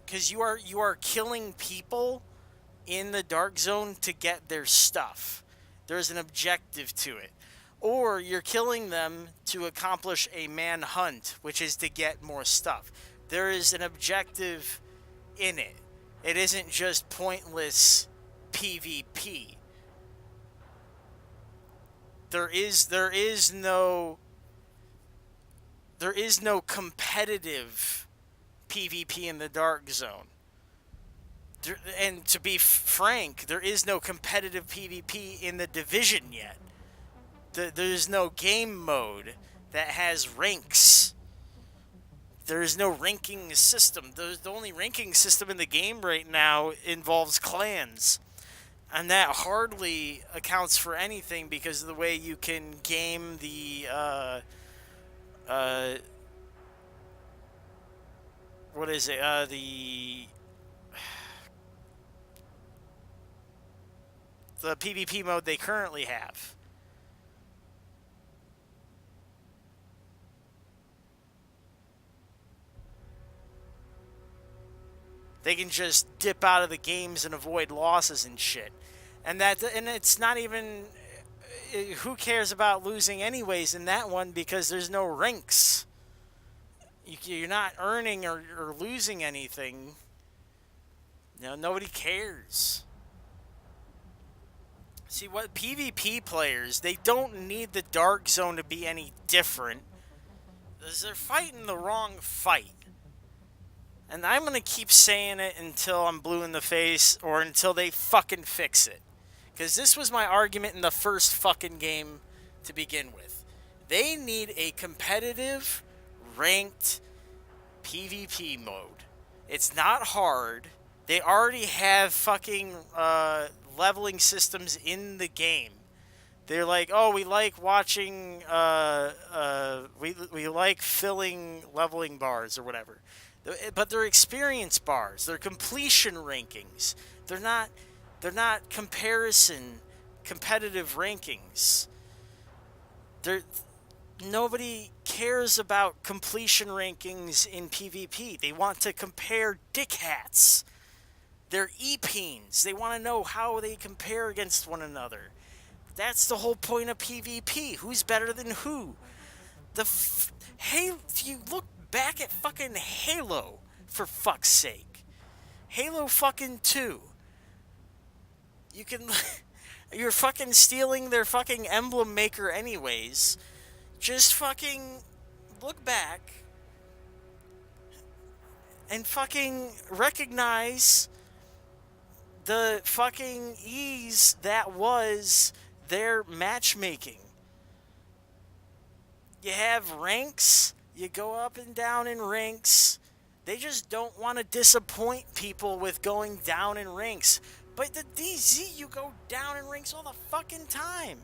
because you are killing people in the dark zone to get their stuff. There's an objective to it. Or you're killing them to accomplish a manhunt, which is to get more stuff. There is an objective in it. It isn't just pointless PvP. There is no competitive PvP in the dark zone. And to be frank, there is no competitive PvP in the Division yet. There's no game mode that has ranks. There is no ranking system. The only ranking system in the game right now involves clans. And that hardly accounts for anything because of the way you can game the what is it? The PvP mode they currently have. They can just dip out of the games and avoid losses and shit. And it's not even, who cares about losing anyways in that one because there's no ranks. You're not earning or losing anything. You know, nobody cares. See, what PvP players, they don't need the dark zone to be any different. Because they're fighting the wrong fight. And I'm going to keep saying it until I'm blue in the face or until they fucking fix it. Because this was my argument in the first fucking game to begin with. They need a competitive, ranked PvP mode. It's not hard. They already have fucking leveling systems in the game. They're like, oh, we like watching, we like filling leveling bars or whatever. But they're experience bars. They're completion rankings. They're not competitive rankings. Nobody cares about completion rankings in PvP. They want to compare dick hats. They're E-peens. They want to know how they compare against one another. That's the whole point of PvP. Who's better than who? Hey, you look back at fucking Halo, for fuck's sake. Halo fucking 2. You're fucking stealing their fucking emblem maker anyways. Just fucking look back and fucking recognize the fucking ease that was their matchmaking. You have ranks. You go up and down in ranks. They just don't want to disappoint people with going down in ranks. But the DZ, you go down in ranks all the fucking time.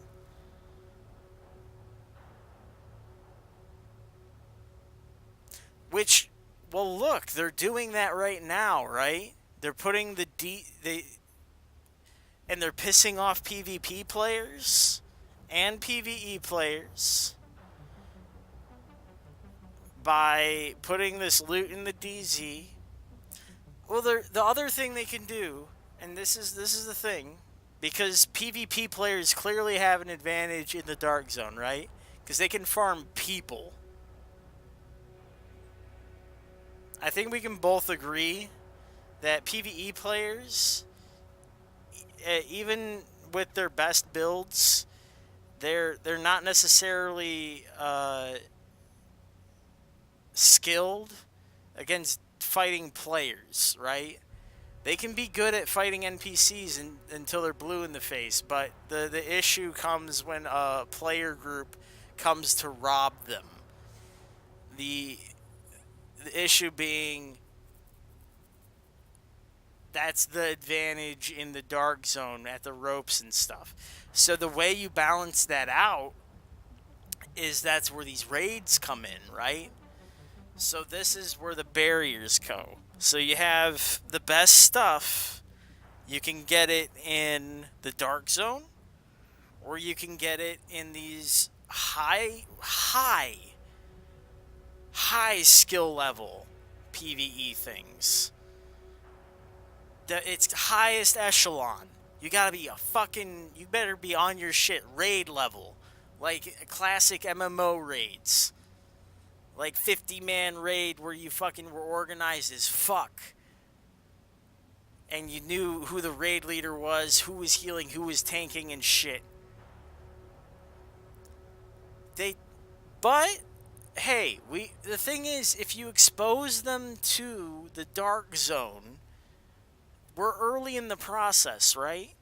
Which, well, look, they're doing that right now, right? They're putting and they're pissing off PvP players and PvE players by putting this loot in the DZ. Well, the other thing they can do, and this is the thing, because PvP players clearly have an advantage in the dark zone, right? Because they can farm people. I think we can both agree that PvE players, even with their best builds, they're not necessarily skilled against fighting players, right? They can be good at fighting NPCs until they're blue in the face, but the issue comes when a player group comes to rob them. The issue being That's the advantage in the dark zone at the ropes and stuff. So the way you balance that out is that's where these raids come in, right? So this is where the barriers go. So you have the best stuff. You can get it in the dark zone, or you can get it in these high skill level PvE things. It's highest echelon. You gotta be you better be on your shit raid level. Like classic MMO raids. Like 50-man raid where you fucking were organized as fuck. And you knew who the raid leader was, who was healing, who was tanking and shit. But hey, the thing is, if you expose them to the dark zone, we're early in the process, right?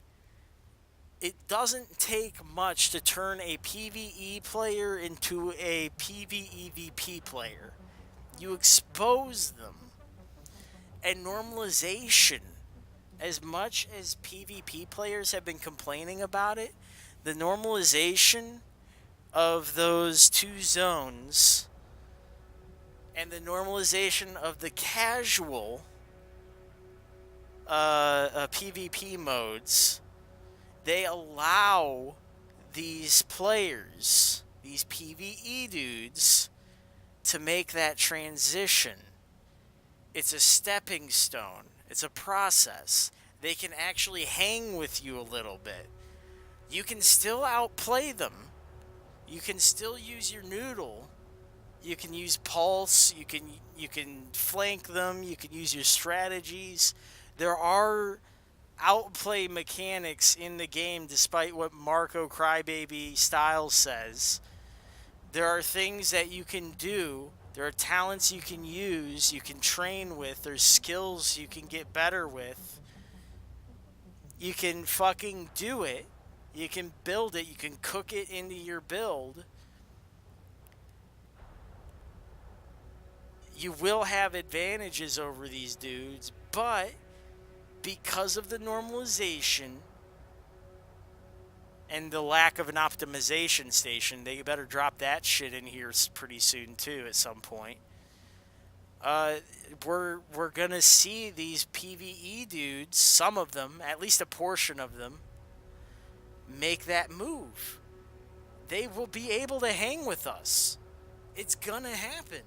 It doesn't take much to turn a PvE player into a PvEVP player. You expose them. And normalization, as much as PvP players have been complaining about it, the normalization of those two zones and the normalization of the casual PvP modes, they allow these players, these PvE dudes, to make that transition. It's a stepping stone. It's a process. They can actually hang with you a little bit. You can still outplay them. You can still use your noodle. You can use pulse. You can flank them. You can use your strategies. There are outplay mechanics in the game, despite what Marco Crybaby Styles says. There are things that you can do. There are talents you can use, you can train with. There's skills you can get better with. You can fucking do it. You can build it. You can cook it into your build. You will have advantages over these dudes, but because of the normalization and the lack of an optimization station, they better drop that shit in here pretty soon too at some point. We're gonna see these PvE dudes, some of them, at least a portion of them, make that move. They will be able to hang with us. It's gonna happen.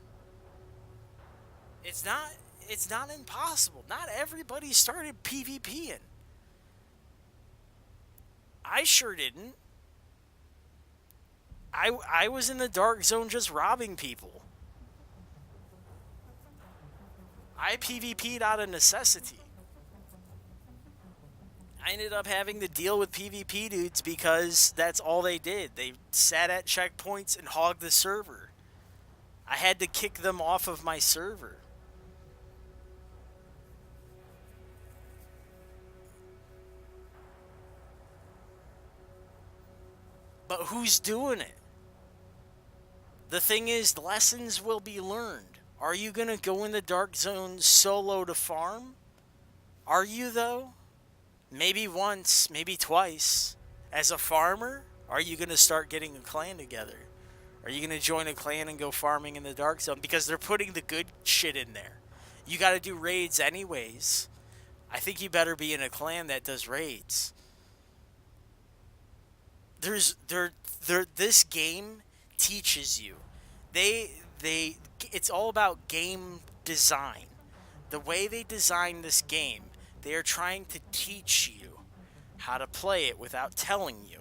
It's not impossible. Not everybody started PvPing. I sure didn't. I was in the dark zone just robbing people. I PvP'd out of necessity. I ended up having to deal with PvP dudes because that's all they did. They sat at checkpoints and hogged the server. I had to kick them off of my server. But who's doing it? The thing is, lessons will be learned. Are you going to go in the dark zone solo to farm? Are you, though? Maybe once, maybe twice. As a farmer, are you going to start getting a clan together? Are you going to join a clan and go farming in the dark zone? Because they're putting the good shit in there. You got to do raids anyways. I think you better be in a clan that does raids. This game teaches you. It's all about game design. The way they design this game, they are trying to teach you how to play it without telling you.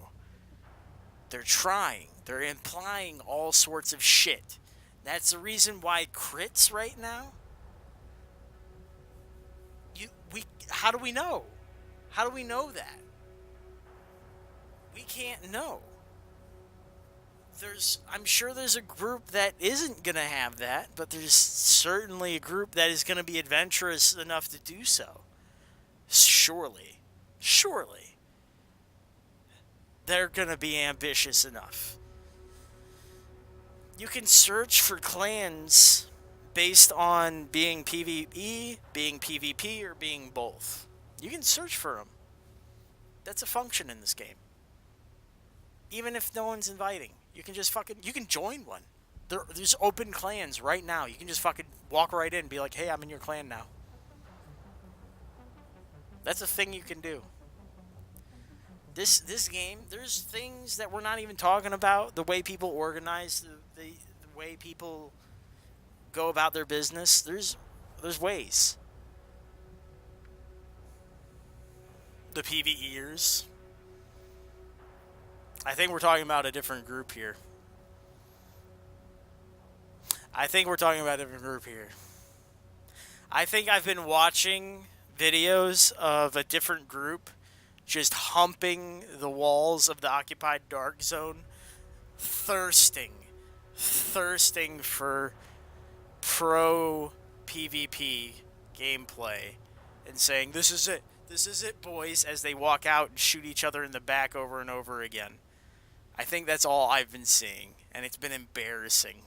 They're trying. They're implying all sorts of shit. That's the reason why crits right now. How do we know? How do we know that? We can't know. I'm sure there's a group that isn't going to have that, but there's certainly a group that is going to be adventurous enough to do so. Surely. They're going to be ambitious enough. You can search for clans based on being PvE, being PvP, or being both. You can search for them. That's a function in this game. Even if no one's inviting, you can just fucking you can join one. There's open clans right now. You can just fucking walk right in and be like, "Hey, I'm in your clan now." That's a thing you can do. This game, there's things that we're not even talking about. The way people organize, the way people go about their business. There's ways. The PvEers. I think we're talking about a different group here. I think I've been watching videos of a different group just humping the walls of the occupied dark zone, thirsting for pro PvP gameplay and saying, this is it, boys, as they walk out and shoot each other in the back over and over again. I think that's all I've been seeing, and it's been embarrassing.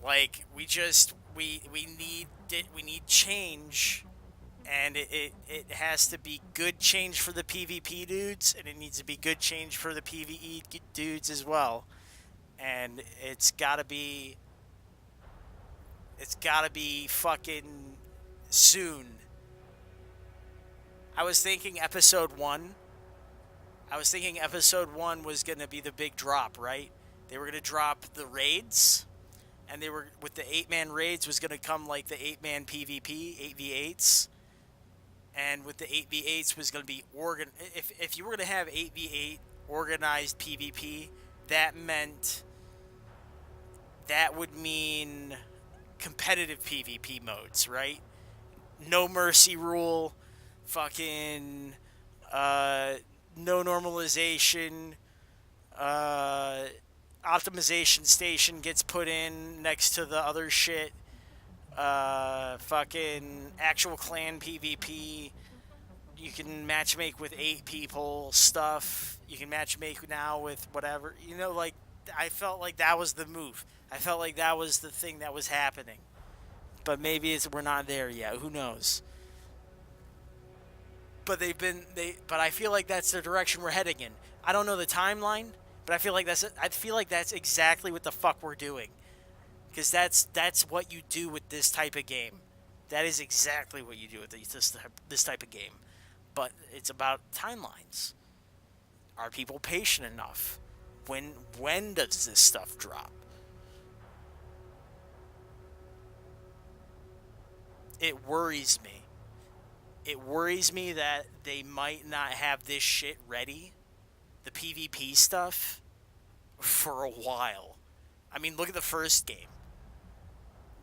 Like, we need change, and it has to be good change for the PvP dudes, and it needs to be good change for the PvE dudes as well. And it's gotta be fucking soon. I was thinking episode 1 was gonna be the big drop, right? They were gonna drop the raids, and they were with the 8-man raids was gonna come like the 8-man PvP, 8v8s, and with the 8v8s was gonna be if you were gonna have 8v8 organized PvP, that would mean competitive PvP modes, right? No mercy rule, fucking no normalization, optimization station gets put in next to the other shit, fucking actual clan PvP, you can matchmake with 8 people stuff, you can matchmake now with whatever, like, I felt like that was the move. I felt like that was the thing that was happening. But maybe we're not there yet. Who knows? But I feel like that's the direction we're heading in. I don't know the timeline, but I feel like that's exactly what the fuck we're doing. Because that's what you do with this type of game. That is exactly what you do with this type of game. But it's about timelines. Are people patient enough? When does this stuff drop? It worries me. It worries me that they might not have this shit ready, the PvP stuff, for a while. I mean, look at the first game.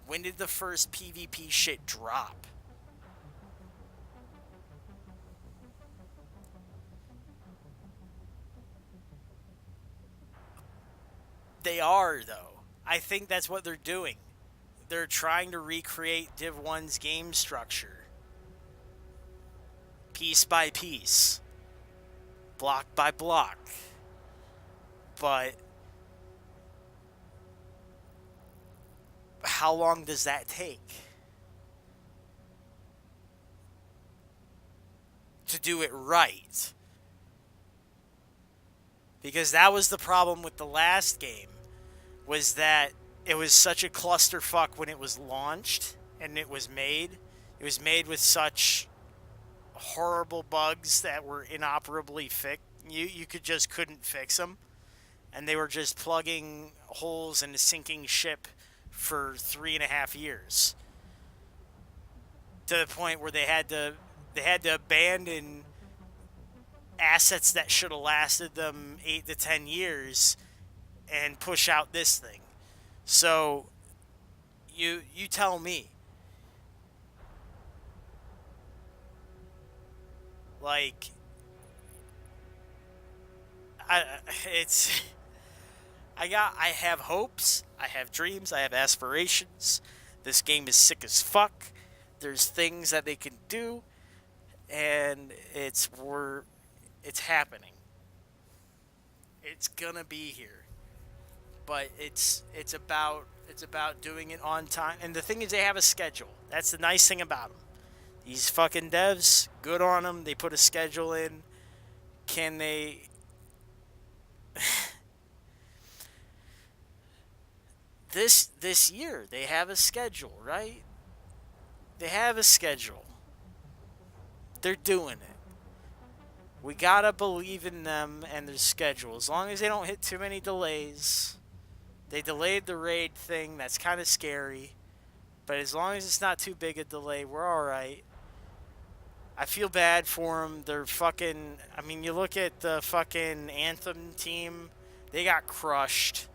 When did the first PvP shit drop? They are, though. I think that's what they're doing. They're trying to recreate Div 1's game structure. Piece by piece. Block by block. But how long does that take? To do it right. Because that was the problem with the last game, was that it was such a clusterfuck when it was launched and it was made. It was made with such horrible bugs that were inoperably fixed. You couldn't fix them. And they were just plugging holes in a sinking ship for 3.5 years. To the point where they had to abandon assets that should have lasted them 8 to 10 years and push out this thing. So you tell me. Like, I have hopes, I have dreams, I have aspirations. This game is sick as fuck. There's things that they can do, and it's happening. It's gonna be here. But it's about It's about doing it on time. And the thing is, they have a schedule. That's the nice thing about them. These fucking devs, good on them. They put a schedule in. Can they... This year, they have a schedule, right? They have a schedule. They're doing it. We gotta believe in them and their schedule. As long as they don't hit too many delays. They delayed the raid thing. That's kind of scary. But as long as it's not too big a delay, we're alright. I feel bad for them. They're fucking... I mean, you look at the fucking Anthem team. They got crushed.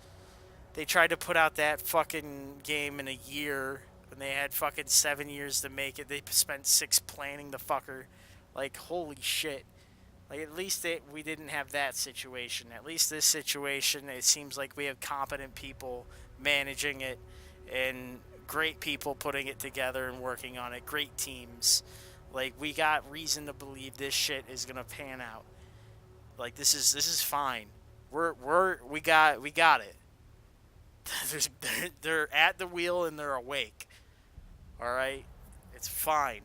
They tried to put out that fucking game in a year. When they had fucking 7 years to make it. They spent 6 planning the fucker. Like, holy shit. Like, at least we didn't have that situation. At least this situation, it seems like we have competent people managing it and great people putting it together and working on it. Great teams. Like, we got reason to believe this shit is gonna pan out. Like, this is fine. We got it. They're at the wheel and they're awake. All right, it's fine.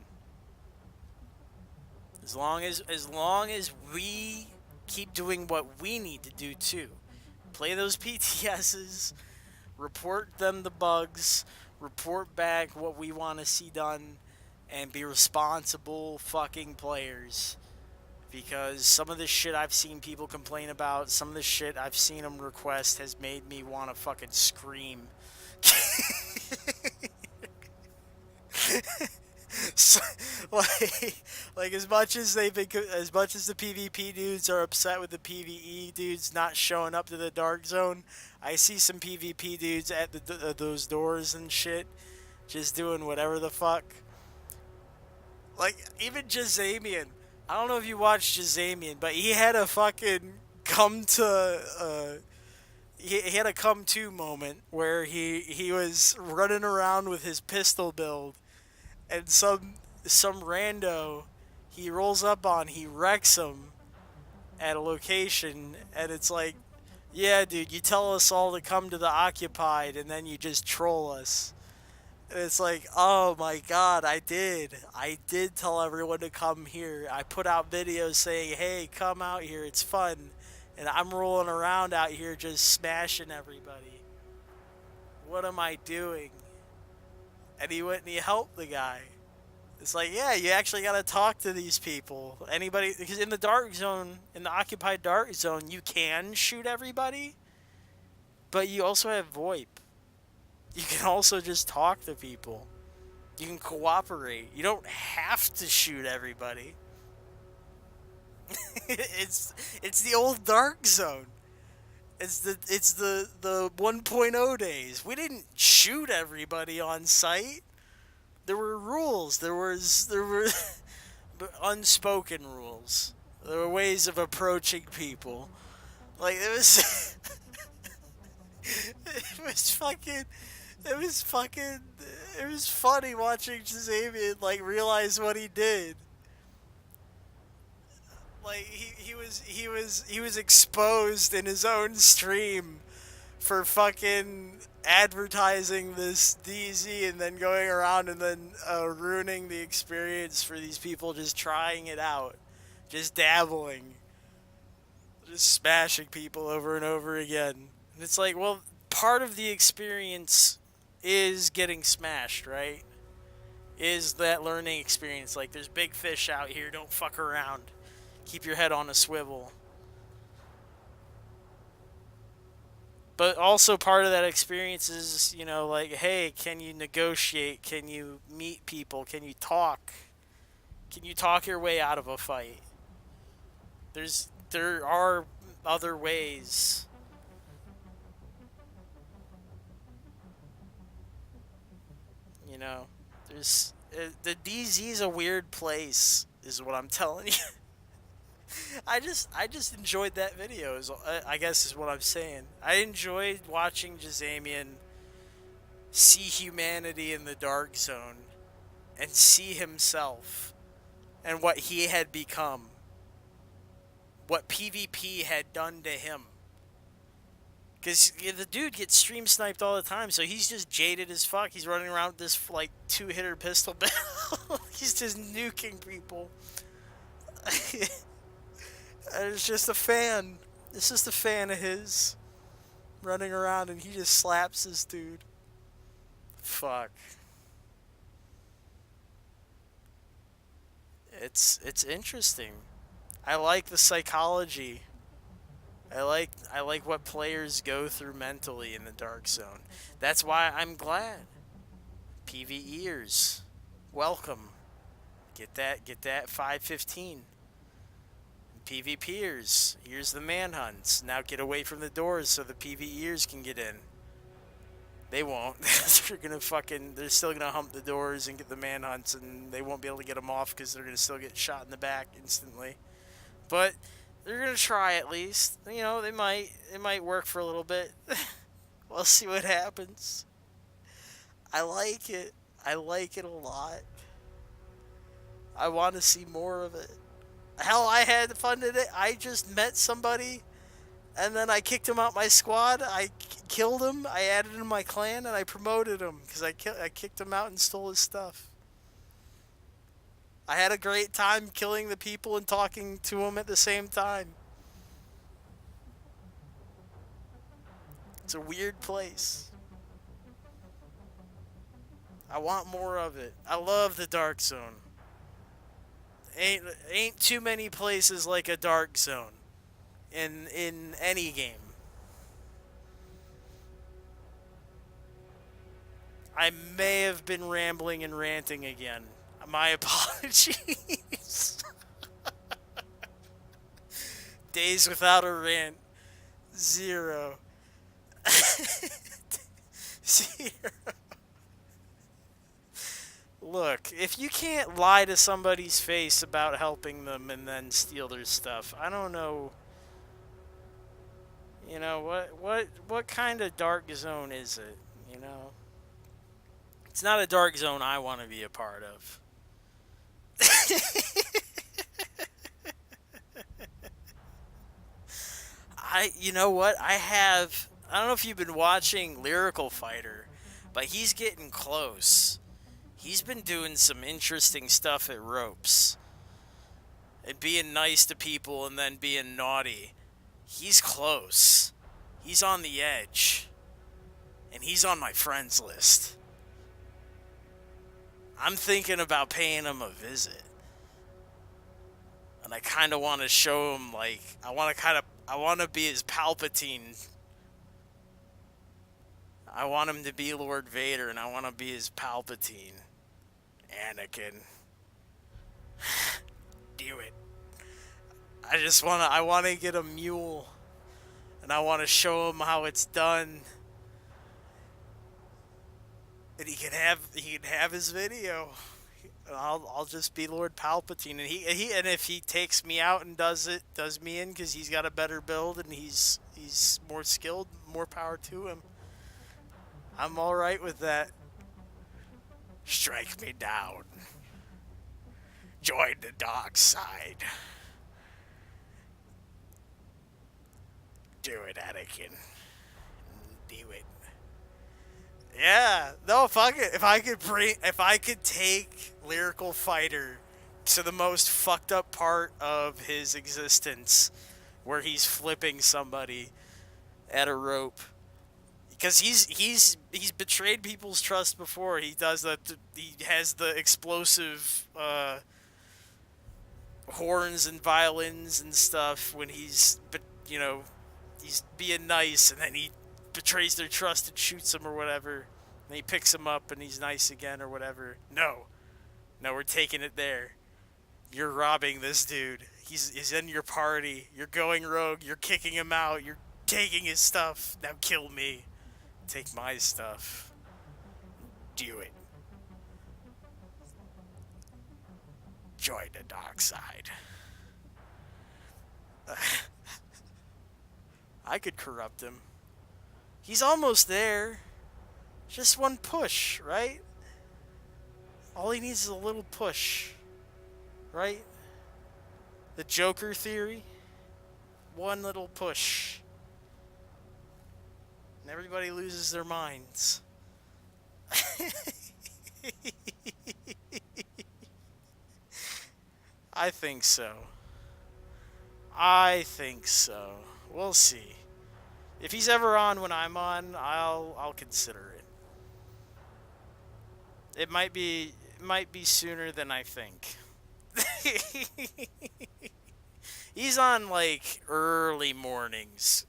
As long as we keep doing what we need to do too. Play those PTSs, report them the bugs, report back what we want to see done, and be responsible fucking players. Because some of the shit I've seen people complain about, some of the shit I've seen them request has made me want to fucking scream. So, like as much as the PvP dudes are upset with the PvE dudes not showing up to the dark zone, I see some PvP dudes at those doors and shit, just doing whatever the fuck. Like even Jazamian, I don't know if you watched Jazamian, but he had a fucking he had a come to moment where he was running around with his pistol build. And some rando he rolls up on, he wrecks him at a location, and it's like, yeah, dude, you tell us all to come to the occupied, and then you just troll us. And it's like, oh my god, I did tell everyone to come here. I put out videos saying, hey, come out here, it's fun. And I'm rolling around out here just smashing everybody. What am I doing? And he went and he helped the guy. It's like, yeah, you actually gotta talk to these people. Anybody, because in the dark zone, in the occupied dark zone, you can shoot everybody, but you also have VoIP. You can also just talk to people. You can cooperate. You don't have to shoot everybody. It's the old dark zone. It's the 1.0 days. We didn't shoot everybody on sight. There were rules. There were unspoken rules. There were ways of approaching people. Like it was it was funny watching Jazamian like realize what he did. Like he was exposed in his own stream for fucking advertising this DZ and then going around and then ruining the experience for these people just trying it out, just dabbling, just smashing people over and over again. And it's like, well, part of the experience is getting smashed, right? Is that learning experience. Like, there's big fish out here, don't fuck around. Keep your head on a swivel. But also part of that experience is, you know, like, hey, can you negotiate? Can you meet people? Can you talk? Can you talk your way out of a fight? There are other ways. You know, the DZ's a weird place, is what I'm telling you. I just enjoyed that video, I guess is what I'm saying. I enjoyed watching Jazamian see humanity in the dark zone and see himself and what he had become. What PvP had done to him. Because the dude gets stream sniped all the time, so he's just jaded as fuck. He's running around with this, like, 2-hitter pistol barrel. He's just nuking people. And it's just a fan. It's just a fan of his running around, and he just slaps this dude. Fuck. It's interesting. I like the psychology. I like what players go through mentally in the Dark Zone. That's why I'm glad. PvEers, welcome. Get that 515. PvPers, here's the manhunts. Now get away from the doors so the PvEers can get in. They won't. They're still gonna hump the doors and get the manhunts, and they won't be able to get them off because they're gonna still get shot in the back instantly. But they're gonna try at least. You know, it might work for a little bit. We'll see what happens. I like it. I like it a lot. I want to see more of it. Hell, I had fun in it. I just met somebody, and then I kicked him out my squad. I killed him. I added him to my clan, and I promoted him because I kicked him out and stole his stuff. I had a great time killing the people and talking to them at the same time. It's a weird place. I want more of it. I love the Dark Zone. Ain't too many places like a Dark Zone in any game. I may have been rambling and ranting again. My apologies. Days without a rant. 0. 0. Look, if you can't lie to somebody's face about helping them and then steal their stuff, I don't know. You know, what kind of Dark Zone is it, you know? It's not a Dark Zone I want to be a part of. You know what? I don't know if you've been watching Lyrical Fighter, but he's getting close. He's been doing some interesting stuff at Ropes. And being nice to people and then being naughty. He's close. He's on the edge. And he's on my friends list. I'm thinking about paying him a visit. And I kind of want to show him, like, I want to be his Palpatine. I want him to be Lord Vader, and I want to be his Palpatine. Anakin. Do it. I want to get a mule. And I want to show him how it's done. And he can have his video. And I'll just be Lord Palpatine, and if he takes me out and does me in because he's got a better build and he's more skilled, more power to him. I'm all right with that. Strike me down. Join the dark side. Do it, Anakin. Do it. Yeah, no, fuck it. If I could take Lyrical Fighter to the most fucked up part of his existence, where he's flipping somebody at a rope, because he's betrayed people's trust before. He does that. He has the explosive horns and violins and stuff when he's being nice, and then he betrays their trust and shoots him or whatever. And he picks him up and he's nice again or whatever. No, we're taking it there. You're robbing this dude. He's in your party. You're going rogue. You're kicking him out. You're taking his stuff. Now kill me. Take my stuff. Do it. Join the dark side. I could corrupt him. He's almost there. Just one push, right? All he needs is a little push. Right? The Joker theory. One little push. everybody loses their minds. I think so. I think so. We'll see. If he's ever on when I'm on, I'll consider it. It might be sooner than I think. He's on like early mornings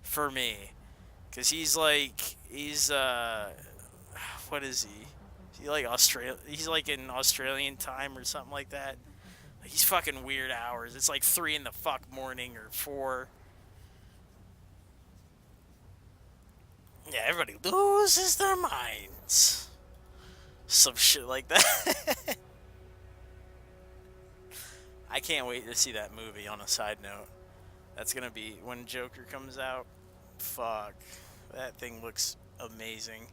for me, cause he's what is he? Is he like He's like in Australian time or something like that. He's fucking weird hours. It's like 3 in the fuck morning or 4. Yeah, everybody loses their minds. Some shit like that. I can't wait to see that movie, on a side note. That's gonna be when Joker comes out. Fuck. That thing looks amazing.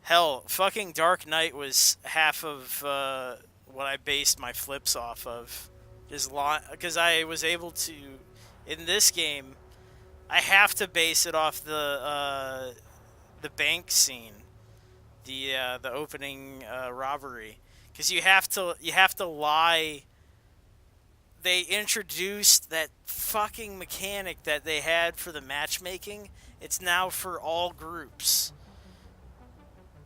Hell, fucking Dark Knight was half of what I based my flips off of. Just because I was able to, in this game, I have to base it off the bank scene, the opening robbery, because you have to lie. They introduced that fucking mechanic that they had for the matchmaking. It's now for all groups.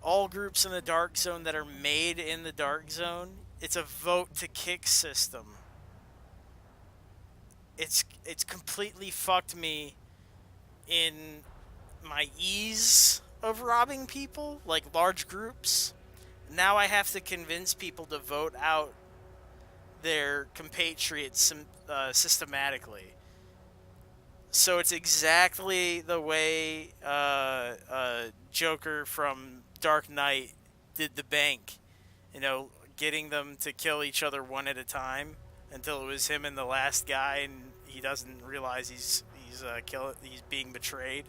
All groups in the Dark Zone that are made in the Dark Zone. It's a vote to kick system. It's completely fucked me in my ease of robbing people, like large groups. Now I have to convince people to vote out their compatriots systematically. So it's exactly the way Joker from Dark Knight did the bank. You know, getting them to kill each other one at a time until it was him and the last guy, and he doesn't realize he's being betrayed.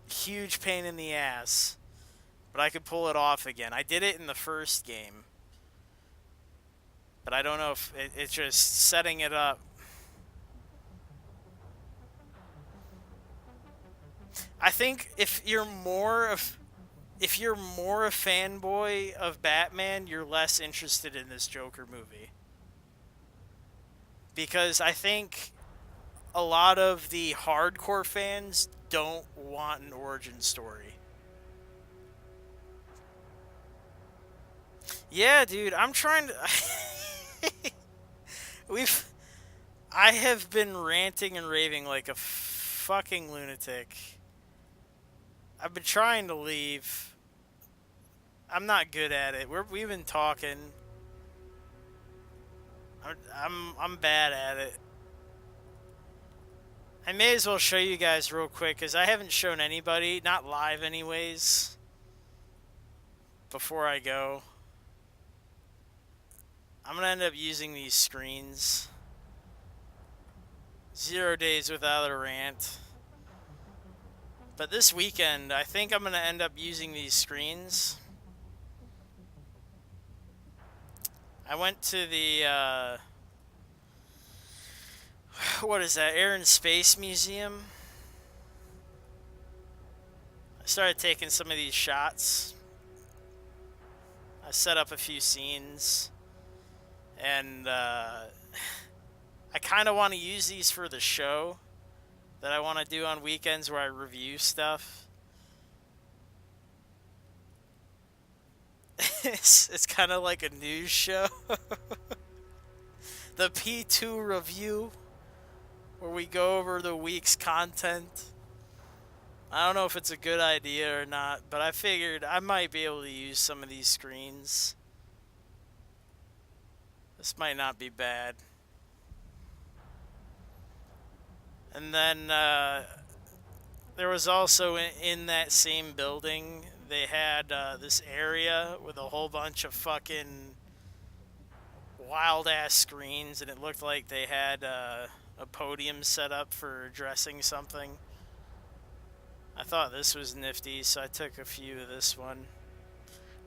Huge pain in the ass, but I could pull it off again. I did it in the first game, but I don't know if it's just setting it up. I think if you're more a fanboy of Batman, you're less interested in this Joker movie. Because I think a lot of the hardcore fans don't want an origin story. Yeah, dude, I'm trying to... I have been ranting and raving like a fucking lunatic. I've been trying to leave. I'm not good at it. We've been talking. I'm bad at it. I may as well show you guys real quick, because I haven't shown anybody, not live anyways, before I go. I'm going to end up using these screens. 0 days without a rant. But this weekend, I think I'm going to end up using these screens. I went to the, what is that, Air and Space Museum. I started taking some of these shots. I set up a few scenes. And, I kind of want to use these for the show that I want to do on weekends where I review stuff. It's kind of like a news show. The P2 review, where we go over the week's content. I don't know if it's a good idea or not, but I figured I might be able to use some of these screens. This might not be bad. And then there was also in that same building, they had this area with a whole bunch of fucking wild ass screens, and it looked like they had a podium set up for addressing something. I thought this was nifty, so I took a few of this one.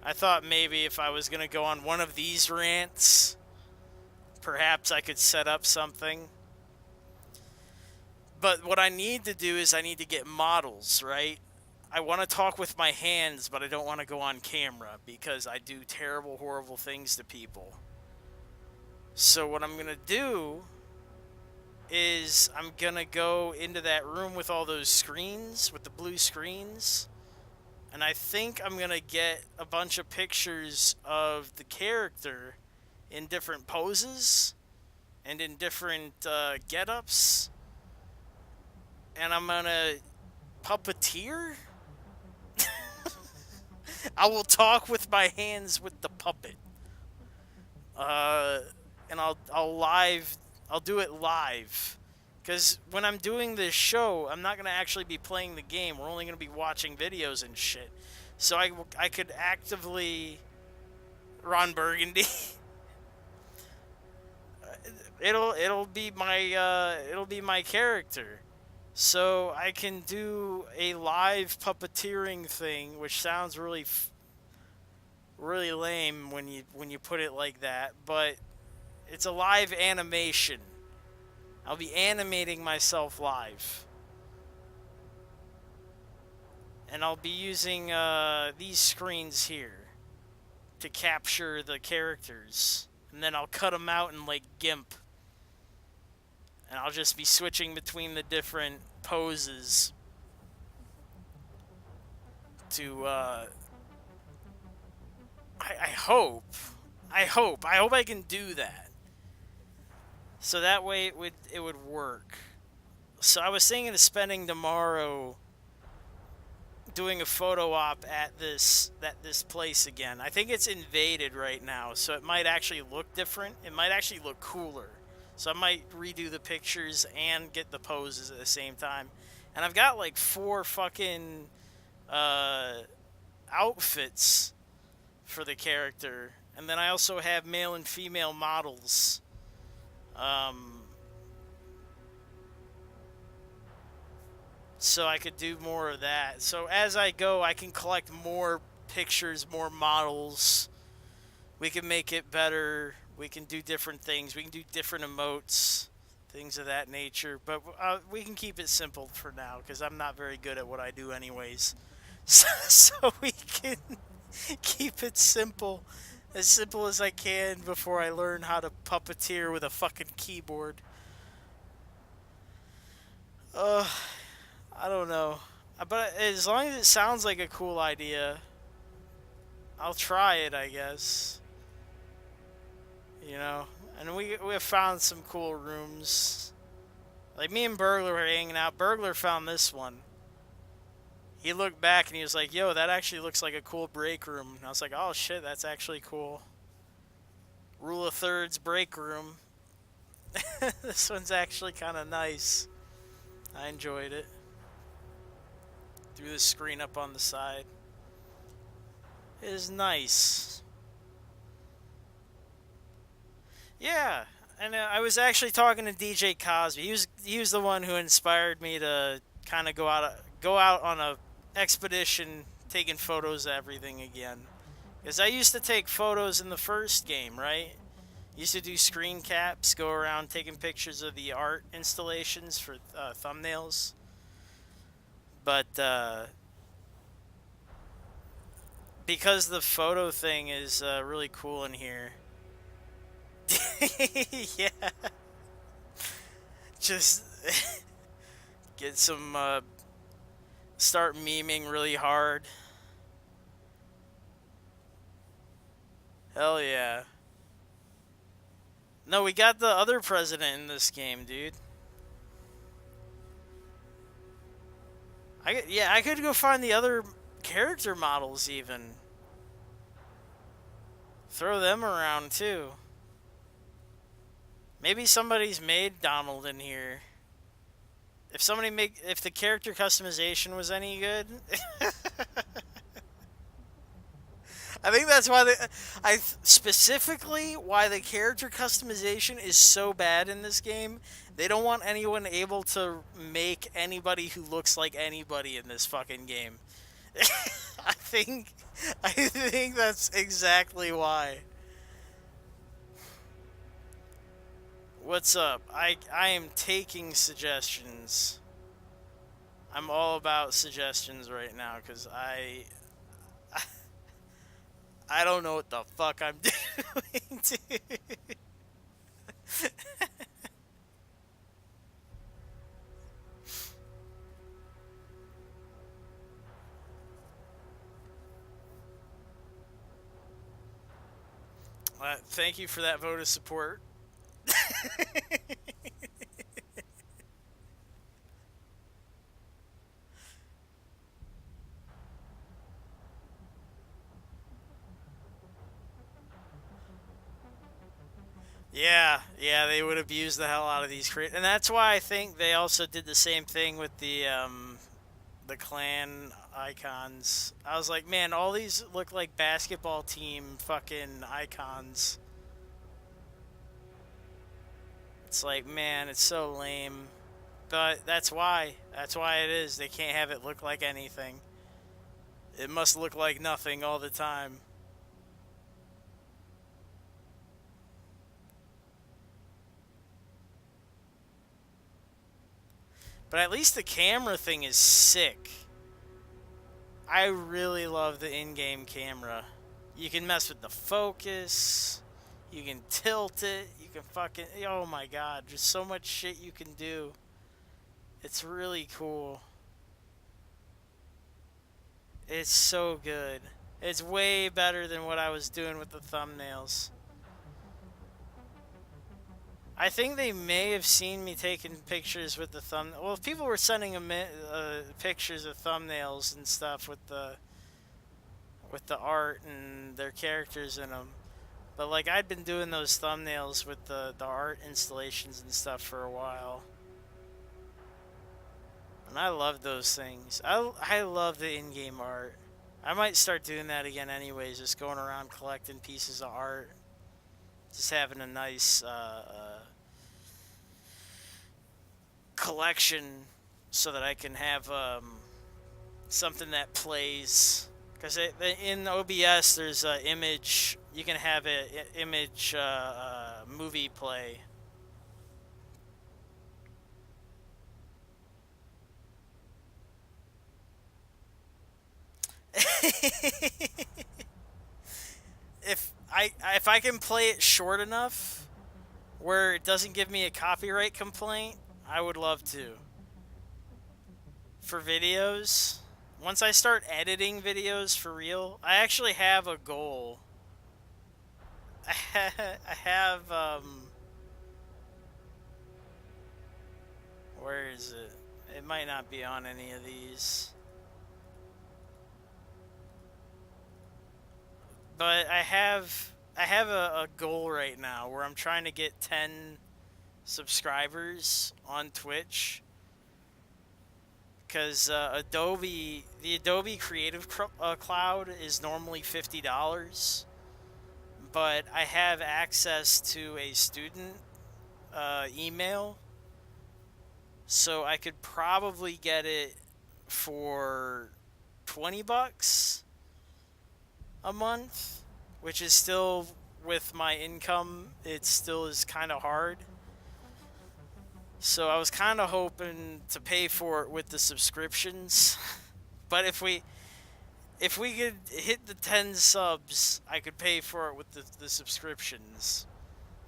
I thought maybe if I was gonna go on one of these rants, perhaps I could set up something. But what I need to do is I need to get models, right? I want to talk with my hands, but I don't want to go on camera because I do terrible, horrible things to people. So what I'm going to do is I'm going to go into that room with all those screens, with the blue screens, and I think I'm going to get a bunch of pictures of the character in different poses and in different get-ups, and I'm going to puppeteer? I will talk with my hands with the puppet. And I'll do it live. Because when I'm doing this show, I'm not going to actually be playing the game. We're only going to be watching videos and shit. So I could actively... Ron Burgundy. it'll be my character. So I can do a live puppeteering thing, which sounds really really lame when you put it like that, but it's a live animation. I'll be animating myself live. And I'll be using these screens here to capture the characters. And then I'll cut them out in like GIMP. And I'll just be switching between the different poses to I hope I can do that. So that way it would work. So I was thinking of spending tomorrow doing a photo op at this place again. I think it's invaded right now, so it might actually look different. It might actually look cooler. So I might redo the pictures and get the poses at the same time. And I've got like 4 fucking outfits for the character. And then I also have male and female models. So I could do more of that. So as I go, I can collect more pictures, more models. We can make it better. We can do different things. We can do different emotes, things of that nature. But we can keep it simple for now, because I'm not very good at what I do anyways. So we can keep it simple. As simple as I can before I learn how to puppeteer with a fucking keyboard. I don't know. But as long as it sounds like a cool idea, I'll try it, I guess. You know? And we have found some cool rooms. Like, me and Burglar were hanging out. Burglar found this one. He looked back and he was like, yo, that actually looks like a cool break room. And I was like, oh shit, that's actually cool. Rule of Thirds break room. This one's actually kind of nice. I enjoyed it. Threw the screen up on the side. It is nice. Yeah, and I was actually talking to DJ Cosby. He was the one who inspired me to kind of go out on a expedition, taking photos of everything again. Because I used to take photos in the first game, right? Used to do screen caps, go around taking pictures of the art installations for thumbnails. But because the photo thing is really cool in here. Yeah. Just get some, start memeing really hard. Hell yeah. No, we got the other president in this game, dude. I could go find the other character models even. Throw them around too. Maybe somebody's made Donald in here. If the character customization was any good. I think that's why specifically why the character customization is so bad in this game. They don't want anyone able to make anybody who looks like anybody in this fucking game. I think that's exactly why. What's up? I am taking suggestions. I'm all about suggestions right now because I don't know what the fuck I'm doing, dude. Thank you for that vote of support. Yeah, they would abuse the hell out of these and that's why I think they also did the same thing with the clan icons. I was like, man, all these look like basketball team fucking icons. It's like, man, it's so lame. But that's why. That's why it is. They can't have it look like anything. It must look like nothing all the time. But at least the camera thing is sick. I really love the in-game camera. You can mess with the focus. You can tilt it. You can fucking... Oh my god. There's so much shit you can do. It's really cool. It's so good. It's way better than what I was doing with the thumbnails. I think they may have seen me taking pictures with the Well, if people were sending them pictures of thumbnails and stuff with the art and their characters in them. But like I'd been doing those thumbnails with the art installations and stuff for a while. And I love those things. I love the in-game art. I might start doing that again anyways, just going around collecting pieces of art. Just having a nice collection so that I can have something that plays. Because in OBS, there's an image. You can have an image movie play. if I can play it short enough where it doesn't give me a copyright complaint, I would love to. For videos, once I start editing videos for real, I actually have a goal. I have where is it? It might not be on any of these. But I have a goal right now where I'm trying to get 10 subscribers on Twitch. Because the Adobe Creative Cloud is normally $50. But I have access to a student email. So I could probably get it for $20 a month, which is still, with my income, it still is kind of hard. So I was kind of hoping to pay for it with the subscriptions. But if we could hit the 10 subs, I could pay for it with the subscriptions.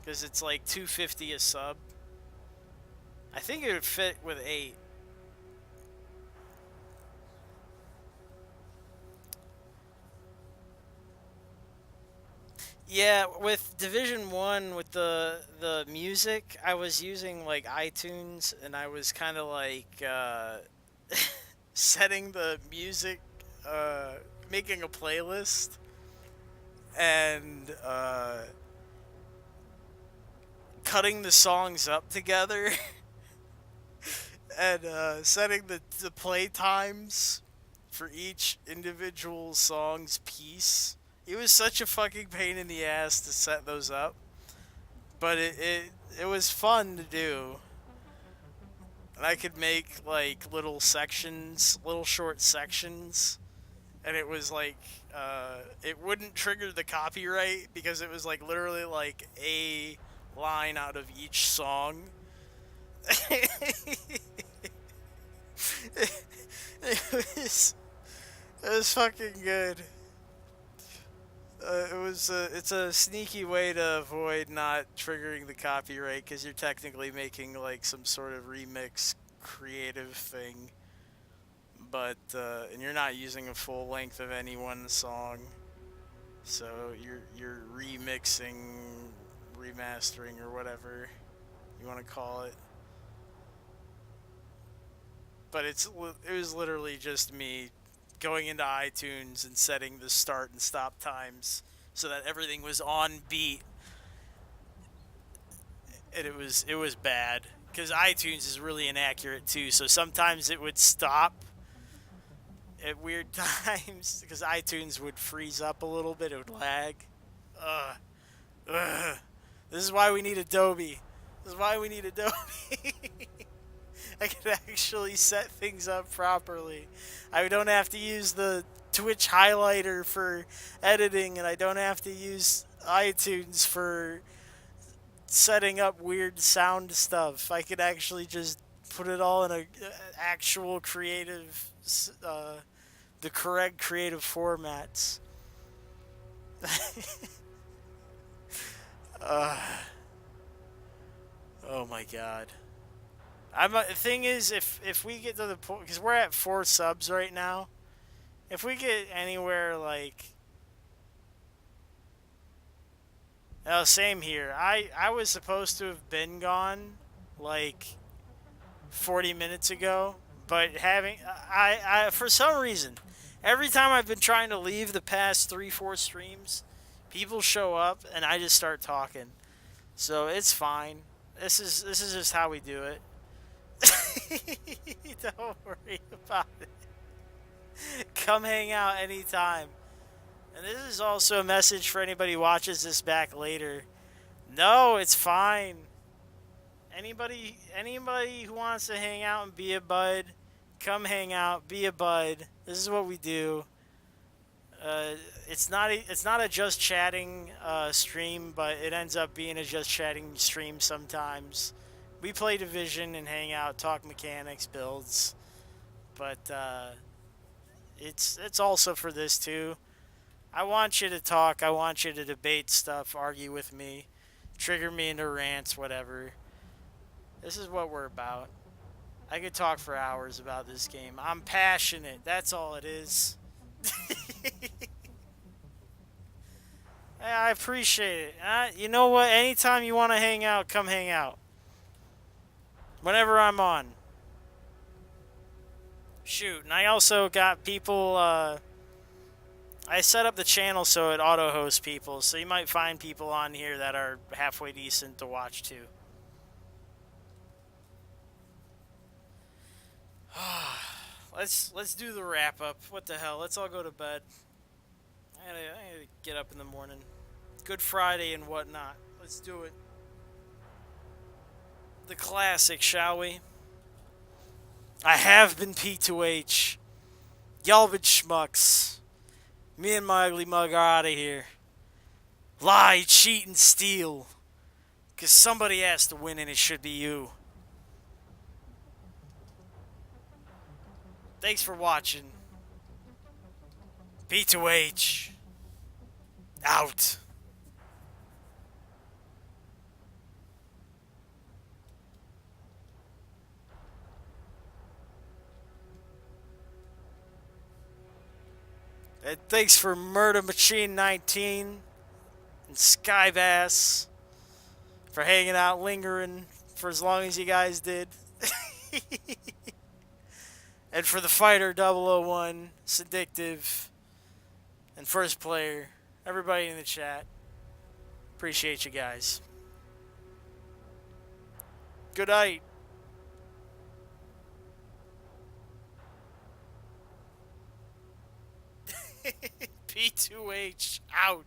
Because it's like $2.50 a sub. I think it would fit with 8. Yeah, with Division 1, with the music, I was using like iTunes, and I was kind of like setting the music, making a playlist, and cutting the songs up together, and setting the play times for each individual song's piece. It was such a fucking pain in the ass to set those up. But it was fun to do. And I could make like little sections, little short sections. And it was like, it wouldn't trigger the copyright because it was like literally like a line out of each song. It was fucking good. It's a sneaky way to avoid not triggering the copyright because you're technically making like some sort of remix creative thing, but and you're not using a full length of any one song, so you're remixing, remastering, or whatever you want to call it. But it was literally just me going into iTunes and setting the start and stop times so that everything was on beat. And it was bad because iTunes is really inaccurate too. So sometimes it would stop at weird times because iTunes would freeze up a little bit. It would lag. Ugh. Ugh. This is why we need Adobe. This is why we need Adobe. I can actually set things up properly. I don't have to use the Twitch highlighter for editing, and I don't have to use iTunes for setting up weird sound stuff. I could actually just put it all in a actual creative, the correct creative formats. Oh my god. The thing is, if we get to the point, because we're at 4 subs right now, if we get anywhere like, oh, same here. I was supposed to have been gone like 40 minutes ago, but I for some reason, every time I've been trying to leave the past 3-4 streams, people show up and I just start talking. So it's fine. This is just how we do it. Don't worry about it. Come hang out anytime. And this is also a message for anybody who watches this back later. No, it's fine. Anybody who wants to hang out and be a bud, come hang out, be a bud. This is what we do. It's not a just chatting stream, but it ends up being a just chatting stream sometimes. We play Division and hang out, talk mechanics, builds, but it's also for this too. I want you to talk. I want you to debate stuff, argue with me, trigger me into rants, whatever. This is what we're about. I could talk for hours about this game. I'm passionate. That's all it is. I appreciate it. You know what? Anytime you want to hang out, come hang out. Whenever I'm on. Shoot, and I also got people, I set up the channel so it auto-hosts people, so you might find people on here that are halfway decent to watch too. Let's do the wrap-up. What the hell? Let's all go to bed. I gotta get up in the morning. Good Friday and whatnot. Let's do it. The classic, shall we? I have been P2H. Y'all been schmucks. Me and my ugly mug are out of here. Lie, cheat, and steal. 'Cause somebody has to win and it should be you. Thanks for watching. P2H. Out. And thanks for Murder Machine 19 and Skybass for hanging out, lingering for as long as you guys did. And for the Fighter 001, Sedictive, and First Player, everybody in the chat. Appreciate you guys. Good night. P2H out.